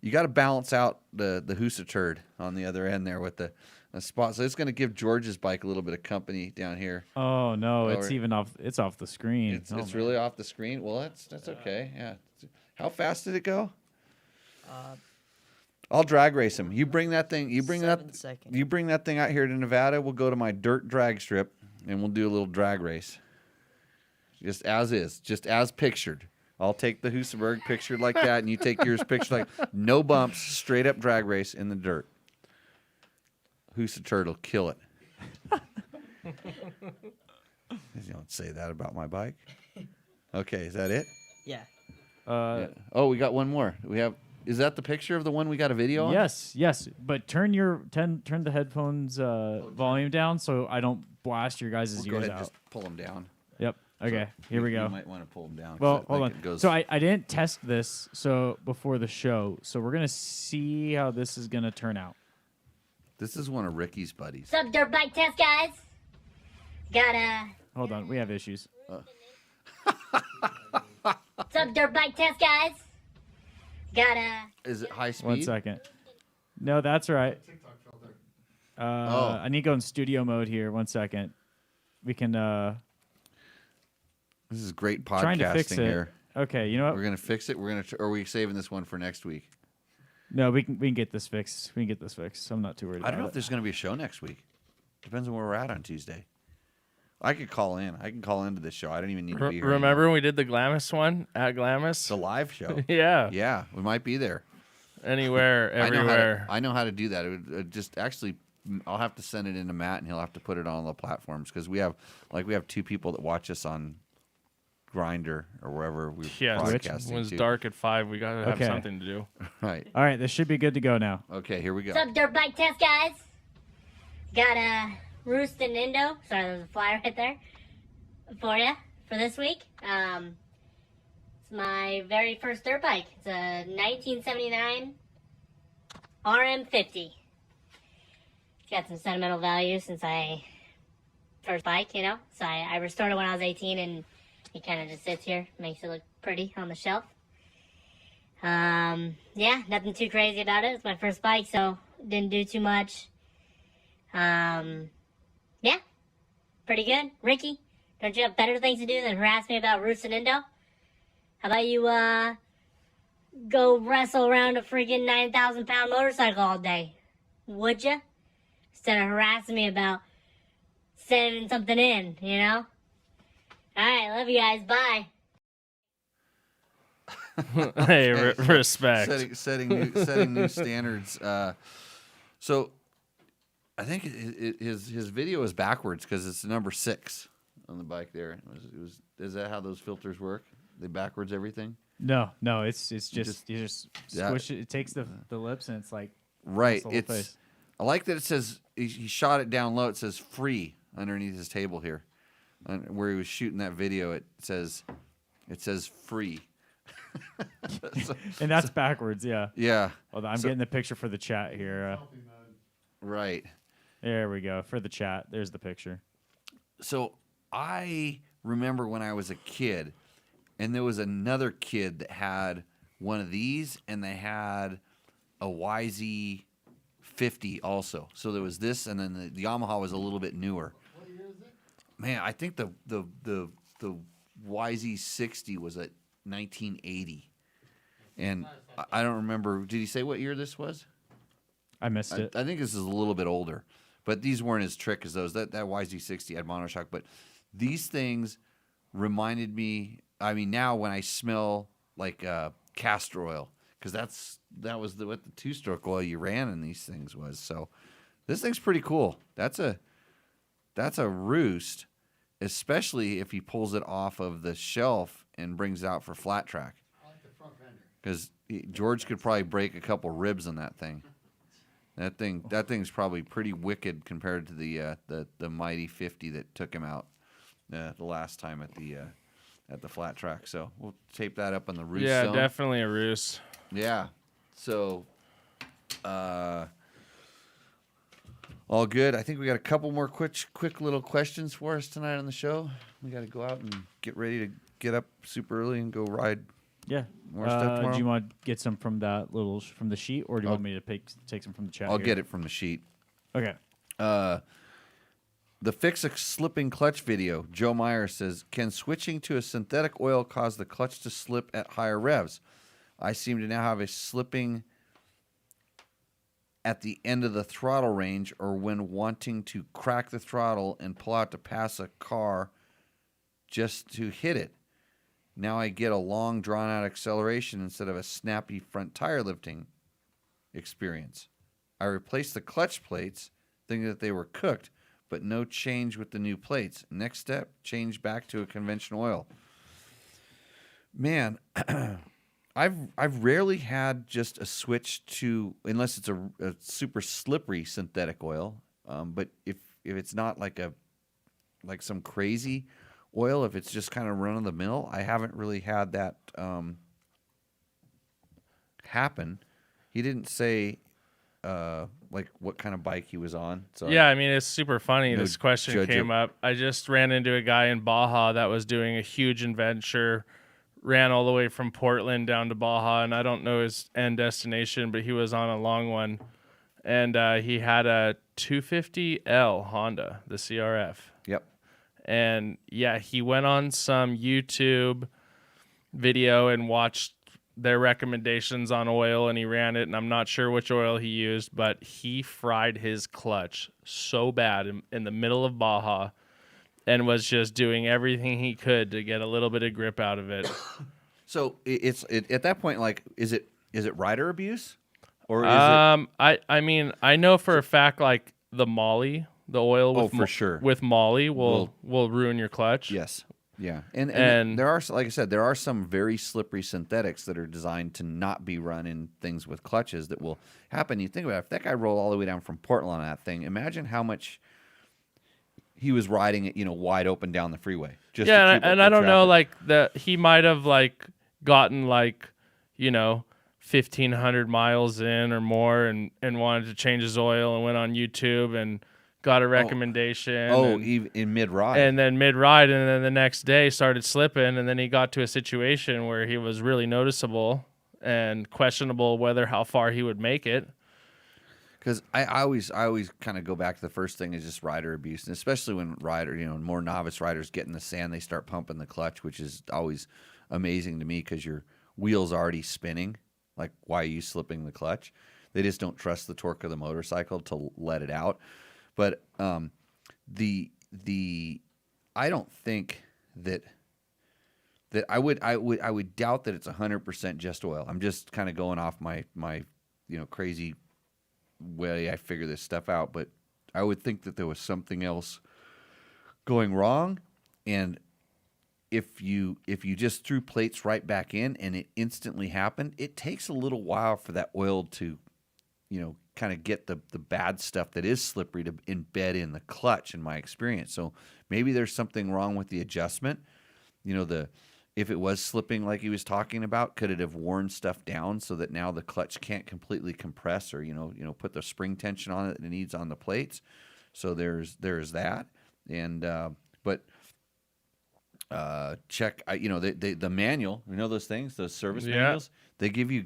you got to balance out the Husa turd on the other end there with the spot. So it's going to give George's bike a little bit of company down here. Oh no, Lower. it's even off. It's off the screen. It's, Oh, it's man. really off the screen. Well, that's okay. Yeah. How fast did it go? I'll drag race him. You bring that thing. You bring 7 that. seconds. You bring that thing out here to Nevada. We'll go to my dirt drag strip and we'll do a little drag race. Just as is, just as pictured. I'll take the Husaberg pictured like that, and you take yours pictured like no bumps, straight up drag race in the dirt. Husa turtle, kill it. You don't say that about my bike. Okay, is that it? Yeah. Yeah. Oh, we got one more. We have. Is that the picture of the one we got a video on? Yes, but turn the headphones volume down so I don't blast your guys' We'll go ears ahead and out. just pull them down. Yep. Okay. So Here we you go. might want to pull them down. 'cause Well, I hold think on. it goes- So I didn't test this before the show, so we're gonna see how this is gonna turn out. This is one of Ricky's buddies. What's up, dirt bike test guys? Got Hold on, we have issues. what's up, dirt bike test guys? Got Is it high speed? 1 second. No, that's right. I need to go in studio mode here. 1 second. We can. This is great Trying to fix podcasting it. here. Okay, you know what? We're gonna fix it. Or are we saving this one for next week? No, we can get this fixed. We can get this fixed. I'm not too worried I don't know about if it. there's gonna be a show next week. Depends on where we're at on Tuesday. I could call in. I can call into this show. I don't even need to be here. Remember anymore. when we did the Glamis one at Glamis? the live show? Yeah. Yeah, we might be there. Anywhere, everywhere. I know how to do that. It would just actually, I'll have to send it into Matt, and he'll have to put it on the platforms, because we have 2 people that watch us on Grindr or wherever we Yeah, broadcasting when it's to. dark at 5, we gotta have Okay. something to do. Right. All right, this should be good to go now. Okay, here we go. what's up, dirt bike test guys? Got Roost and Indo. Sorry, there's a flyer right there for you for this week. Some my very first dirt bike. It's a 1979 RM50. It's got some sentimental value since I first bike, you know. So I restored it when I was 18, and it kind of just sits here, makes it look pretty on the shelf. Yeah, nothing too crazy about it. It's my first bike, so didn't do too much. Yeah, pretty good. Ricky, don't you have better things to do than harass me about Roos and Indo? How about you, go wrestle around a freaking 9,000-pound motorcycle all day? Would you? Instead of harassing me about sending something in, you know? Alright, love you guys. Bye. Hey, respect. Setting new standards. So I think his video is backwards because it's number 6 on the bike there. Is that how those filters work? They backwards everything? No, it's just you just squish it. It takes the lips and it's like right. the whole It's face. I like that it says he shot it down low. It says free underneath his table here, where he was shooting that video. It says free. And that's backwards, yeah. Yeah. Hold on, I'm getting the picture for the chat here. Right. There we go. For the chat, there's the picture. So I remember when I was a kid, and there was another kid that had one of these, and they had a YZ50 also. So there was this, and then the Yamaha was a little bit newer. What year is it? Man, I think the YZ60 was at 1980, and I don't remember. Did he say what year this was? I missed it. I think this is a little bit older, but these weren't as trick as those. That YZ60 had monoshock, but these things reminded me. I mean, now when I smell like castor oil, because that was what the 2-stroke oil you ran in these things was. So this thing's pretty cool. That's a roost, especially if he pulls it off of the shelf and brings it out for flat track. I like the front fender. Because George could probably break a couple ribs on that thing. That thing's probably pretty wicked compared to the mighty 50 that took him out the last time at the flat track. So we'll tape that up on the roost. Yeah, zone. definitely a roost. Yeah. So all good. I think we got a couple more quick little questions for us tonight on the show. We got to go out and get ready to get up super early and go ride. Yeah. More stuff tomorrow. Do you want to get some from from the sheet, or do you want me to take some from the chat? I'll here? get it from the sheet. Okay. The Fix a Slipping Clutch video. Joe Meyer says, can switching to a synthetic oil cause the clutch to slip at higher revs? I seem to now have a slipping at the end of the throttle range or when wanting to crack the throttle and pull out to pass a car just to hit it. Now I get a long, drawn-out acceleration instead of a snappy front tire lifting experience. I replaced the clutch plates, thinking that they were cooked, but no change with the new plates. Next step, change back to a conventional oil. Man, I've rarely had just a switch to, unless it's a super slippery synthetic oil. But if it's not like some crazy oil, if it's just kind of run of the mill, I haven't really had that happen. He didn't say like what kind of bike he was on. So yeah, I mean, it's super funny. No This question judge came it. up. I just ran into a guy in Baja that was doing a huge adventure, ran all the way from Portland down to Baja, and I don't know his end destination, but he was on a long one. And he had a 250L Honda, the CRF. Yep. And yeah, he went on some YouTube video and watched their recommendations on oil, and he ran it, and I'm not sure which oil he used, but he fried his clutch so bad in the middle of Baja and was just doing everything he could to get a little bit of grip out of it. So it's at that point, like, is it rider abuse? Or is I mean, I know for a fact, like, the Molly, the oil with for sure. with Molly will ruin your clutch. Yes. Yeah. And there are, like I said, there are some very slippery synthetics that are designed to not be run in things with clutches that will happen. You think about it, if that guy rolled all the way down from Portland on that thing, imagine how much he was riding it, wide open down the freeway. Just yeah, to keep up and with I don't know, traffic. like, he might have, like, gotten like, 1,500 miles in or more and wanted to change his oil and went on YouTube and got a recommendation. Even in mid-ride. And then mid-ride, and then the next day started slipping, and then he got to a situation where he was really noticeable and questionable whether how far he would make it. Because I always kind of go back to the first thing is just rider abuse, and especially when more novice riders get in the sand, they start pumping the clutch, which is always amazing to me because your wheel's already spinning. Like, why are you slipping the clutch? They just don't trust the torque of the motorcycle to let it out. But I don't think that I would doubt that it's 100% just oil. I'm just kind of going off my crazy way I figure this stuff out, but I would think that there was something else going wrong, and if you just threw plates right back in and it instantly happened, it takes a little while for that oil to kind of get the bad stuff that is slippery to embed in the clutch, in my experience. So maybe there's something wrong with the adjustment. If it was slipping like he was talking about, could it have worn stuff down so that now the clutch can't completely compress or put the spring tension on it that it needs on the plates? So there's that. And check the manual. Those things, those service manuals. They give you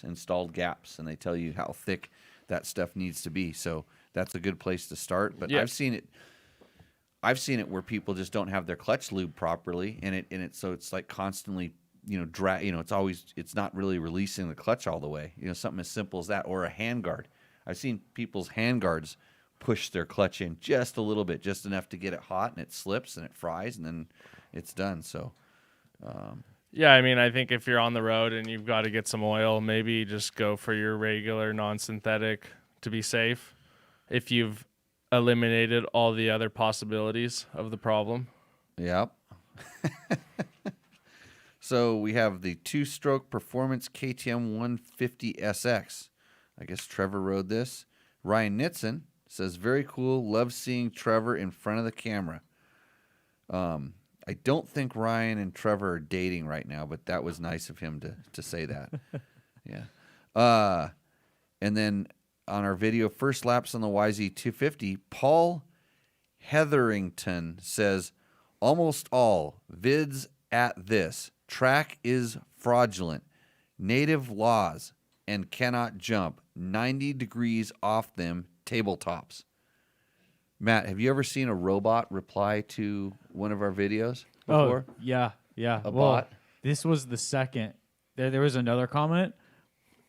installed gaps, and they tell you how thick that stuff needs to be. So that's a good place to start. But I've seen it where people just don't have their clutch lube properly, and so it's like constantly, it's not really releasing the clutch all the way. Something as simple as that, or a handguard. I've seen people's handguards push their clutch in just a little bit, just enough to get it hot, and it slips and it fries, and then it's done. So, I think if you're on the road and you've got to get some oil, maybe just go for your regular non-synthetic to be safe. If you've eliminated all the other possibilities of the problem. Yep. So we have the 2-stroke performance KTM 150 SX. I guess Trevor rode this. Ryan Nitzen says, very cool. Love seeing Trevor in front of the camera. I don't think Ryan and Trevor are dating right now, but that was nice of him to say that. Yeah. And then on our video, first laps on the YZ250, Paul Hetherington says, almost all vids at this. Track is fraudulent. Native laws and cannot jump. 90 degrees off them tabletops. Matt, have you ever seen a robot reply to one of our videos before? Oh, yeah. A bot? This was the second. There was another comment.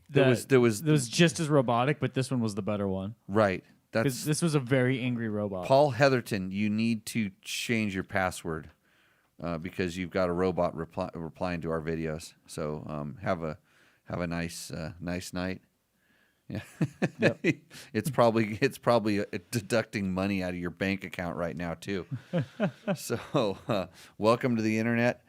There was just as robotic, but this one was the better one. Right. This was a very angry robot. Paul Heatherton, you need to change your password because you've got a robot replying to our videos. So have a nice night. Yeah. Yep. It's probably deducting money out of your bank account right now too. So welcome to the internet.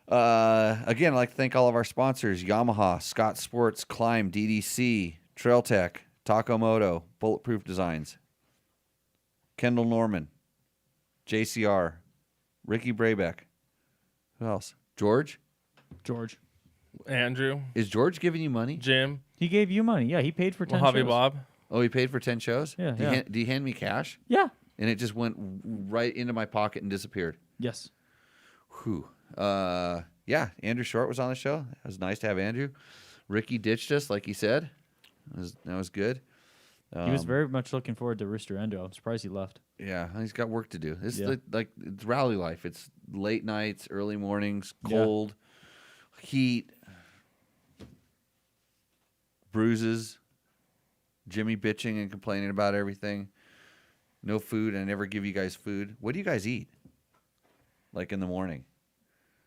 Again, I'd like to thank all of our sponsors: Yamaha, Scott Sports, Climb, DDC, Trail Tech, Taco Moto, Bulletproof Designs, Kendall Norman, JCR, Ricky Brabeck. Who else? George. Andrew. Is George giving you money? Jim. He gave you money. Yeah, he paid for 10 Mojave shows. Bob. Oh, he paid for 10 shows? Yeah. Did he hand me cash? Yeah. And it just went right into my pocket and disappeared. Yes. Whew. Yeah, Andrew Short was on the show. It was nice to have Andrew. Ricky ditched us, like he said. That was good. He was very much looking forward to Rooster Endo. I'm surprised he left. Yeah, he's got work to do. It's it's rally life. It's late nights, early mornings, cold, heat, bruises, Jimmy bitching and complaining about everything. No food. I never give you guys food. What do you guys eat? Like in the morning?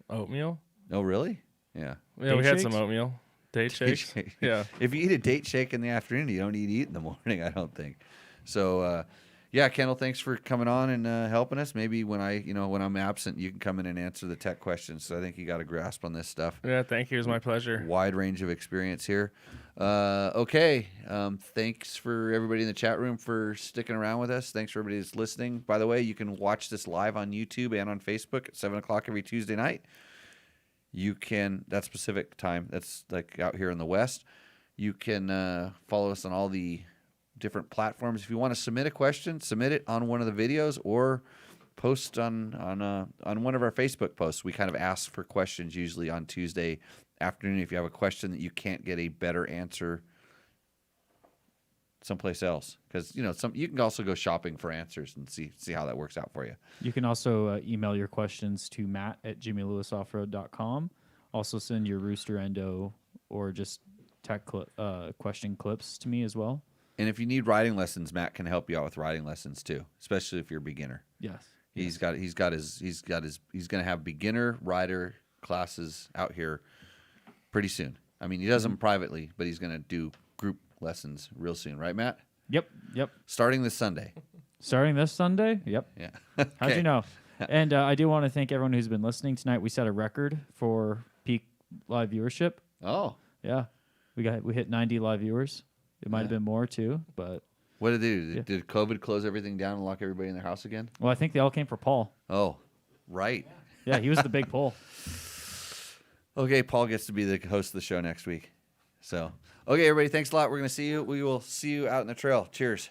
Oatmeal. Oh, really? Yeah. Yeah, we had some oatmeal. Date shakes. Yeah. If you eat a date shake in the afternoon, you don't need to eat in the morning, I don't think. So, yeah, Kendall, thanks for coming on and helping us. Maybe when I'm absent, you can come in and answer the tech questions. So I think you got a grasp on this stuff. Yeah, thank you. It was my pleasure. Wide range of experience here. Okay. Thanks for everybody in the chat room for sticking around with us. Thanks for everybody that's listening. By the way, you can watch this live on YouTube and on Facebook at 7 o'clock every Tuesday night. you can, that's Pacific time. That's like out here in the West. You can follow us on all the different platforms. If you want to submit a question, submit it on one of the videos or post on one of our Facebook posts. We kind of ask for questions usually on Tuesday afternoon. If you have a question that you can't get a better answer someplace else, because you can also go shopping for answers and see how that works out for you. You can also email your questions to matt@jimmylewisoffroad.com. Also send your rooster endo or just tech question clips to me as well. And if you need riding lessons, Matt can help you out with riding lessons too, especially if you're a beginner. Yes. He's going to have beginner rider classes out here pretty soon. I mean, he does them privately, but he's going to do group lessons real soon, right, Matt? Yep. Starting this Sunday. Starting this Sunday? Yep. Yeah. How'd Okay. you know? And I do want to thank everyone who's been listening tonight. We set a record for peak live viewership. Oh. Yeah. We hit 90 live viewers. It might have been more too, but What did they do? Did COVID close everything down and lock everybody in their house again? well, I think they all came for Paul. Oh, right. Yeah, he was the big pull. Okay, Paul gets to be the host of the show next week. So, okay, everybody, thanks a lot. We're going to see you. We will see you out in the trail. Cheers.